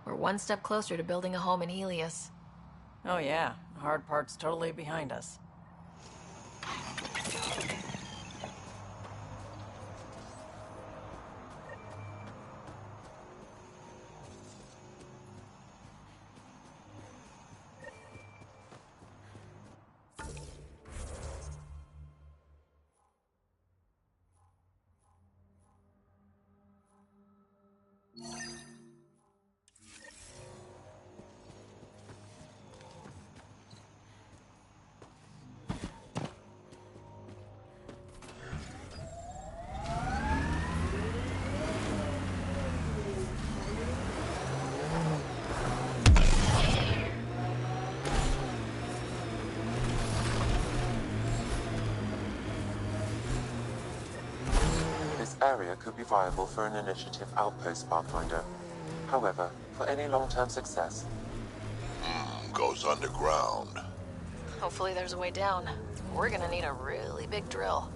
S2: We're one step closer to building a home in Helios.
S3: Oh yeah, the hard part's totally behind us.
S9: This area could be viable for an initiative outpost, Pathfinder. However, for any long-term success...
S15: Goes underground.
S2: Hopefully there's a way down. We're gonna need a really big drill.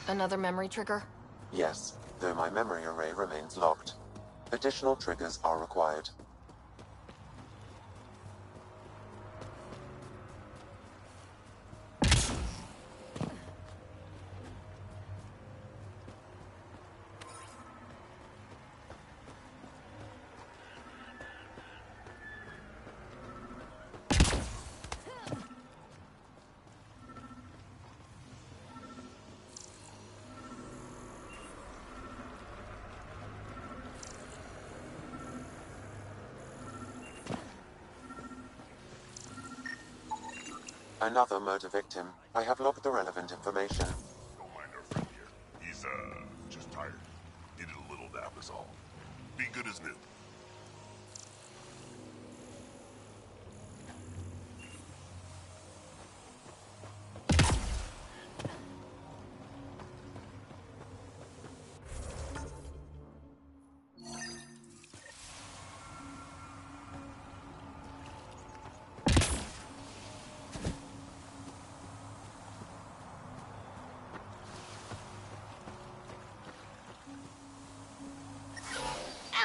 S2: Another memory trigger?
S9: Yes, though my memory array remains locked. Additional triggers are required. Another murder victim. I have logged the relevant information.
S5: Don't mind our friend here. He's, just tired. Needed a little nap is all. Be good as new.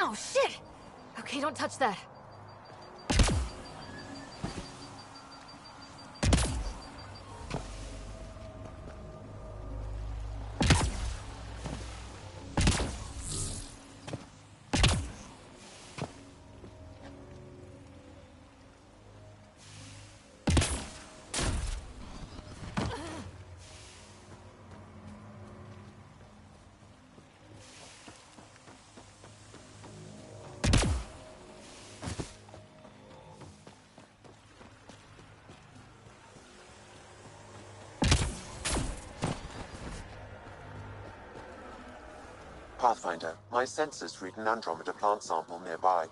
S2: Ow, shit! Okay, don't touch that.
S9: Pathfinder, my sensors read an Andromeda plant sample nearby.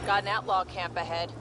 S3: Got an outlaw camp ahead.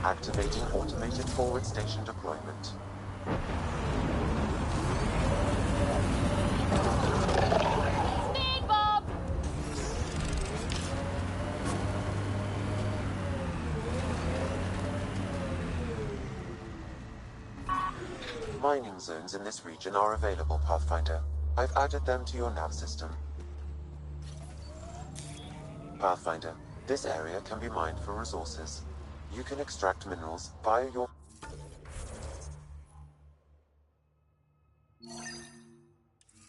S9: Activating automated forward station deployment.
S7: Speed bump!
S9: Mining zones in this region are available, Pathfinder. I've added them to your nav system. Pathfinder, this area can be mined for resources. You can extract minerals via your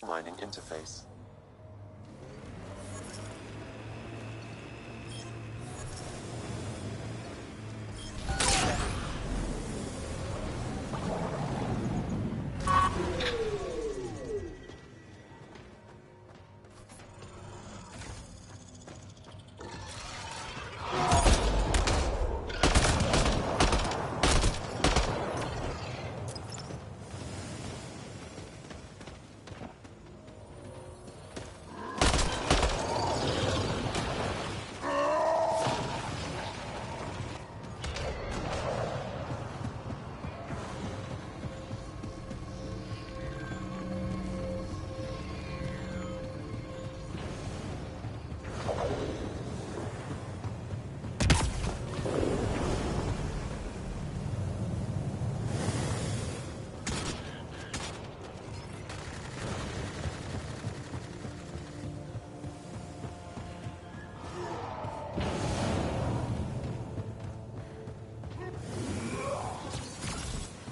S9: mining interface.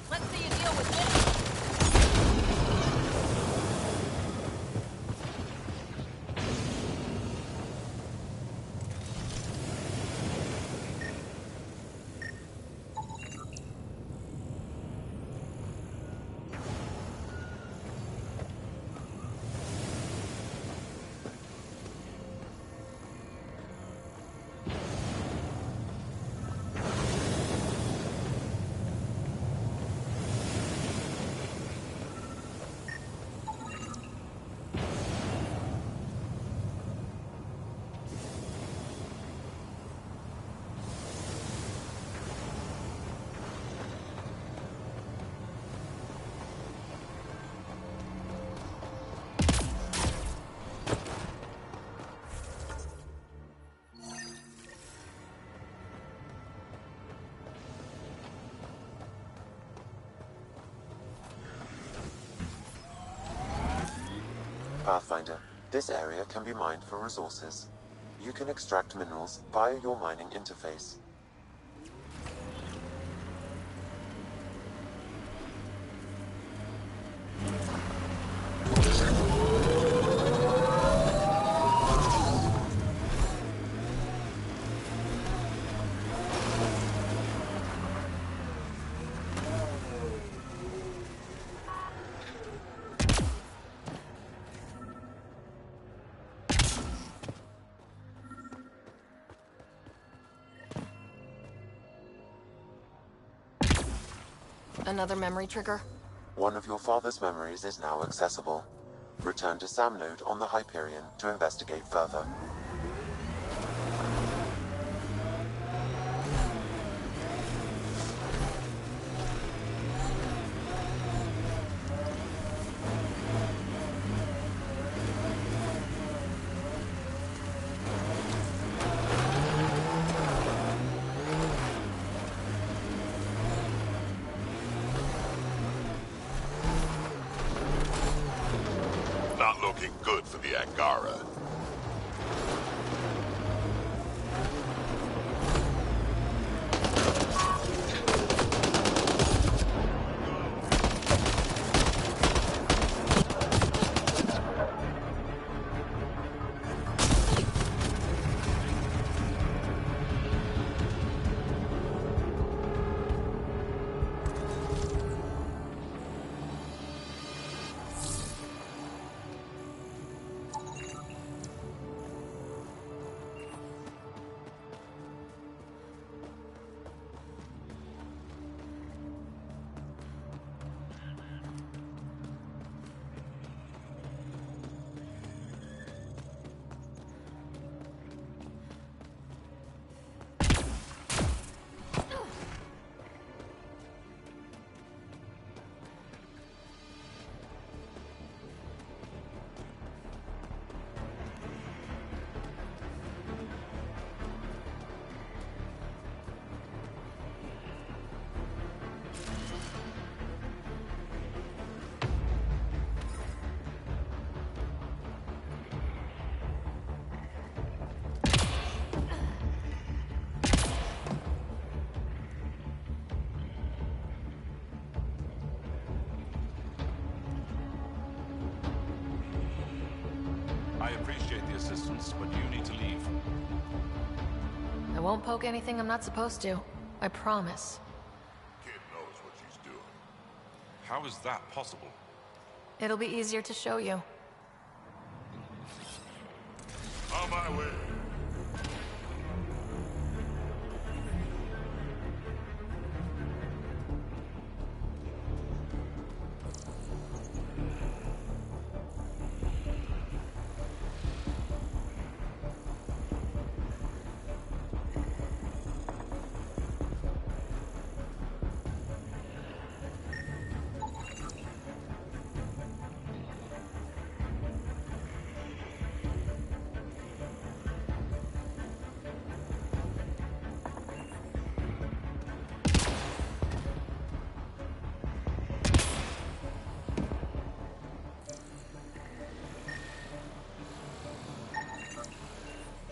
S7: Let's see you deal with this.
S9: Pathfinder, this area can be mined for resources. You can extract minerals via your mining interface.
S2: Another memory trigger?
S9: One of your father's memories is now accessible. Return to Sam Node on the Hyperion to investigate further.
S15: Not looking good for the Angara.
S2: won't poke anything I'm not supposed to. I promise.
S15: Kid knows what she's doing.
S11: How is that possible?
S2: It'll be easier to show you.
S15: On my way.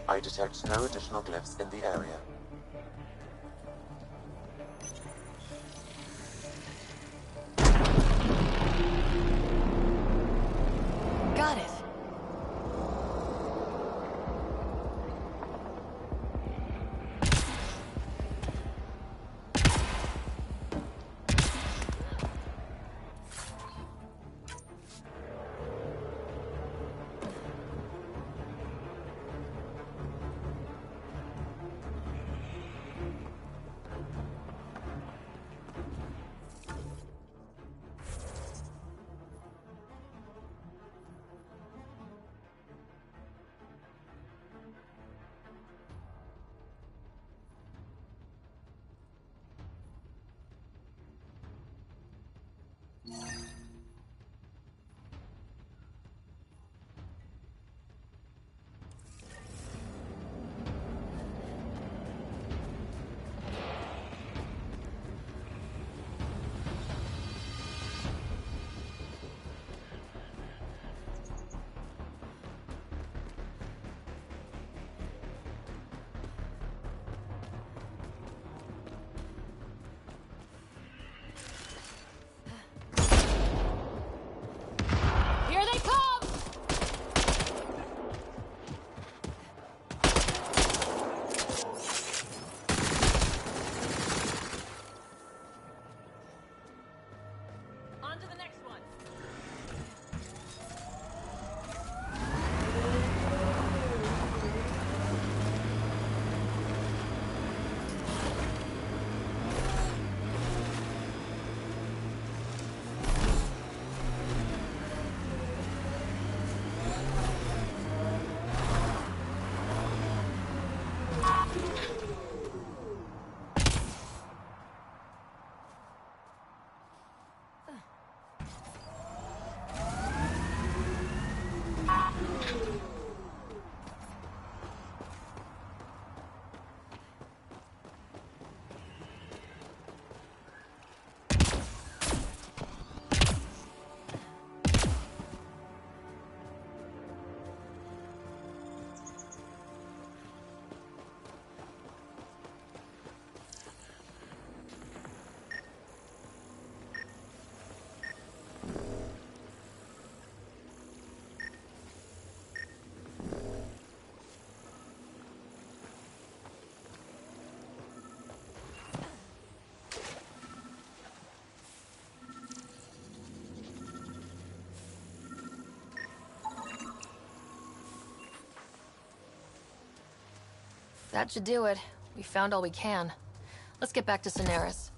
S9: I detect no additional glyphs in the area.
S2: Got it.
S7: Here they come! On to the next one.
S2: That should do it. We found all we can. Let's get back to Cineris.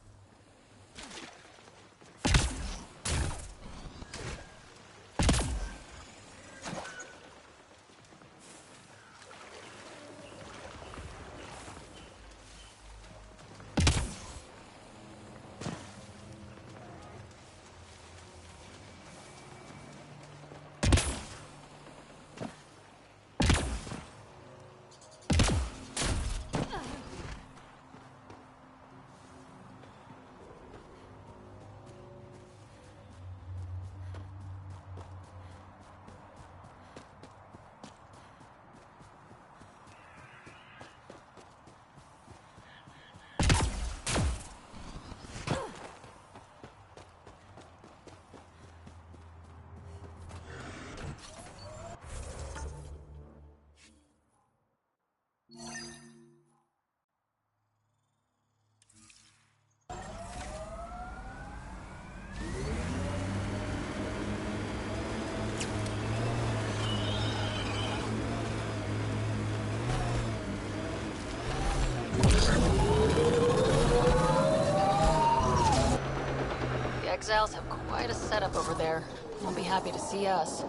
S2: The exiles have quite a setup over there. They'll be happy to see us.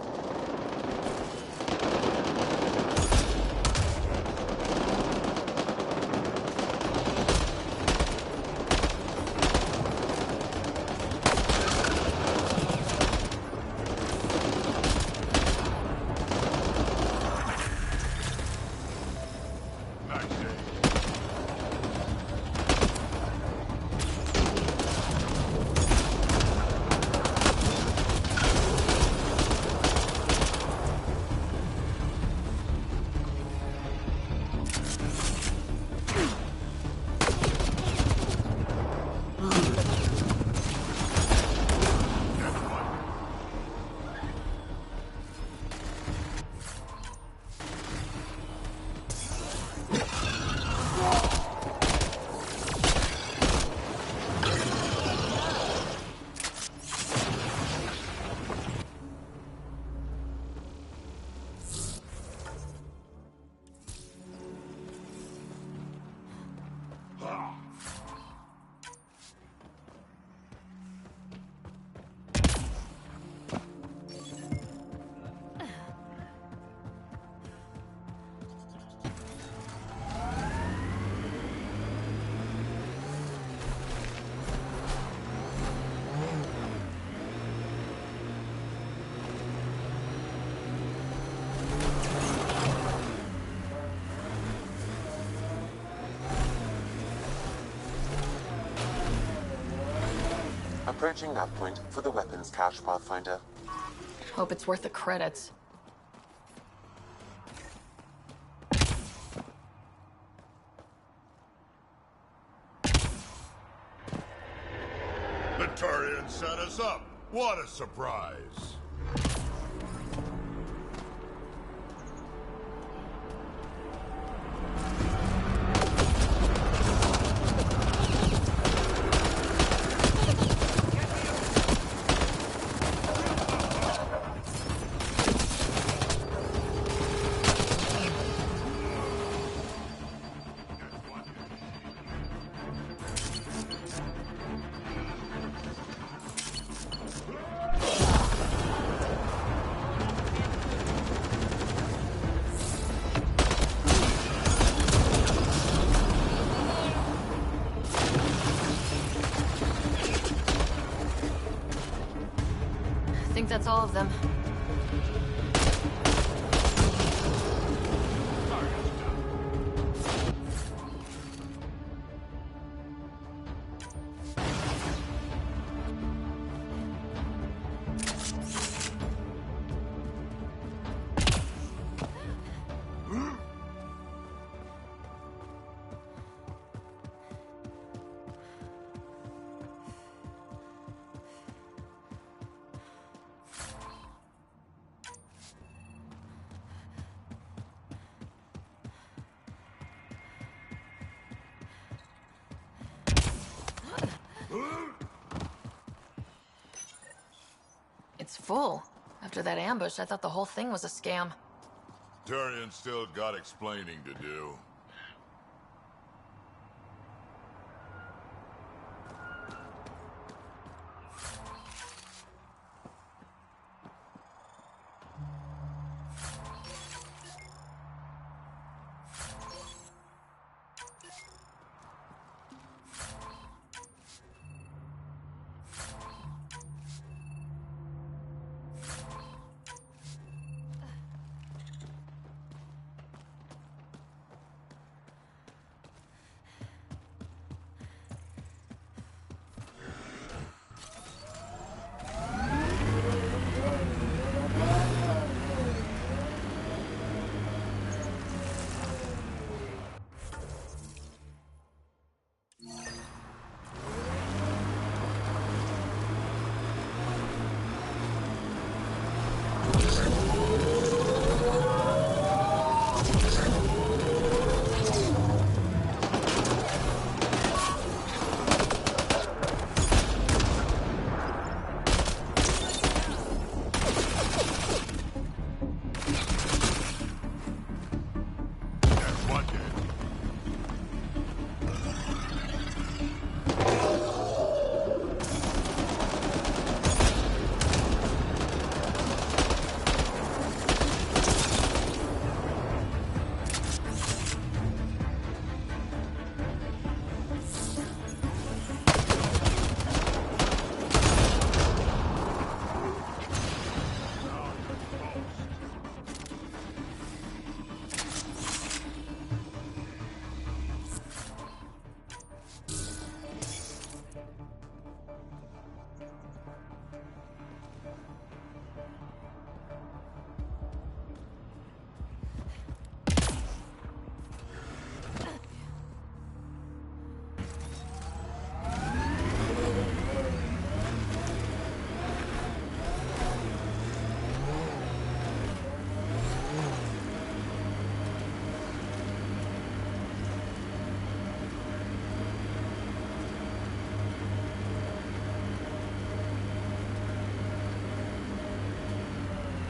S9: Approaching that point for the weapons cache, Pathfinder.
S2: Hope it's worth the credits.
S5: The Turians set us up. What a surprise.
S2: I think that's all of them. It's full. After that ambush, I thought the whole thing was a scam.
S5: Turian still got explaining to do.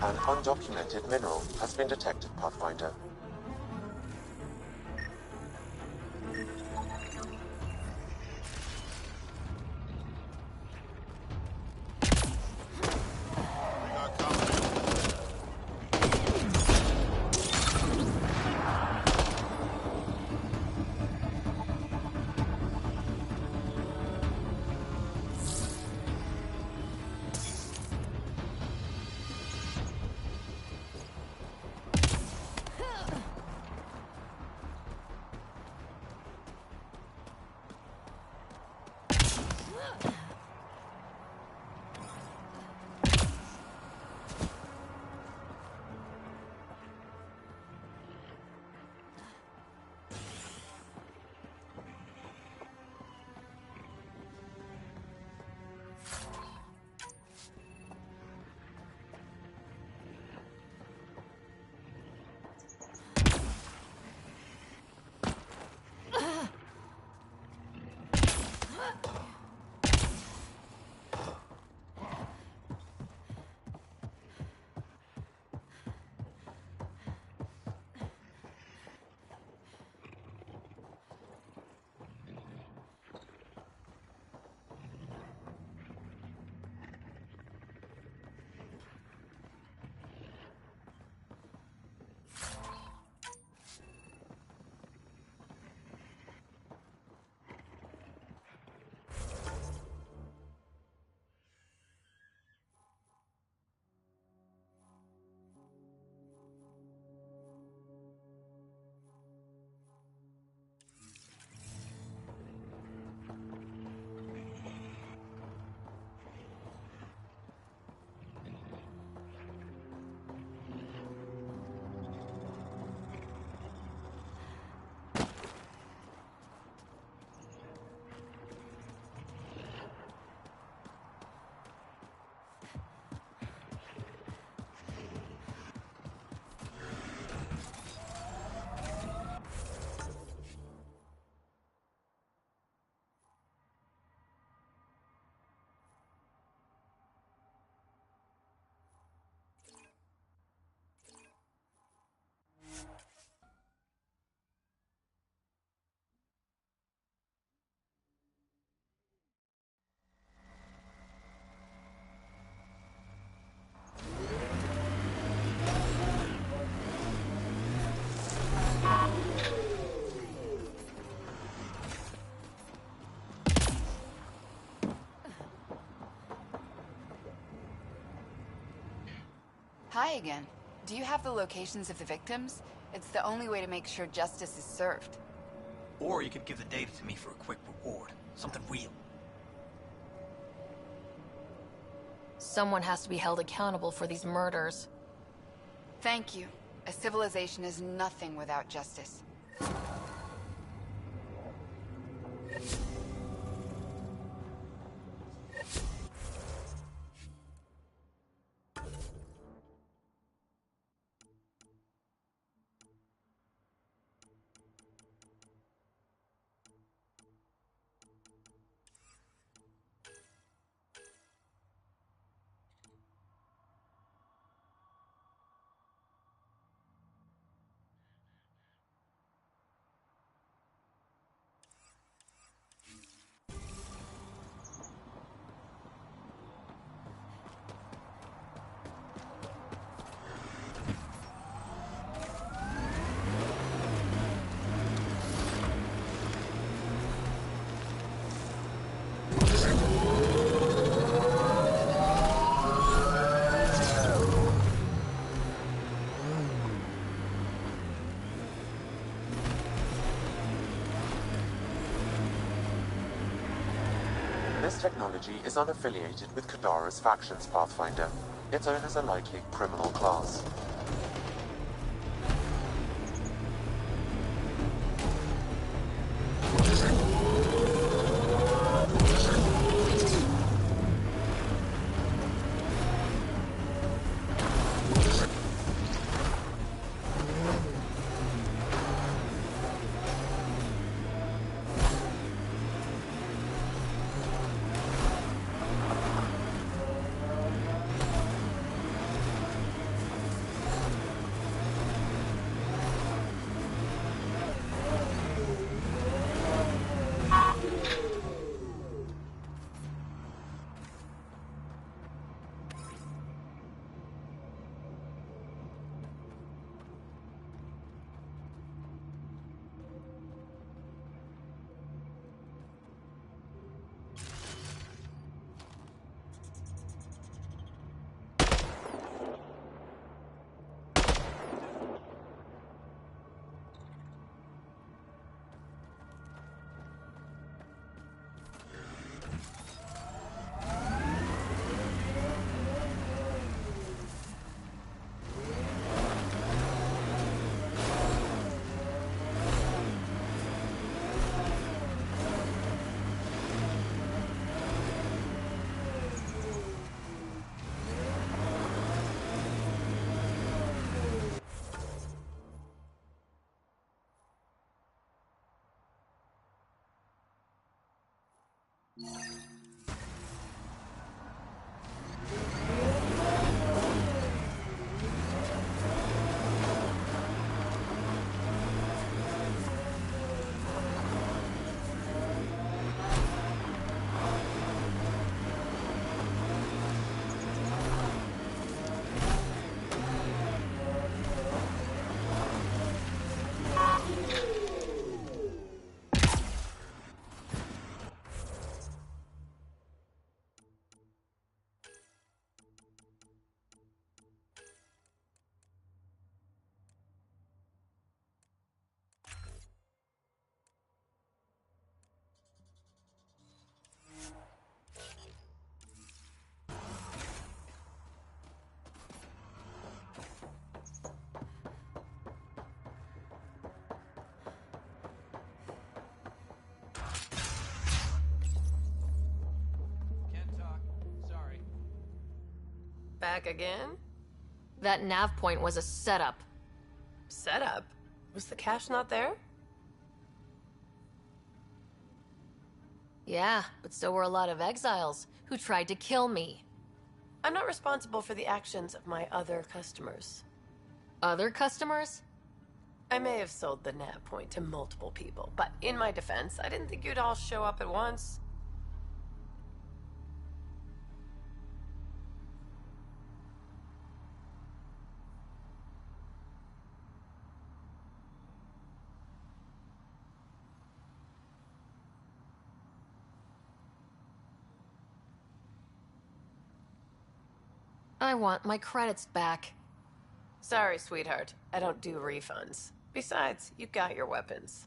S9: An undocumented mineral has been detected, Pathfinder.
S12: Hi again. Do you have the locations of the victims? It's the only way to make sure justice is served.
S20: Or you could give the data to me for a quick reward. Something real.
S2: Someone has to be held accountable for these murders.
S12: Thank you. A civilization is nothing without justice.
S9: This technology is unaffiliated with Kadara's factions, Pathfinder. Its owners are likely criminal class.
S1: Back again?
S2: That nav point was a setup.
S1: Setup? Was the cache not there?
S2: Yeah, but so were a lot of exiles who tried to kill me.
S1: I'm not responsible for the actions of my other customers.
S2: Other customers?
S1: I may have sold the nav point to multiple people, but in my defense, I didn't think you'd all show up at once.
S2: I want my credits back.
S1: Sorry, sweetheart. I don't do refunds. Besides, you got your weapons.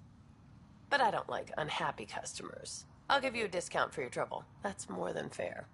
S1: But I don't like unhappy customers. I'll give you a discount for your trouble. That's more than fair.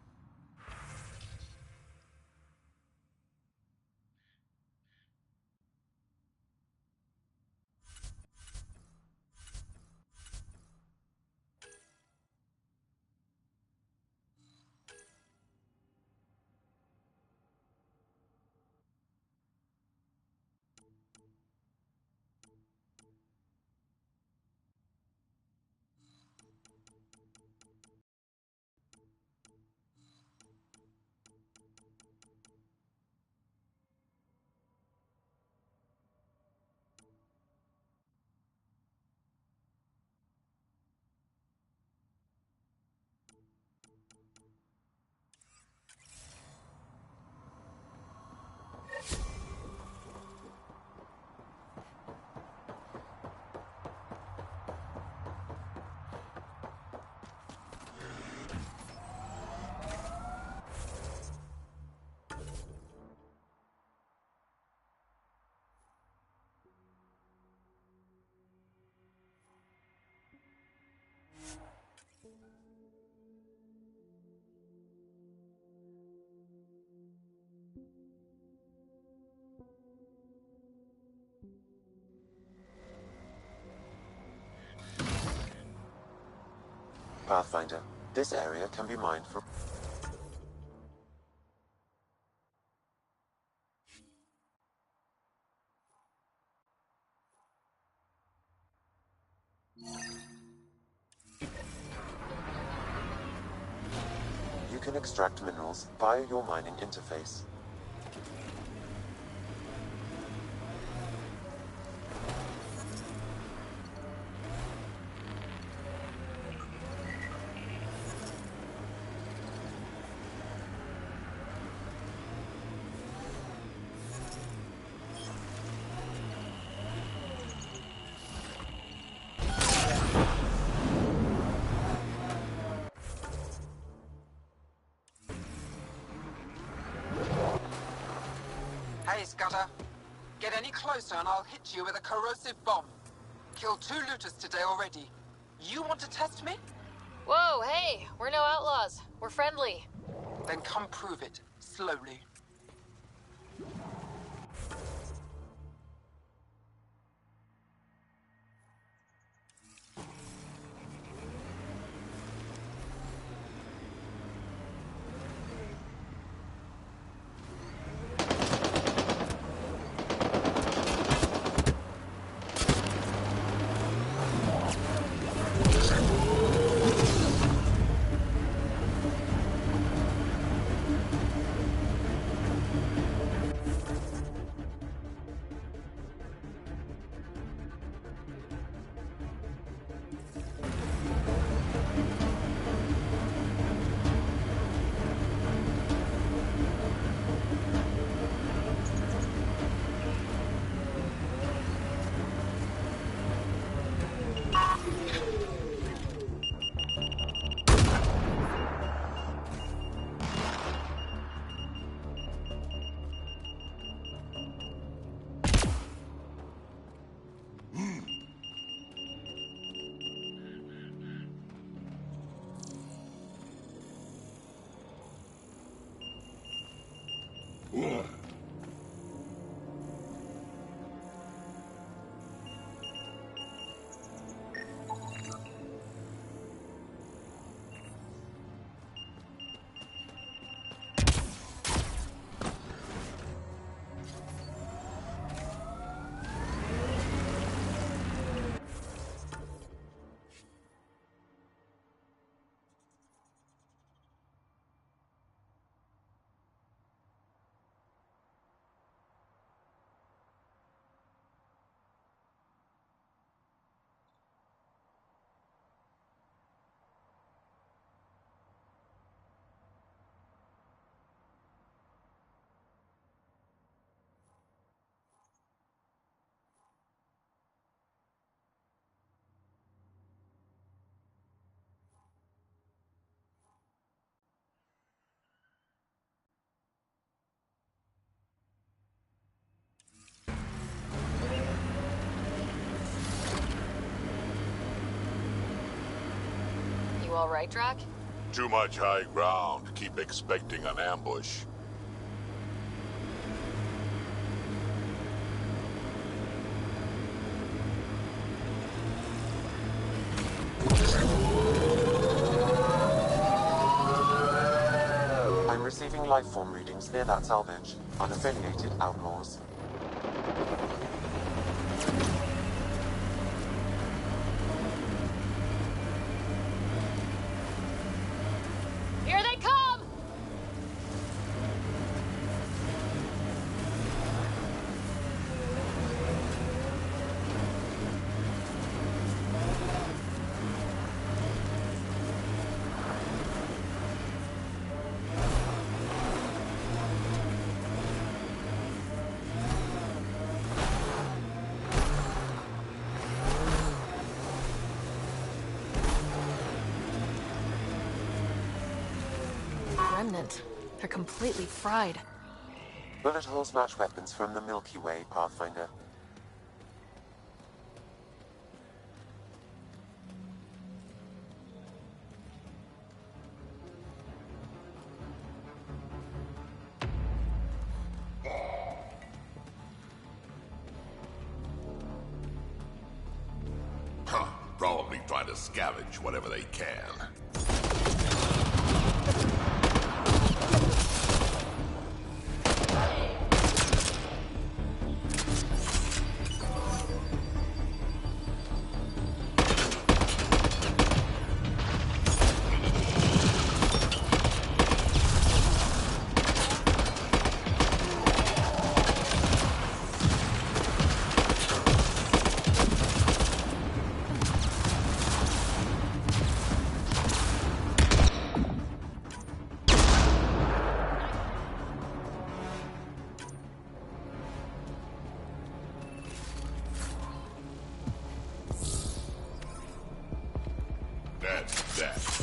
S9: Pathfinder, this area can be mined for... You can extract minerals via your mining interface.
S17: Hey, Scudder. Get any closer and I'll hit you with a corrosive bomb. Killed 2 looters today already. You want to test me?
S2: Whoa, hey, we're no outlaws. We're friendly.
S17: Then come prove it, slowly.
S2: You all right, Drac?
S15: Too much high ground. Keep expecting an ambush.
S9: I'm receiving lifeform readings near that salvage. Unaffiliated outlaws.
S2: Here they come! Remnant. They're completely fried.
S9: Bullet holes match weapons from the Milky Way, Pathfinder.
S15: Huh. Probably trying to scavenge whatever they can. That's that.